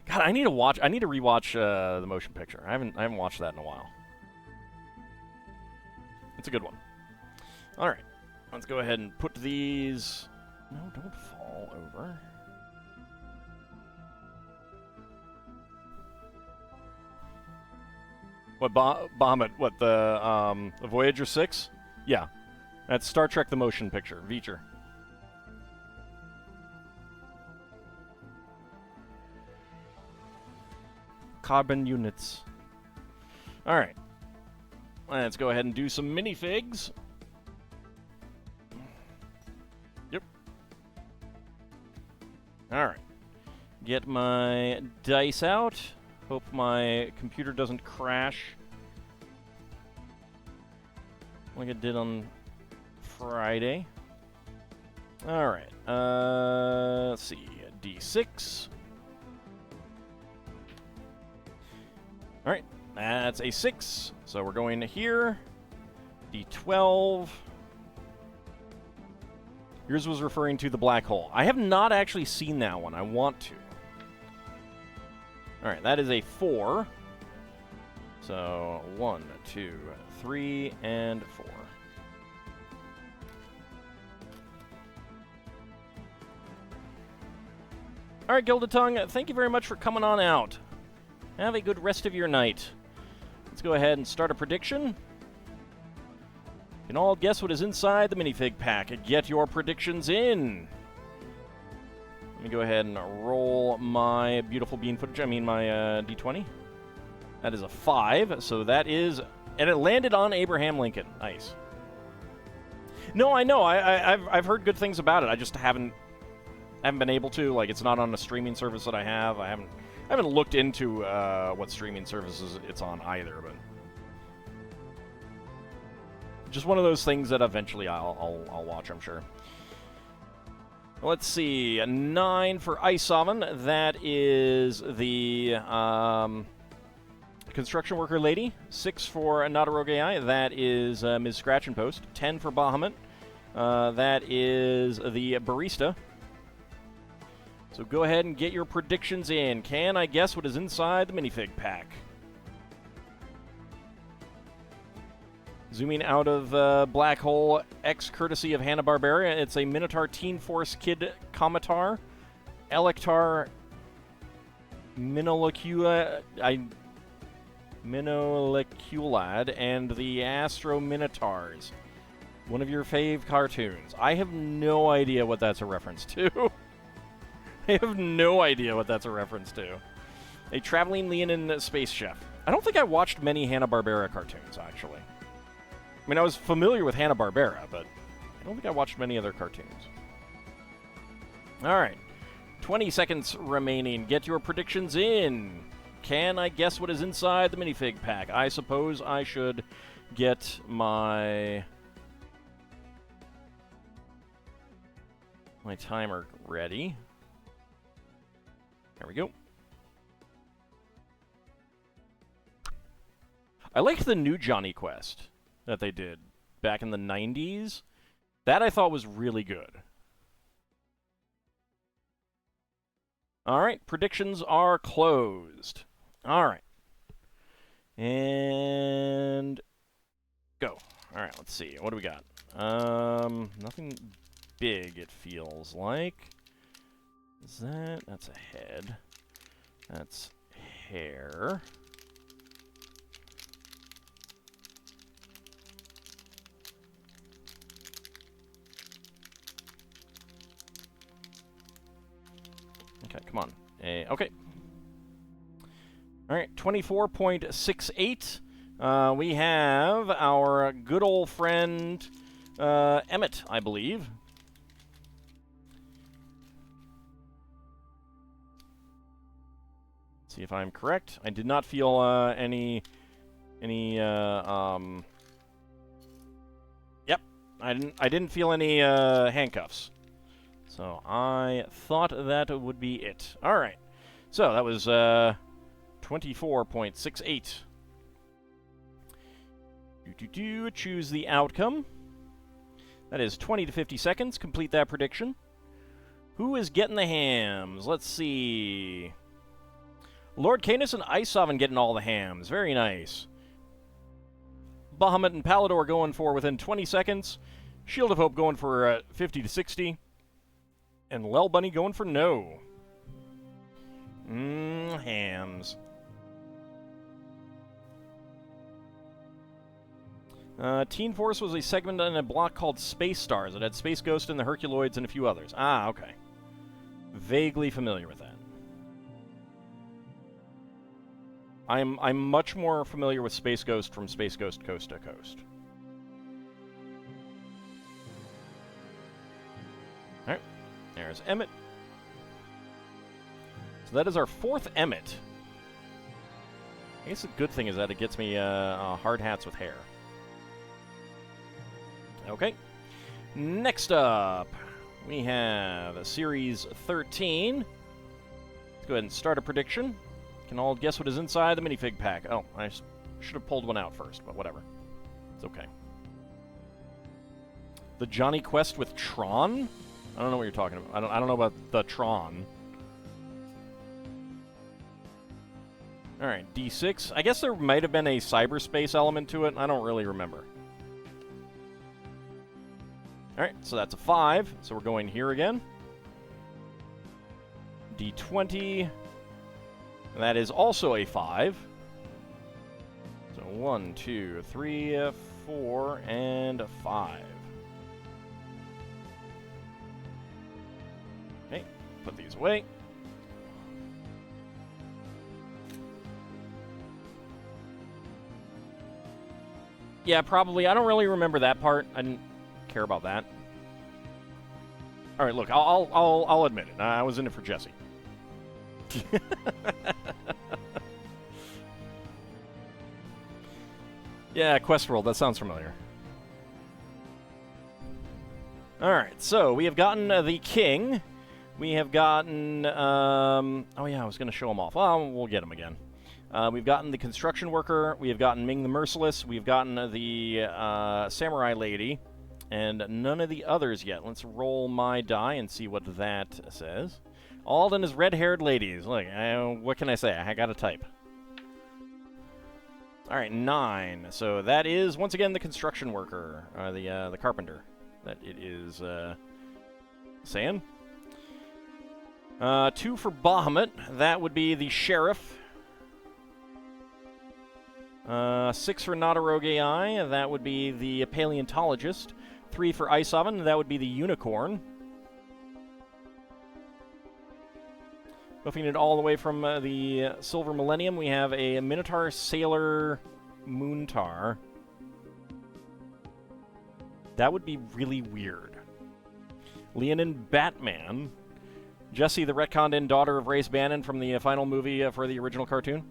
God, I need to rewatch the motion picture. I haven't watched that in a while. It's a good one. All right, let's go ahead and put these. No, don't fall over. What Bahamut? What the Voyager 6? Yeah, that's Star Trek: The Motion Picture feature. Carbon units. All right. Let's go ahead and do some minifigs. Yep. All right. Get my dice out. Hope my computer doesn't crash like it did on Friday. All right. Let's see. D6. All right, that's a 6. So we're going to here. D12. Yours was referring to the black hole. I have not actually seen that one. I want to. All right, that is a 4. So 1, 2, 3, and 4. All right, Gilded Tongue, thank you very much for coming on out. Have a good rest of your night. Let's go ahead and start a prediction. You can all guess what is inside the minifig pack. Get your predictions in. Let me go ahead and roll my beautiful bean footage. I mean my D20. That is a 5. So that is... And it landed on Abraham Lincoln. Nice. No, I know. I've heard good things about it. I just haven't been able to. Like, it's not on a streaming service that I have. I haven't looked into what streaming services it's on either, but just one of those things that eventually I'll watch, I'm sure. Let's see, a 9 for Ice Oven. That is the construction worker lady. 6 for Not a Rogue AI. That is Ms. Scratch and Post. 10 for Bahamut. That is the barista. So go ahead and get your predictions in. Can I guess what is inside the minifig pack? Zooming out of Black Hole X, courtesy of Hanna-Barbera, it's a Minotaur Teen Force Kid Comitar, Electar Minoleculad, and the Astro Minotaurs. One of your fave cartoons. I have no idea what that's a reference to. I have no idea what that's a reference to. A traveling Leonin space chef. I don't think I watched many Hanna-Barbera cartoons, actually. I mean, I was familiar with Hanna-Barbera, but I don't think I watched many other cartoons. All right. 20 seconds remaining. Get your predictions in. Can I guess what is inside the minifig pack? I suppose I should get my timer ready. There we go. I liked the new Johnny Quest that they did back in the 90s. That I thought was really good. All right, predictions are closed. All right. And go. All right, let's see. What do we got? Nothing big, it feels like. Is that? That's a head. That's hair. Okay, come on. Okay. All right, 24.68. We have our good old friend Emmett, I believe. See if I'm correct. I did not feel any Any, Yep, I didn't feel any, handcuffs. So I thought that would be it. Alright. So that was, 24.68. Choose the outcome. That is 20 to 50 seconds. Complete that prediction. Who is getting the hams? Let's see. Lord Canis and Ice Oven getting all the hams. Very nice. Bahamut and Palador going for within 20 seconds. Shield of Hope going for 50 to 60. And Lel Bunny going for no. Hams. Teen Force was a segment in a block called Space Stars. It had Space Ghost and the Herculoids and a few others. Ah, okay. Vaguely familiar with that. I'm much more familiar with Space Ghost from Space Ghost Coast to Coast. Alright, there's Emmett. So that is our 4th Emmett. I guess the good thing is that it gets me hard hats with hair. Okay. Next up, we have Series 13. Let's go ahead and start a prediction. Can all guess what is inside the minifig pack. Oh, I should have pulled one out first, but whatever. It's okay. The Johnny Quest with Tron? I don't know what you're talking about. I don't know about the Tron. Alright, D6. I guess there might have been a cyberspace element to it. I don't really remember. Alright, so that's a 5. So we're going here again. D20. That is also a 5. So 1, 2, 3, 4, and 5. Okay, put these away. Yeah, probably. I don't really remember that part. I didn't care about that. All right, look, I'll admit it. I was in it for Jesse. Yeah, Quest World. That sounds familiar. All right, so we have gotten the King. We have gotten. Oh yeah, I was going to show them off. Well, we'll get them again. We've gotten the Construction Worker. We have gotten Ming the Merciless. We've gotten the Samurai Lady. And none of the others yet. Let's roll my die and see what that says. Alden is red-haired ladies. Look, what can I say? I gotta type. All right, 9. So that is, once again, the Construction Worker. The Carpenter. That it is saying. 2 for Bahamut. That would be the Sheriff. 6 for Not-a-Rogue AI. That would be the Paleontologist. 3 for Ice Oven. That would be the Unicorn. Buffing it all the way from the Silver Millennium, we have a Minotaur Sailor Moontar. That would be really weird. Leonin Batman. Jessie, the retconned-in daughter of Race Bannon from the final movie for the original cartoon.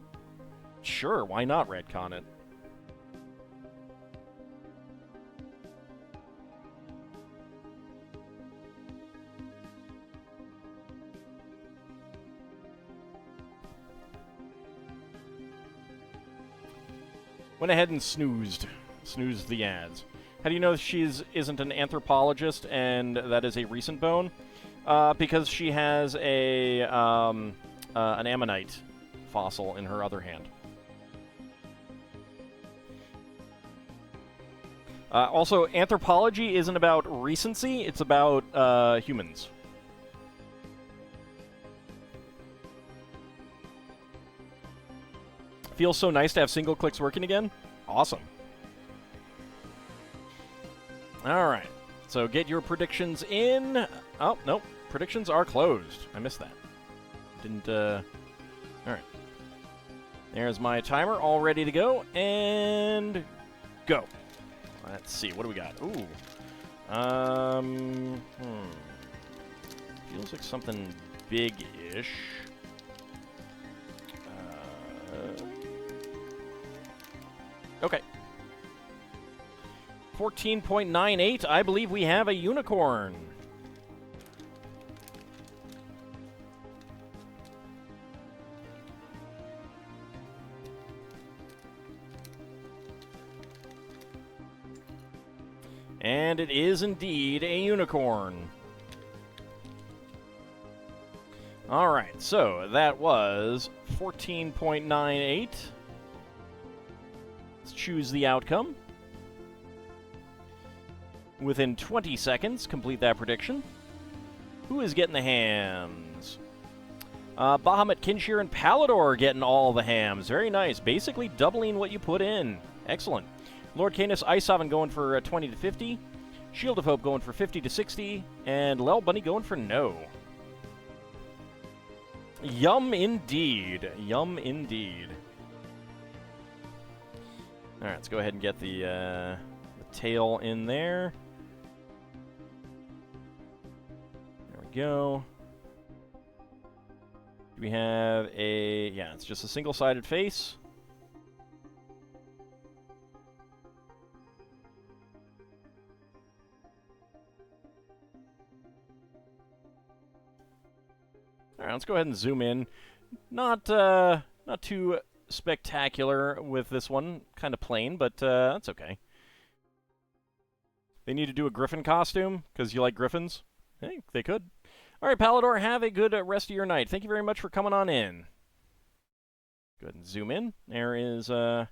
Sure, why not retcon it? Went ahead and snoozed the ads. How do you know she isn't an anthropologist and that is a recent bone? Because she has an ammonite fossil in her other hand. Also, anthropology isn't about recency, it's about humans. Feels so nice to have single clicks working again. Awesome. All right. So get your predictions in. Oh, nope. Predictions are closed. I missed that. Didn't, All right. There's my timer all ready to go. And go. Let's see. What do we got? Ooh. Feels like something big-ish. 14.98. I believe we have a unicorn. And it is indeed a unicorn. Alright, so that was 14.98. Let's choose the outcome. Within 20 seconds, complete that prediction. Who is getting the hams? Bahamut, Kinshir, and Palador getting all the hams. Very nice. Basically doubling what you put in. Excellent. Lord Canis, Icehaven going for 20 to 50. Shield of Hope going for 50 to 60. And Lel Bunny going for no. Yum indeed. Yum indeed. Alright, let's go ahead and get the tail in there. There we go. Do we have a... yeah, it's just a single-sided face. Alright, let's go ahead and zoom in. Not too spectacular with this one. Kind of plain, but that's okay. They need to do a griffin costume, because you like griffins? Hey, they could. Alright, Palador, have a good rest of your night. Thank you very much for coming on in. Go ahead and zoom in. There's our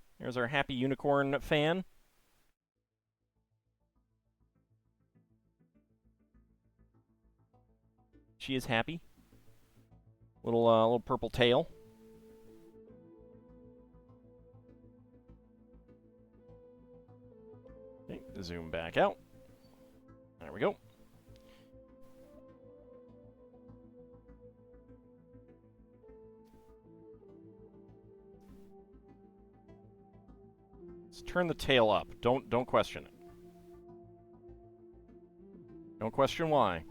happy unicorn fan. She is happy. Little purple tail. Okay, zoom back out. There we go. Let's turn the tail up. Don't question it. Don't question why.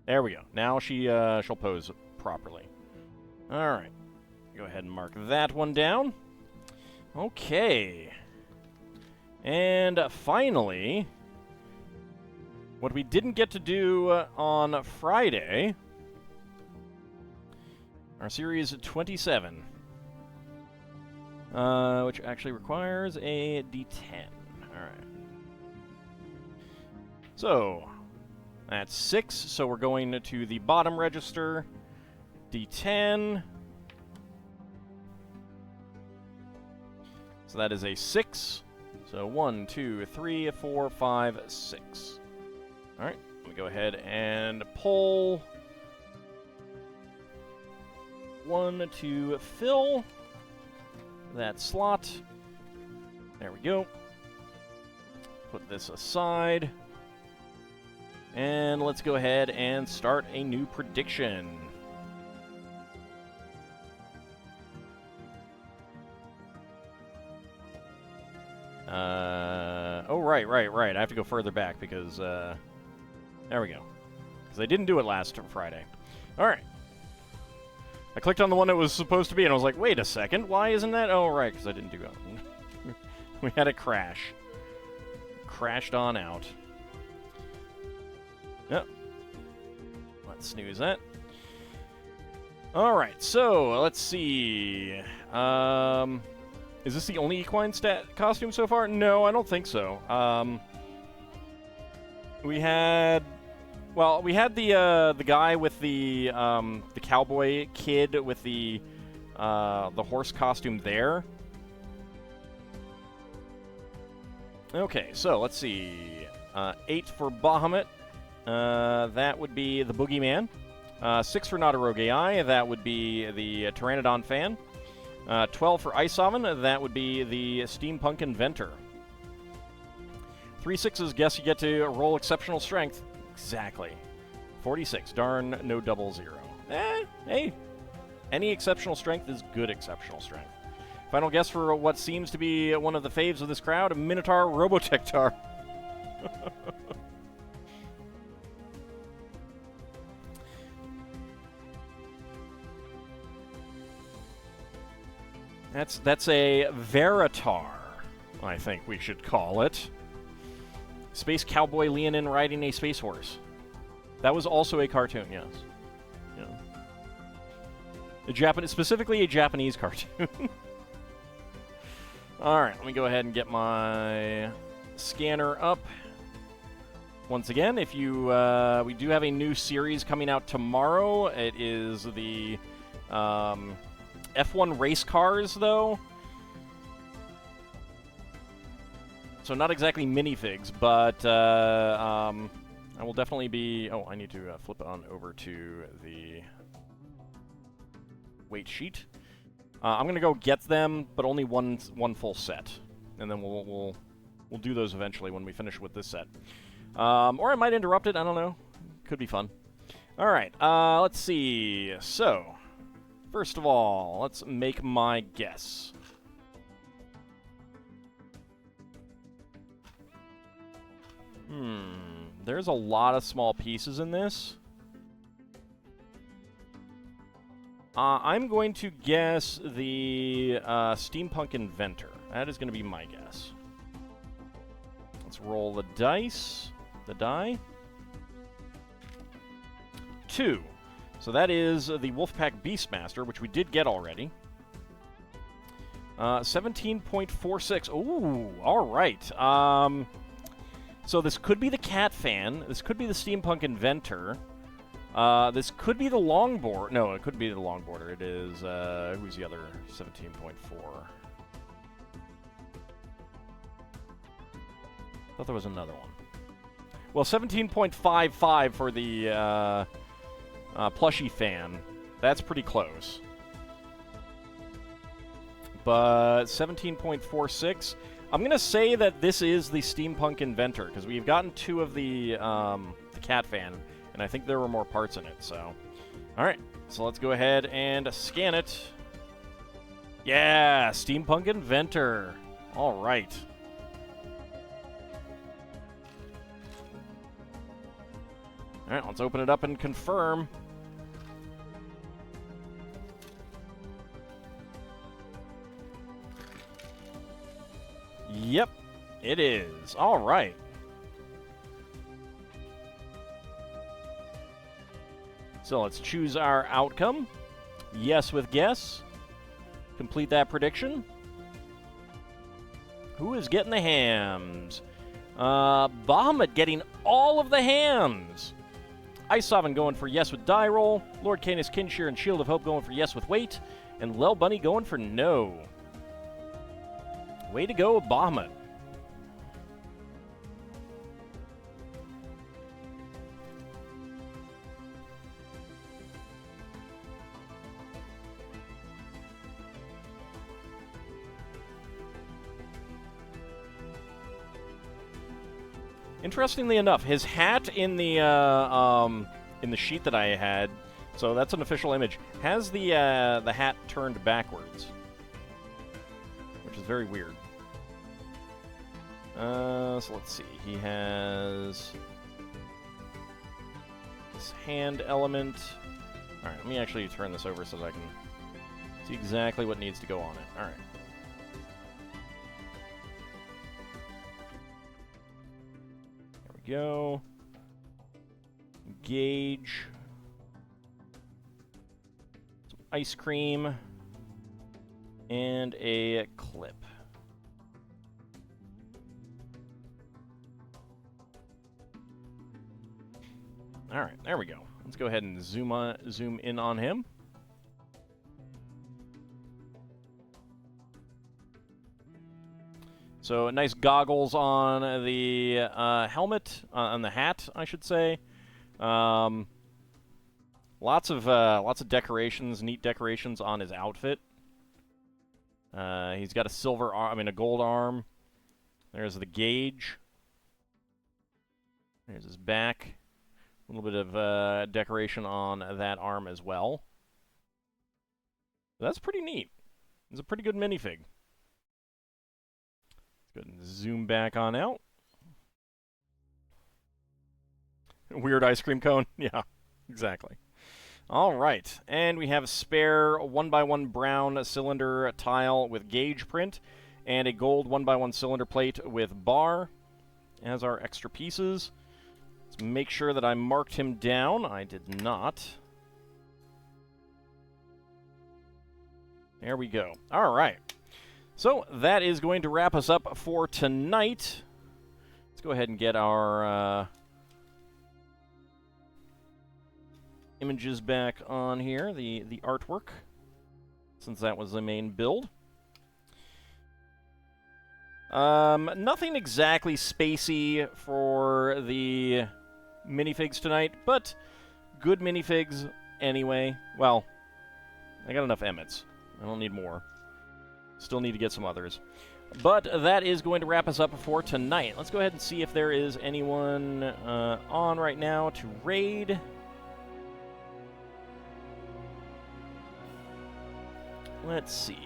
There we go. Now she'll pose properly. All right. Go ahead and mark that one down. Okay. And finally, what we didn't get to do on Friday, our Series 27, which actually requires a D10. All right. So... that's 6, so we're going to the bottom register. D10. So that is a 6. So 1, 2, 3, 4, 5, 6. Alright, let me go ahead and pull 1 to fill that slot. There we go. Put this aside. And let's go ahead and start a new prediction. Oh, right. I have to go further back because, there we go. Because I didn't do it last Friday. Alright. I clicked on the one that was supposed to be, and I was like, wait a second, why isn't that? Oh, right, because I didn't do it. We had a crash. Crashed on out. Yep. Let's snooze that. Alright, so, let's see. Is this the only equine costume so far? No, I don't think so. We had... well, we had the guy with the cowboy kid with the horse costume there. Okay, so, let's see. 8 for Bahamut. That would be the Boogeyman. 6 for Not-A-Rogue AI. That would be the Pteranodon fan. 12 for Icehaven. That would be the Steampunk Inventor. 3 6s. Guess you get to roll exceptional strength. Exactly. 46. Darn, no double zero. Hey. Any exceptional strength is good exceptional strength. Final guess for what seems to be one of the faves of this crowd, a Minotaur Robotectar. That's a Veritar. I think we should call it. Space Cowboy Leonin riding a space horse. That was also a cartoon, yes. Yeah. Specifically a Japanese cartoon. Alright, let me go ahead and get my scanner up. Once again, if you, we do have a new series coming out tomorrow. It is the F1 race cars, though. So not exactly minifigs, but I will definitely be... Oh, I need to flip on over to the weight sheet. I'm going to go get them, but only one full set. And then we'll do those eventually when we finish with this set. Or I might interrupt it, I don't know. Could be fun. Alright, let's see. So, first of all, let's make my guess. There's a lot of small pieces in this. I'm going to guess the Steampunk Inventor. That is going to be my guess. Let's roll the dice. The die. 2. So that is the Wolfpack Beastmaster, which we did get already. 17.46. Ooh, all right. So this could be the Cat Fan. This could be the Steampunk Inventor. This could be the Longboard. No, it couldn't be the Longboarder. It is, who's the other 17.4? Thought there was another one. Well, 17.55 for the plushie fan. That's pretty close. But 17.46. I'm going to say that this is the Steampunk Inventor, because we've gotten 2 of the Cat Fan, and I think there were more parts in it, so... Alright, so let's go ahead and scan it. Yeah, Steampunk Inventor. Alright. Alright, let's open it up and confirm. Yep, it is. All right. So let's choose our outcome. Yes with guess. Complete that prediction. Who is getting the hams? Bahamut getting all of the hams. Ice Sovereign going for yes with die roll. Lord Canis Kinshir and Shield of Hope going for yes with weight. And Lel Bunny going for no. Way to go, Bahamut. Interestingly enough, his hat in the sheet that I had, so that's an official image, has the hat turned backwards, which is very weird. So let's see. He has this hand element. All right, let me actually turn this over so that I can see exactly what needs to go on it. All right. Go. Gauge. Some ice cream. And a clip. Alright, there we go. Let's go ahead and zoom in on him. So nice goggles on the helmet, on the hat, I should say. Lots of decorations, neat decorations on his outfit. He's got a silver arm, a gold arm. There's the gauge. There's his back. A little bit of decoration on that arm as well. That's pretty neat. It's a pretty good minifig. Go ahead and zoom back on out. Weird ice cream cone. Yeah, exactly. All right, and we have a spare 1x1 brown cylinder tile with gauge print and a gold 1x1 cylinder plate with bar as our extra pieces. Let's make sure that I marked him down. I did not. There we go. All right. So that is going to wrap us up for tonight. Let's go ahead and get our images back on here, the artwork, since that was the main build. Nothing exactly spacey for the minifigs tonight, but good minifigs anyway. Well, I got enough Emmets. I don't need more. Still need to get some others. But that is going to wrap us up for tonight. Let's go ahead and see if there is anyone on right now to raid. Let's see.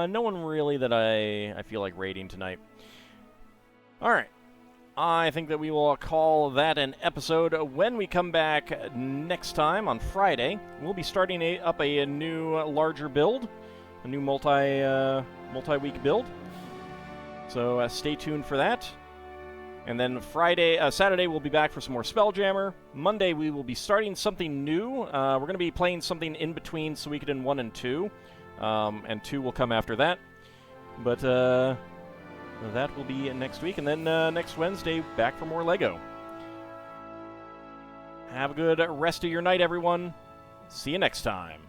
No one really that I feel like raiding tonight. Alright. I think that we will call that an episode. When we come back next time on Friday, we'll be starting up a new, larger build. A new multi-week build. So stay tuned for that. And then Saturday, we'll be back for some more Spelljammer. Monday, we will be starting something new. We're going to be playing something in between Suikoden 1 and 2. And 2 will come after that. But that will be next week. And then next Wednesday, back for more LEGO. Have a good rest of your night, everyone. See you next time.